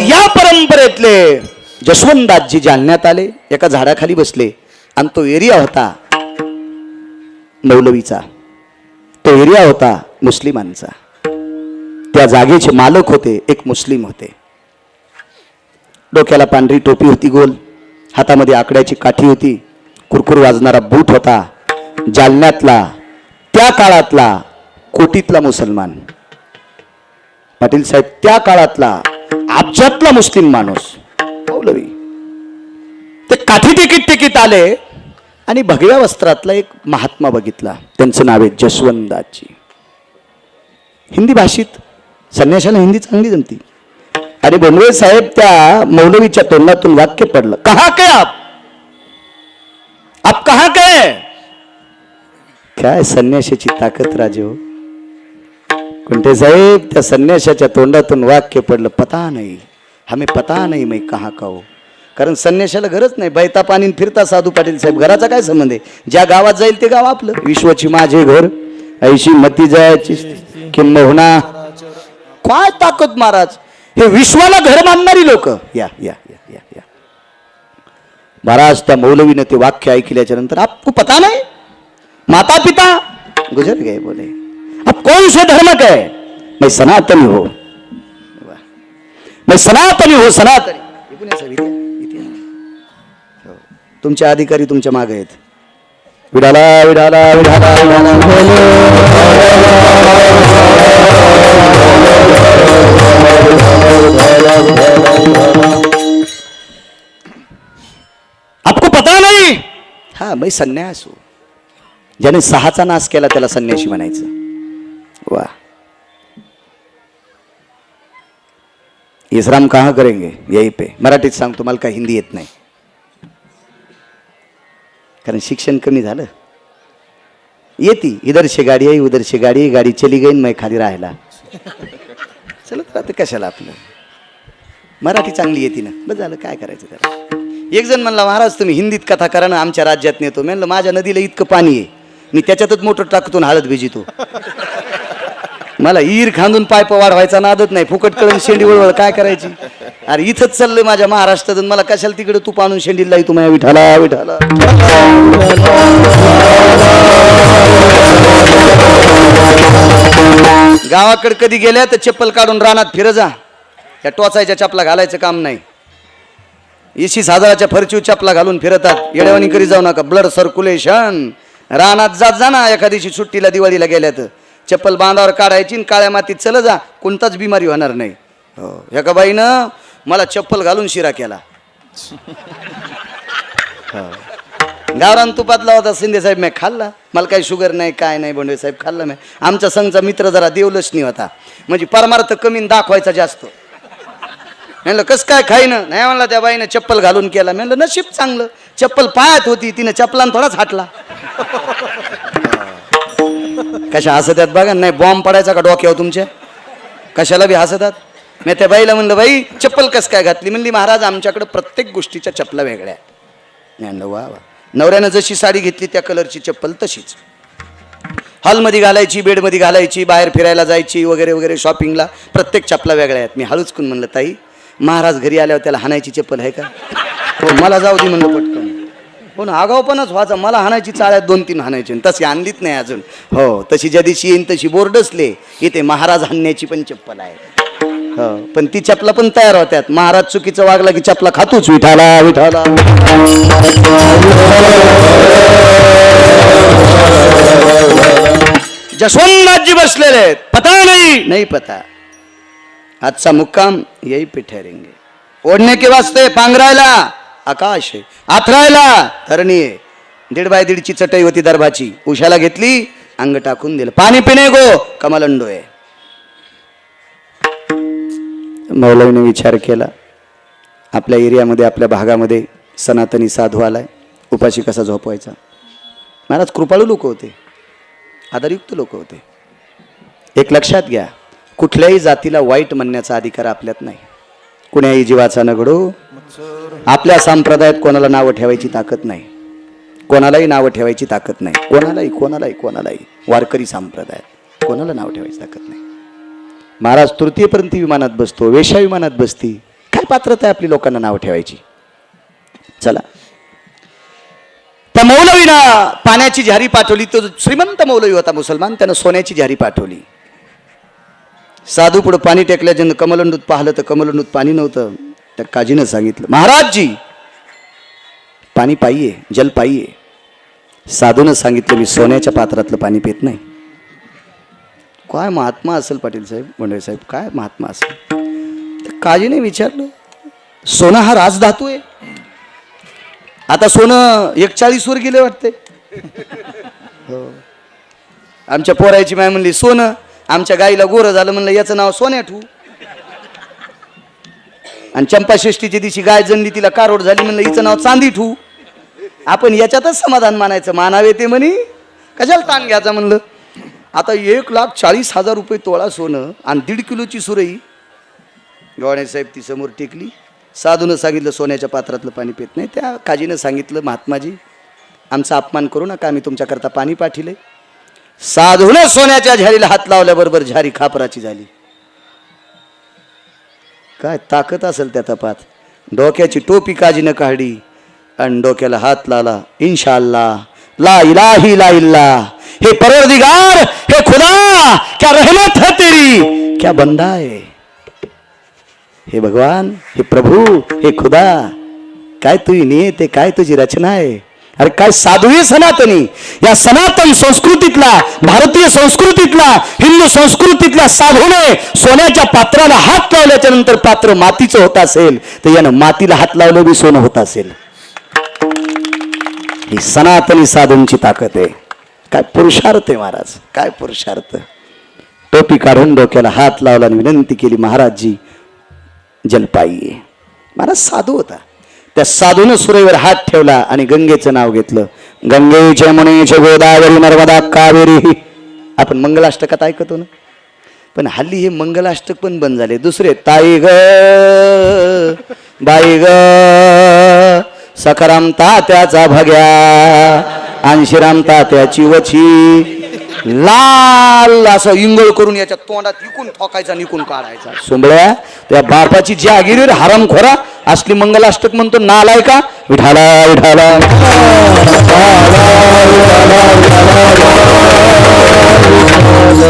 या परंपरेतले जशवंतदासजी जालन्यात आले, एका झाडाखाली बसले आणि तो एरिया होता मौलवीचा, तो एरिया होता मुस्लिमांचा. त्या जागेचे मालक होते एक मुस्लिम होते. डोक्याला पांढरी टोपी होती गोल, हातामध्ये आकड्याची काठी होती, कुरकुर वाजणारा बूट होता. जालन्यातला त्या काळातला कोटीतला मुसलमान, पाटील साहेब, त्या काळातला अब्जातला मुस्लिम माणूस मौलवी. ते काठी टेकीत आले आणि भगव्या वस्त्रातला एक महात्मा बघितला. त्यांचं नाव आहे जशवंतदासजी. हिंदी भाषेत, संन्याशाला हिंदी चांगली जमती. आणि बोंबवे साहेब त्या मौलवीच्या तोंडातून वाक्य पडलं, कहा के आप कहा के? काय संन्याशाची ताकद राजे हो. कुंटे साहेब, त्या संन्याशाच्या तोंडातून वाक्य पडलं, पता नाही हमें, पता नाही मैं कहा का हो. कारण संन्याशाला गरज नाही, बैता पाणी फिरता साधू. पाटील साहेब, घराचा काय संबंध आहे? ज्या गावात जाईल ते गाव आपलं. विश्वाची माझे घर, ऐशी मती जायची किंबहुना. काय ताकद महाराज, हे विश्वाला घर मानणारी लोक. या या या या या महाराज, त्या मौलवीने ते वाक्य ऐकल्याच्या नंतर, आपको पता नाही, माता पिता गुजर गए, बोले आप कौन से धर्म के? मैं सनातनी हो. मैं सनातनी हो सनातनी. इकडून या साहेब, इथे या, इथे या. हो. तुमचे अधिकारी तुमच्या मागे आहेत. विडाला विडाला विडाला आपको पता नहीं. हा मैं संन्यास हूं. ज्याने 6चा नाश केला त्याला संन्यासी म्हणायचं. वाह. विश्राम कहाँ करेंगे? यही पे. मराठीत सांगतो, मला काय हिंदी येत नाही, कारण शिक्षण कमी झालं. येती इधर से गाडी आहे, उधर से गाडी, गाडी चली गई, मैं खाली राहिला. चलत राहते कशाला आपलं. मराठी चांगली येते ना, बस झालं, काय करायचं त्याला. एक जण म्हणला, महाराज तुम्ही हिंदीत कथा करा ना, आमच्या राज्यात नेतो. म्हणलं माझ्या नदीला इतकं पाणी आहे, मी त्याच्यातच मोटर टाकतो ना हळद भिजितो. मला ईर खांदून पायप वाढवायचा नादत नाही, फुकट कळून शेंडी वळवळ काय करायची. अरे इथंच चाललंय माझ्या महाराष्ट्रात, मला कशाला तिकडे तू आणून शेंडीला तू माझ्या विठाला विठाला. गावाकडे कधी गेल्या तर चप्पल काढून रानात फिर जा. या टोचायच्या चपला घालायचं काम नाही. 20,000च्या फरची चपला घालून फिरतात. येड्यावानी करी जाऊ नका. Blood circulation. रानात जात जा ना एका दिवशी सुट्टीला दिवाळीला गेल्या तर चप्पल बांधावर काढायची आणि काळ्या मातीत चल जा, कोणताच बिमारी होणार नाही. हो. एका बाईनं मला चप्पल घालून शिरा केला. गावरान तुपातला होता. शिंदे साहेब मी खाल्ला. मला काही शुगर नाही काय नाही. बोंडे साहेब खाल्ला मी. आमचा संघचा मित्र जरा देवलक्ष्मी होता, म्हणजे परमार्थ कमी दाखवायचा जास्त. म्हणलं कस काय खाईनं नाही. म्हणला त्या बाईनं चप्पल घालून केला. म्हणलं नशीब चांगलं, चप्पल पायात होती, तिनं चप्पलान थोडाच हाटला. कशा हसतात बघा. नाही बॉम्ब पडायचा का डोक्यावर तुमच्या, कशाला बी हसतात. मी त्या बाईला म्हणलं, बाई चप्पल कस काय घातली? म्हणली महाराज आमच्याकडे प्रत्येक गोष्टीच्या चपला वेगळ्या. म्हणलं वा वा. नवऱ्यानं जशी साडी घेतली त्या कलरची चप्पल तशीच. हॉलमध्ये घालायची, बेडमध्ये घालायची, बाहेर फिरायला जायची वगैरे वगैरे, शॉपिंगला प्रत्येक चपला वेगळ्या आहेत. मी हळूचकून म्हणलं, ताई महाराज घरी आल्यावर त्याला हाणायची चप्पल आहे का? हो मला जाऊ दे म्हणलं पटकन. हो ना, आगाऊपणाच व्हायचा. मला हाणायची चाळ्यात 2-3 हाणायची, तशी आणलीच नाही अजून. हो तशी ज्या दिवशी येईन तशी बोर्डसले इथे महाराज हाणण्याची पण चप्पल आहे. हो पण ती चपला पण तयार होत्यात. महाराज चुकीचं वागला की चपला खातोच. विठाला विठाला. जसवंतराजी बसलेले आहेत. पता नहीं पता. आजचा मुक्काम यही पे ठहरेंगे. ओढणे के वास्ते पांघरायला आकाश आहे, आथरायला धरणी आहे. 1.5 बाय 1.5ची चटई होती दर्भाची, उशाला घेतली, अंग टाकून दिलं. पाणी पिणे गो कमलंडो आहे. मौलवीने विचार केला, आपल्या एरियामध्ये आपल्या भागामध्ये सनातनी साधू आलाय, उपाशी कसा झोपवायचा. महाराज कृपाळू लोक होते, आदरयुक्त लोक होते. एक लक्षात घ्या, कुठल्याही जातीला वाईट म्हणण्याचा अधिकार आपल्यात नाही. कुण्याही जीवाचा न घडो. आपल्या संप्रदायात कोणाला नावं ठेवायची ताकद नाही, कोणालाही नावं ठेवायची ताकद नाही. कोणालाही वारकरी संप्रदायात कोणाला नाव ठेवायची ताकद नाही. महाराज तृतीयपर्यंत विमानात बसतो, वेश्या विमानात बसती. काय पात्रता आहे आपली लोकांना नाव ठेवायची. चला, त्या मौलवीना पाण्याची झारी पाठवली. तो श्रीमंत मौलवी होता मुसलमान, त्यानं सोन्याची झारी पाठवली. साधू पुढे पाणी टेकल्या. ज्यांना कमलंडूत पाहिलं तर कमलंडूत पाणी नव्हतं. त्या काजीनं सांगितलं, महाराजजी पाणी पाहिये, जल पाहिये. साधूनं सांगितलं, मी सोन्याच्या पात्रातलं पाणी पित नाही. काय महात्मा असेल पाटील साहेब, बोंडे साहेब, काय महात्मा असेल. तर काजीने विचारलं, सोनं हा राजधातू आहे. आता सोनं 41 वर गेले वाटते. हो. आमच्या पोरायची माय म्हणली, सोनं आमच्या गाईला गोरं झालं, म्हणलं याचं नाव सोन्या ठेवू. आणि चंपाषष्ठीच्या दिवशी गाय जणली, तिला कारोड झाली, म्हणलं हिचं नाव चांदी ठेवू. आपण याच्यातच समाधान मानायचं. मानावे ते म्हणी कशाला ताण घ्यायचा म्हणलं. आता 1,40,000 रुपये तोळा सोनं आणि 1.5 किलोची सुरई. गवाणे साहेब ती समोर टेकली. साधूनं सांगितलं, सोन्याच्या पात्रातलं पाणी पित नाही. त्या काजीनं सांगितलं, महात्माजी आमचा अपमान करू नका, आम्ही तुमच्याकरता पाणी पाठिले. साधूनं सोन्याच्या झारीला हात लावल्याबरोबर झारी खापराची झाली. काय ताकद असेल त्या तपात. डोक्याची टोपी काजीनं काढली आणि डोक्याला हात लावला. इंशाअल्लाह ला इलाही ला इल्ला. हे परवरदिगार, हे खुदा, क्या रहमत है तेरी, क्या बंदा है. हे भगवान, हे प्रभू, हे खुदा, काय तुझी नियत आहे, काय तुझी रचना आहे. अरे काय साधू आहे सनातनी. या सनातन संस्कृतीतला, भारतीय संस्कृतीतला, हिंदू संस्कृतीतल्या साधूने सोन्याच्या पात्राला हात लावल्याच्या नंतर पात्र मातीचं होत असेल तर यानं मातीला हात लावलं बी सोनं होत असेल. ही सनातनी साधूंची ताकद आहे. काय पुरुषार्थ आहे महाराज, काय पुरुषार्थ. टोपी काढून डोक्याला हात लावला आणि विनंती केली, महाराजजी जलपाई. महाराज साधू होता. त्या साधूनं सुरेवर हात ठेवला आणि गंगेचं नाव घेतलं. गंगेचे मुनीचे गोदावरी नर्मदा कावेरी. आपण मंगलाष्टकात ऐकतो ना, पण हल्ली हे मंगलाष्टक पण बंद झाले. दुसरे ताई ग बाई ग सखाराम तात्याचा भग्या आणशीराम तात्याची वची. लाल असं इंगळ करून याच्या तोंडात इकून ठोकायचा, निकून काढायचा. सोंबळ्या त्या बापाची जागीर हरामखोरा असली मंगलाष्टक म्हणतो नालाय का. विठाला विठाला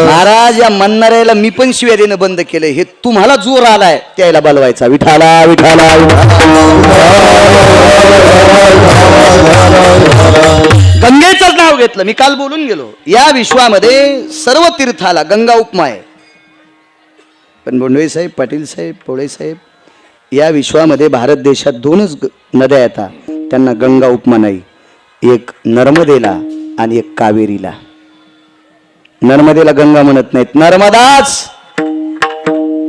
महाराज, या म्हणणाऱ्याला मी पण शिव्या देणं बंद केलं. हे तुम्हाला जोर आलाय त्याला बोलवायचा. विठाला विठाला. गंगेचं नाव घेतलं. मी काल बोलून गेलो, या विश्वामध्ये सर्व तीर्थाला गंगा उपमा आहे. पण बोंडवे साहेब, पाटील साहेब, पोळे साहेब, या विश्वामध्ये भारत देशात दोनच नद्या येतात, त्यांना गंगा उपमा नाही. एक नर्मदेला आणि एक कावेरीला. नर्मदेला गंगा म्हणत नाहीत, नर्मदाच.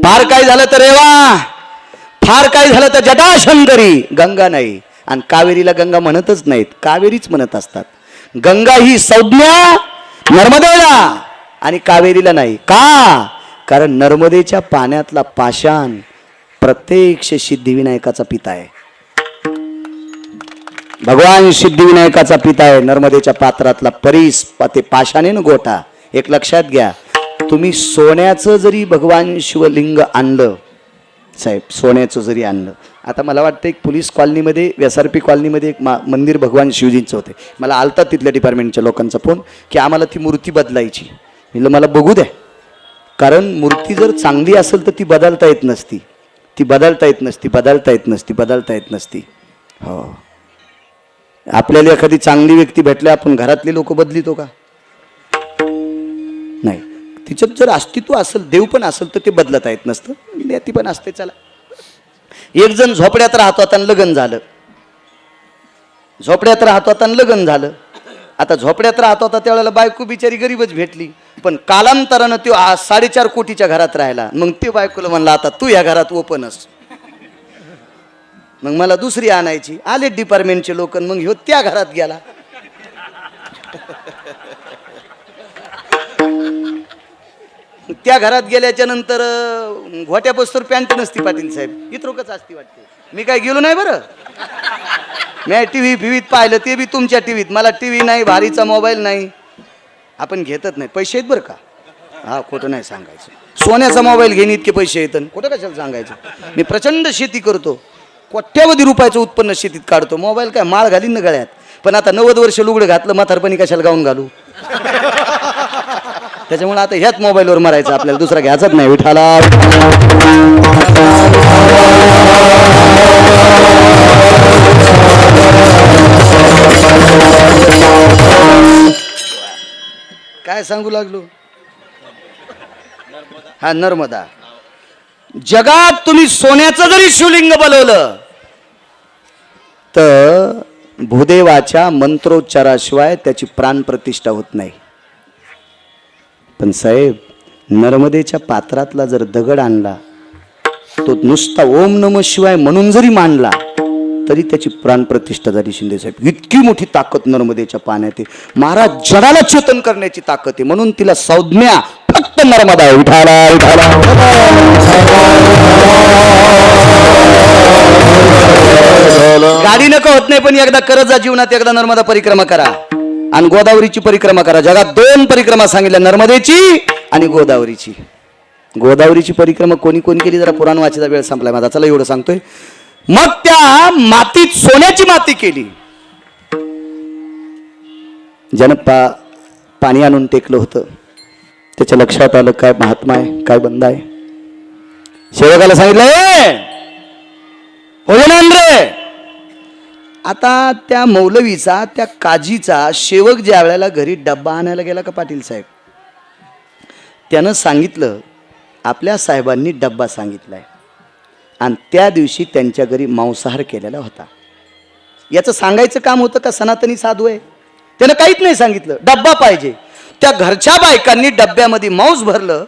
फार काय झालं तर रेवा, फार काय झालं तर जटाशंकरी, गंगा नाही. आणि कावेरीला गंगा म्हणतच नाहीत, कावेरीच म्हणत असतात. गंगा ही संज्ञा नर्मदेला आणि कावेरीला नाही. का? कारण नर्मदेच्या पाण्यातला पाषाण प्रत्यक्ष सिद्धिविनायकाचा पिता आहे. भगवान सिद्धिविनायकाचा पिता आहे. नर्मदेच्या पात्रातला परीस ते पाषाणेन गोटा. एक लक्षात घ्या, तुम्ही सोन्याचं जरी भगवान शिवलिंग आणलं साहेब, सोन्याचं जरी आणलं. आता मला वाटतं एक पोलीस कॉलनीमध्ये, SRP कॉलनीमध्ये एक मंदिर भगवान शिवजींचं होते. मला आलता तिथल्या डिपार्टमेंटच्या लोकांचा फोन की आम्हाला ती मूर्ती बदलायची. म्हटलं मला बघू द्या, कारण मूर्ती जर चांगली असेल तर ती बदलता येत नसती, ती बदलता येत नसती, बदलता येत नसती, बदलता येत नसती. हो, आपल्याला एखादी चांगली व्यक्ती भेटली, आपण घरातले लोक बदलितो का? नाही. तिच्यात जर अस्तित्व असेल, देव पण असेल तर ते बदलता येत नसतं. ती पण असते. चला, एक जण झोपड्यात राहतो आता लग्न झालं. झोपड्यात राहतो आता लग्न झालं. आता झोपड्यात राहतो आता त्यावेळेला बायको बिचारी गरीबच भेटली. पण कालांतरानं तो 4.5 कोटीच्या घरात राहिला. मग ते बायकोला म्हणला आता तू या घरात ओपनच. मग मला दुसरी आणायची. आले डिपार्टमेंटचे लोक, मग ह्यो त्या घरात गेला. त्या घरात गेल्याच्या नंतर घोट्या बसतोर पॅन्ट नसती पाटील साहेब, इतरोकच असती वाटते. मी काय गेलो नाही बरं. मी टीव्ही फिवीत पाहिलं, ते बी तुमच्या टीव्हीत. मला टीव्ही नाही, भारीचा मोबाईल नाही, आपण घेतच नाही. पैसे आहेत बरं का, हा खोटं नाही सांगायचं. सोन्याचा मोबाईल घेणे इतके पैसे येतात, खोटं कशाला सांगायचं. मी प्रचंड शेती करतो, कोट्यावधी रुपयाचं उत्पन्न शेतीत काढतो. मोबाईल काय माळ घालीन ना गळ्यात. पण आता 90 वर्ष लुगडं घातलं, म्हातारपणी कशाला गाऊन घालू. त्याच्यामुळे आता ह्याच मोबाईलवर मारायचं, आपल्याला दुसरा घ्यायचाच नाही. विठाला काय सांगू लागलो. हा नर्मदा. जगात तुम्ही सोन्याचं जरी शिवलिंग बनवलं तर भूदेवाच्या मंत्रोच्चाराशिवाय त्याची प्राणप्रतिष्ठा होत नाही. पण साहेब, नर्मदेच्या पात्रातला जर दगड आणला, तो नुसता ओम नमः शिवाय म्हणून जरी मांडला तरी त्याची प्राणप्रतिष्ठा झाली. शिंदे साहेब, इतकी मोठी ताकद नर्मदेच्या पाण्यात आहे. महाराज जगाला चेतन करण्याची ताकद आहे, म्हणून तिला संज्ञा फक्त नर्मदा आहे. विठाला विठाला. गाडी नको होत नाही, पण एकदा करत जा जीवनात, एकदा नर्मदा परिक्रमा करा आणि गोदावरीची परिक्रमा करा. जगात 2 परिक्रमा सांगितल्या, नर्मदेची आणि गोदावरीची. गोदावरीची परिक्रमा कोणी कोणी केली जरा पुराण वाचायचा वेळ संपलाय माझा, चला एवढं सांगतोय. मग त्या मातीत सोन्याची माती केली. ज्यानं पाणी आणून टेकलं होतं त्याच्या लक्षात आलं काय महात्मा आहे, काय बंद आहे. सेवकाला सांगितलं भोजन आण रे. आता त्या मौलवीचा त्या काजीचा सेवक ज्या वेळेला घरी डब्बा आणायला गेला का पाटील साहेब, त्यानं सांगितलं आपल्या साहेबांनी डब्बा सांगितलाय आणि त्या दिवशी त्यांच्या घरी मांसाहार केलेला होता. याचं सांगायचं काम होतं का सनातनी साधू आहे? त्यानं काहीच नाही सांगितलं, डब्बा पाहिजे. त्या घरच्या बायकांनी डब्यामध्ये मांस भरलं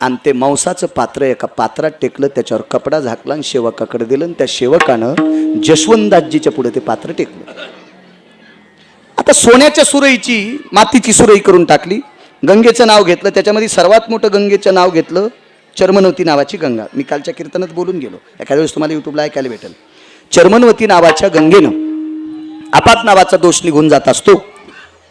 आणि ते मांसाचं पात्र एका पात्रात टेकलं, त्याच्यावर कपडा झाकला आणि सेवकाकडे दिलं आणि त्या सेवकानं जशवंतदासजीच्या पुढे ते पात्र टेकलं. आता सोन्याच्या सुरईची मातीची सुरई करून टाकली, गंगेचं नाव घेतलं, त्याच्यामध्ये सर्वात मोठं गंगेचं नाव घेतलं चर्मनवती नावाची गंगा. मी कालच्या कीर्तनात बोलून गेलो, एखाद्या वेळेस तुम्हाला युट्यूबला ऐकायला भेटेल. चर्मनवती नावाच्या गंगेनं आपात नावाचा दोष निघून जात असतो.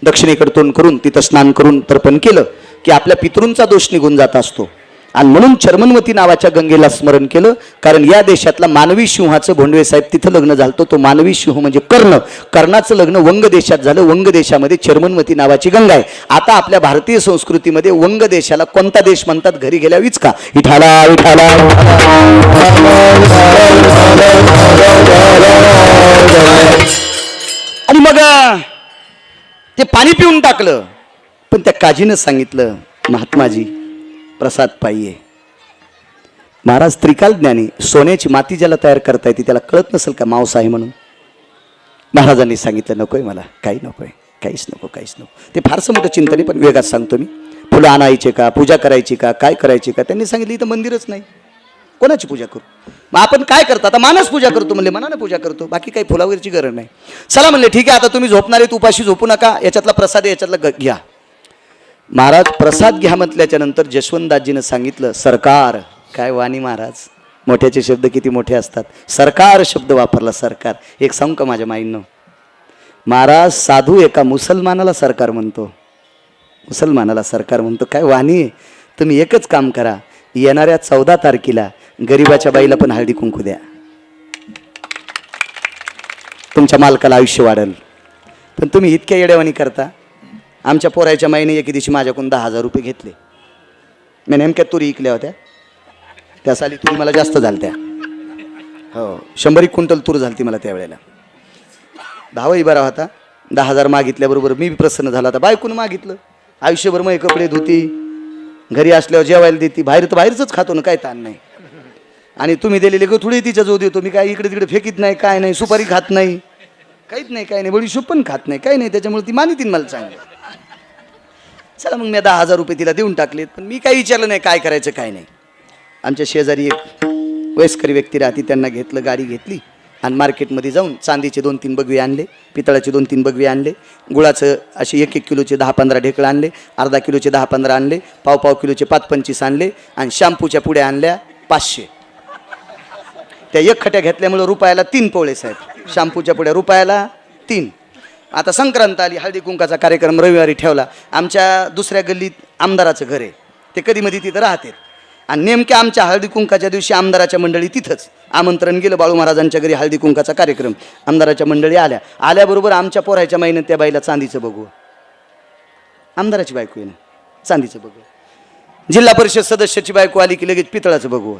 दक्षिणेकडे तोंड करून तिथं स्नान करून तर्पण केलं की आपल्या पितृंचा दोष निघून जात असतो. आणि म्हणून चर्मनवती नावाच्या गंगेला स्मरण केलं, कारण या देशातला मानवी सिंहाचं भोंडवे साहेब तिथं लग्न झालं. तो मानवी सिंह म्हणजे कर्ण, कर्णाचं लग्न वंग देशात झालं. वंग देशामध्ये चर्मनवती नावाची गंगा आहे. आता आपल्या भारतीय संस्कृतीमध्ये वंग देशाला कोणता देश म्हणतात? घरी गेल्यावीच का विठाला विठाला. आणि मग ते पाणी पिऊन टाकलं, पण त्या काजीनं सांगितलं महात्माजी प्रसाद पाहिजे. महाराज त्रिकाल ज्ञानी, सोन्याची माती ज्याला तयार करता येते त्याला कळत नसेल का मांस आहे म्हणून? महाराजांनी सांगितलं नकोय मला, काही नकोय, काहीच नको, काहीच नको. ते फारसं मोठं चिंतन आहे, पण वेगात सांगतो मी. फुलं आणायचे का, पूजा करायची का, काय करायची का? त्यांनी सांगितलं इथं मंदिरच नाही, कोणाची पूजा करू? मग आपण काय करतो? आता मानस पूजा करतो म्हणले, मनानं पूजा करतो, बाकी काही फुलावरची गरज नाही. चला म्हणले ठीक आहे, आता तुम्ही झोपणारे उपाशी झोपू नका, याच्यातला प्रसाद आहे याच्यातला घ्या. महाराज प्रसाद घ्या म्हटल्याच्या नंतर जशवंतदासजीनं सांगितलं सरकार. काय वाणी महाराज, मोठ्याचे शब्द किती मोठे असतात. सरकार शब्द वापरला, सरकार. एक सांगू का माझ्या माईंनो, महाराज साधू एका मुसलमानाला सरकार म्हणतो, मुसलमानाला सरकार म्हणतो. काय वाणी आहे. तुम्ही एकच काम करा, येणाऱ्या 14 तारखेला गरिबाच्या बाईला पण हळदी कुंकू द्या, तुमच्या मालकाला आयुष्य वाढेल. पण तुम्ही इतक्या येड्यावानी करता. आमच्या पोराच्या माईने एके दिवशी माझ्याकडून 10,000 रुपये घेतले. मी नेमक्या तुरी इकल्या होत्या, त्या साली तुरी मला जास्त झालत्या. हो, 100 क्विंटल तूर झालती मला त्यावेळेला. भावही बरा होता. 10,000 मागितल्याबरोबर मी प्रसन्न झाला. आता बायकून मागितलं, आयुष्यभर मग कपडे धुती, घरी असल्यावर जेवायला देती, बाहेर तर बाहेरच खातो ना, काय ताण नाही. आणि तुम्ही दिलेले गथुडे तिच्या जो देतो मी, काय इकडे तिकडे फेकीत नाही, काय नाही, सुपारी खात नाही, काहीच नाही, काय नाही, बडीशोप पण खात नाही, काही नाही. त्याच्यामुळे ती मानितीन मला चांगलं. चला मग मी 10,000 रुपये तिला देऊन टाकलेत, पण मी काही विचारलं नाही काय करायचं काय नाही. आमच्या शेजारी एक वयस्करी व्यक्ती राहते, त्यांना घेतलं, गाडी घेतली आणि मार्केटमध्ये जाऊन चांदीचे 2-3 बगवे आणले, पितळाचे 2-3 बगवे आणले, गुळाचं असे 1-1 किलोचे 10-15 ढेकळं आणले, अर्धा किलोचे 10-15 आणले, पाव किलोचे 5-25 आणले आणि शॅम्पूच्या पुड्या आणल्या 500. त्या एक खट्या घेतल्यामुळं रुपयाला 3 पोळे साहेब. शॅम्पूच्या पुड्या रुपयाला 3. आता संक्रांत आली, हळदी कुंकाचा कार्यक्रम रविवारी ठेवला. आमच्या दुसऱ्या गल्लीत आमदाराचं घर आहे, ते कधीमध्ये तिथं राहते. आणि नेमक्या आमच्या हळदी कुंकाच्या दिवशी आमदाराच्या मंडळी तिथंच आमंत्रण गेलं, बाळू महाराजांच्या घरी हळदी कुंकाचा कार्यक्रम. आमदाराच्या मंडळी आल्याबरोबर आमच्या पोराच्या माईनं त्या बाईला चांदीचं बघू, आमदाराची बायको आहे ना, चांदीचं बघू. जिल्हा परिषद सदस्याची बायको आली की लगेच पितळाचं बघू.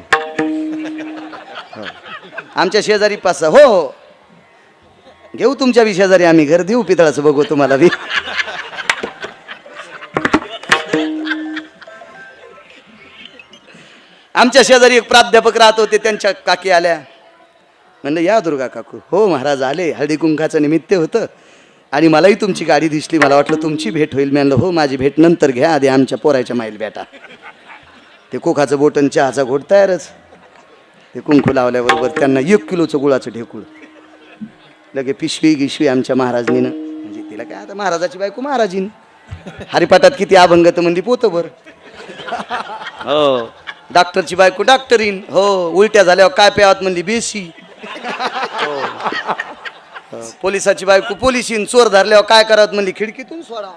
आमच्या शेजारी 5-6 हो घेऊ तुमच्या शेजारी, आम्ही घर देऊ पितळाचं बघू तुम्हाला बी. आमच्या शेजारी एक प्राध्यापक राहत होते, त्यांच्या काकी आल्या. म्हणलं या दुर्गा काकू. हो महाराज आले, हळदी कुंकाचं निमित्त होतं आणि मलाही तुमची गाडी दिसली, मला वाटलं तुमची भेट होईल. म्हणलं हो माझी भेट नंतर घ्या, आधी आमच्या पोराच्या माईल भेटा. ते कोकाचं बोटन चहाचा घोट तयारच. ते कुंकू लावल्याबरोबर त्यांना 1 किलोचं गुळाचं ढेकूळ, लगे पिशवी आमच्या महाराजनीनं. म्हणजे तिला काय, आता महाराजाची बायको महाराजीन. हरिपाठात किती अभंगत म्हणली पोतभर. हो, डॉक्टरची बायको डॉक्टरीन. हो, उलट्या झाल्यावर काय प्यावत म्हणली बेसी. हो, पोलिसाची बायको पोलिसीन. चोर धरल्यावर काय करावत म्हणली खिडकीतून सोडा.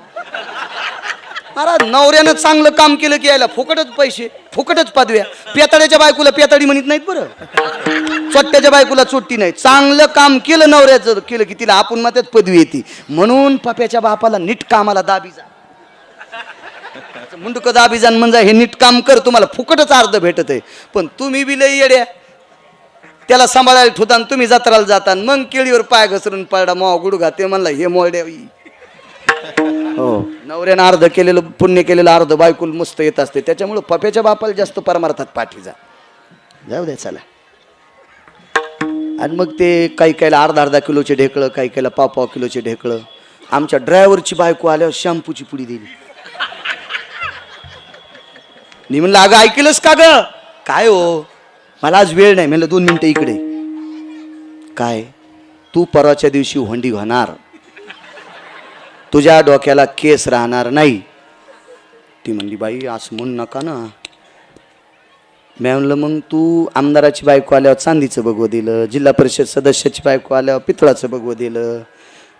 महाराज नवऱ्यानं चांगलं काम केलं की यायला फुकटच पैसे, फुकटच पदव्या. पेताड्याच्या बायकोला पेताडी म्हणत नाहीत बरं, चोट्ट्याच्या बायकोला चोट्टी नाही. चांगलं काम केलं नवऱ्याचं केलं की तिला आपण मात्र पदवी येते. म्हणून पप्याच्या बापाला नीट कामाला दाबी जा. मुंडक दाबीजान म्हणजे हे नीट काम कर, तुम्हाला फुकटच अर्ध भेटत आहे. पण तुम्ही बी लई येड्या, त्याला सांभाळायला ठेवता आणि तुम्ही जत्राला जाता, मग केळीवर पाय घसरून पडला मावा गुडघा, ते म्हणला हे मोड्या. हो, नवऱ्यानं अर्ध केलेलं पुण्य केलेलं अर्ध बायकुल मस्त येत असते, त्याच्यामुळे पप्याच्या बापाला जास्त परमार्थात पाठी जाऊ द्या चला. आणि मग ते काही काहीला अर्धा किलोचे ढेकळं, काही काहीला पाव किलोचे ढेकळं. आमच्या ड्रायव्हरची बायको आल्यावर शॅम्पूची पुडी दिली. मी म्हणलं अगं ऐकलंस का ग? काय हो, मला आज वेळ नाही. म्हणलं 2 मिनिटं इकडे. काय? तू परवाच्या दिवशी होंडी होणार, तुझ्या डोक्याला केस राहणार नाही. ती म्हणली बाई असं म्हणू नका ना. मी म्हणलं मग तू आमदाराची बायको आल्यावर चांदीचं बघवं दिलं, जिल्हा परिषद सदस्याची बायको आल्यावर पितळाचं बघवं दिलं,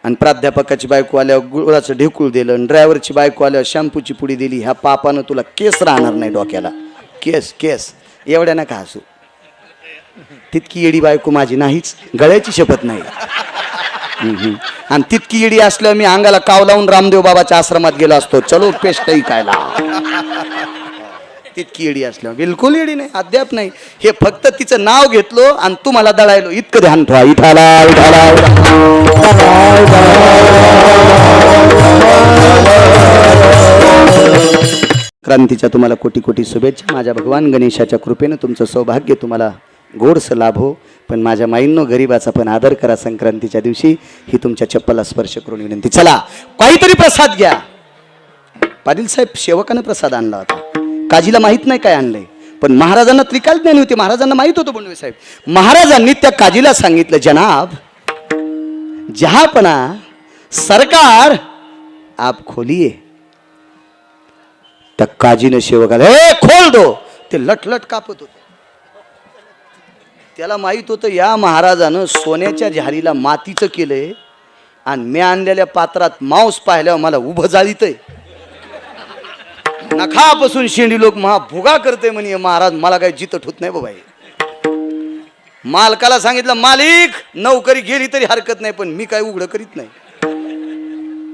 आणि प्राध्यापकाची बायको आल्यावर गुळाचं ढेकूळ दिलं, आणि ड्रायव्हरची बायको आल्यावर शॅम्पूची पुडी दिली. ह्या पापानं तुला केस राहणार नाही डोक्याला. केस केस एवढ्या नका हसू. तितकी येडी बायको माझी नाहीच, गळ्याची शपथ नाही. आणि तितकी येडी असल्यावर मी अंगाला काव लावून रामदेव बाबाच्या आश्रमात गेलो असतो. चलो पेस्ट ऐकायला. तितकी येडी असल्यावर बिलकुल येडी नाही, अद्याप नाही. हे फक्त तिचं नाव घेतलो आणि तुम्हाला दळायलो, इतकं ध्यान ठेवा. इठाला क्रांतीच्या तुम्हाला कोटी कोटी शुभेच्छा. माझ्या भगवान गणेशाच्या कृपेनं तुमचं सौभाग्य तुम्हाला गोडसं लाभो. पण माझ्या माईंनो, गरिबाचा पण आदर करा. संक्रांतीच्या दिवशी ही तुमच्या चप्पलला स्पर्श करून विनंती. चला काहीतरी प्रसाद घ्या. पाटील साहेब सेवकानं प्रसाद आणला होता, काजीला माहित नाही काय आणलंय, पण महाराजांना त्रिकाल ज्ञानी होते, महाराजांना माहित होतं. बंडवे साहेब, महाराजांनी त्या काजीला सांगितलं, जनाब जहापना सरकार आप खोलिये. त्या काजीनं सेवकाला हे खोल दो. ते लटलट कापत होत. त्याला माहित होतं या महाराजानं सोन्याच्या झारीला मातीचं केलंय, आणि मी आणलेल्या पात्रात मांस पाहिल्यावर मला उभं जाळीतय. नखापासून शेंडी लोक भुगा करते म्हणे महाराज, मला काही जितत होत नाही बाबा. मालकाला सांगितलं, मालिक नोकरी गेली तरी हरकत नाही, पण मी काय उघडं करीत नाही.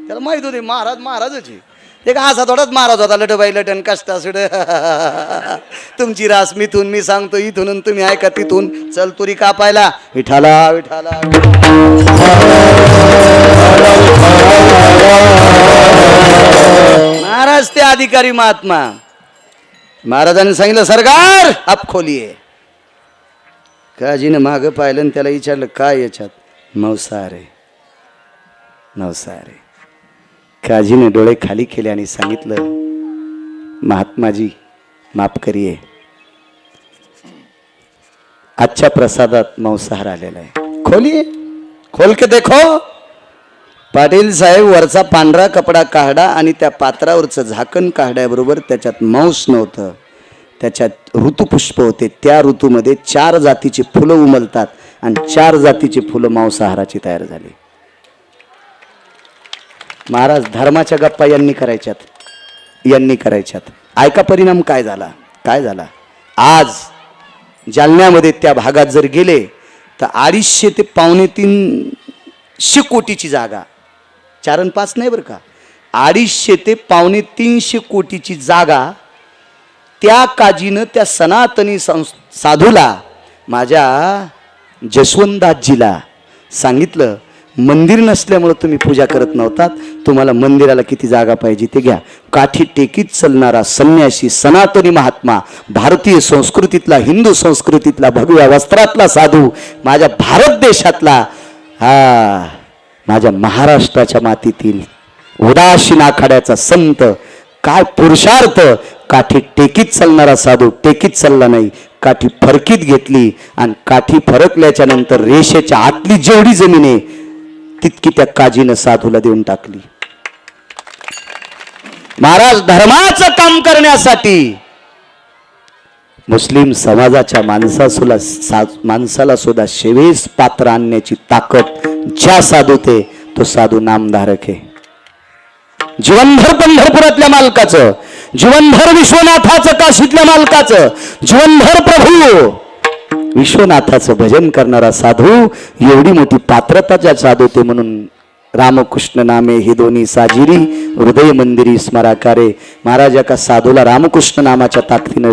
त्याला माहित होते महाराज महाराजच आहे. ते का असा थोडाच महाराज होता, लटबाई लटन कष्टा सुड. तुमची रास मिथून, मी सांगतो इथून, तुम्ही ऐका तिथून. चल तुरी कापायला. विठाला विठाला. महाराज ते अधिकारी महात्मा. महाराजांनी सांगितलं सरकार आप खोलिये. काजीनं मागं पाहिलं आणि त्याला विचारलं काय याच्यात? मांसाहार आहे. काजीने डोळे खाली केले आणि सांगितलं, महात्माजी माफ करिये, आजच्या प्रसादात मांसाहार आलेला आहे. खोलिये, खोल के देखो. पाटील साहेब वरचा पांढरा कपडा काढा आणि त्या पात्रावरचं झाकण काढल्याबरोबर त्याच्यात मांस नव्हतं, त्याच्यात ऋतुपुष्प होते. त्या ऋतूमध्ये 4 जातीची फुलं उमलतात आणि 4 जातीची फुलं मांसाहाराची तयार झाली. महाराज धर्माच्या गप्पा यांनी करायच्यात. ऐका परिणाम काय झाला. आज जालन्यामध्ये त्या भागात जर गेले तर 250 ते 2.5 कोटीची जागा, 4 आणि 5 नाही बरं का, 250 ते 3.5 कोटीची जागा त्या काजीनं त्या सनातनी साधूला, माझ्या जसवंतदासजीला सांगितलं, मंदिर नसल्यामुळे तुम्ही पूजा करत नव्हतात, तुम्हाला मंदिराला किती जागा पाहिजे ते घ्या. काठी टेकीत चालणारा संन्यासी सनातनी महात्मा, भारतीय संस्कृतीतला, हिंदू संस्कृतीतला भगव्या वस्त्रातला साधू, माझ्या भारत देशातला, माझ्या महाराष्ट्राच्या मातीतील उदासीन आखाड्याचा संत, काय पुरुषार्थ. काठी टेकीत चालणारा साधू टेकीत चालला नाही, काठी फरकीत घेतली आणि काठी फरकल्याच्या नंतर रेषेच्या आतली जेवढी जमीन आहे तितकी त्या काजीनं साधूला देऊन टाकली. महाराज धर्माचं काम करण्यासाठी मुस्लिम समाजाच्या माणसाला सुद्धा शेवेस पात्र आणण्याची ताकद ज्या साधू तो साधू नामधारक आहे. जीवनभर पंढरपुरातल्या मालकाचं, जीवनभर विश्वनाथाचं, काशीतल्या मालकाचं, जीवनभर प्रभू विश्वनाथाचं भजन करणारा साधू, एवढी मोठी पात्रता ज्या साधू ते म्हणून रामकृष्ण नामे हे दोन्ही साजिरी हृदय मंदिरी स्मराकारे. महाराज एका साधूला रामकृष्ण नामाच्या ताकदीनं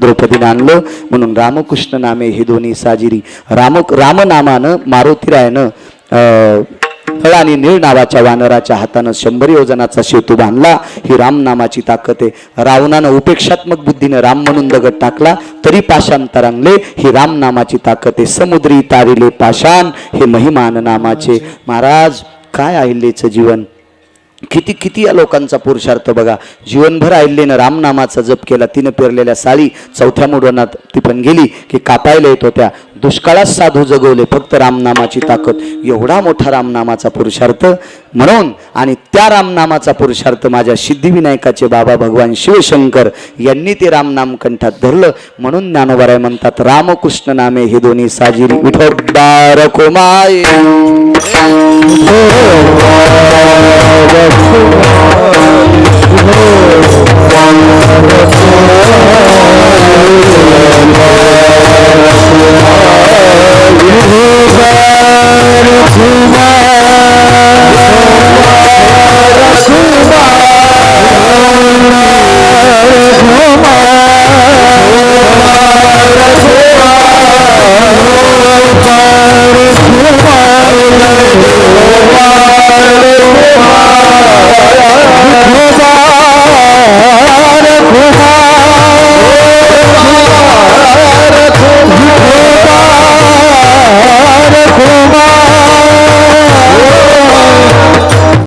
द्रौपदीनं आणलं म्हणून रामकृष्ण नामे हे दोन्ही साजिरी. रामनामानं मारुतीरायानं हळ आणि नीळ नावाच्या वानराच्या हातानं 100 योजनाचा सेतू बांधला. ही रामनामाची ताकद आहे. रावणानं उपेक्षात्मक बुद्धीनं राम म्हणून दगड टाकला तरी पाषाण तरंगले. ही रामनामाची ताकद आहे. समुद्री तारिले पाषाण हे महिमान नामाचे. महाराज काय अहिल्याचं जीवन, किती किती या लोकांचा पुरुषार्थ बघा. जीवनभर अहिल्यानं रामनामाचा जप केला. तिनं पेरलेल्या साळी 4थ्या मुडवणात ती पण गेली की कापायला येत होत्या. दुष्काळात साधू जगवले फक्त रामनामाची ताकद. एवढा मोठा रामनामाचा पुरुषार्थ म्हणून आणि त्या रामनामाचा पुरुषार्थ माझ्या सिद्धिविनायकाचे बाबा भगवान शिवशंकर यांनी ते रामनाम कंठात धरलं म्हणून ज्ञानोबाराय म्हणतात रामकृष्ण नामे हे दोन्ही साजिरी. विठोबा रखुमाई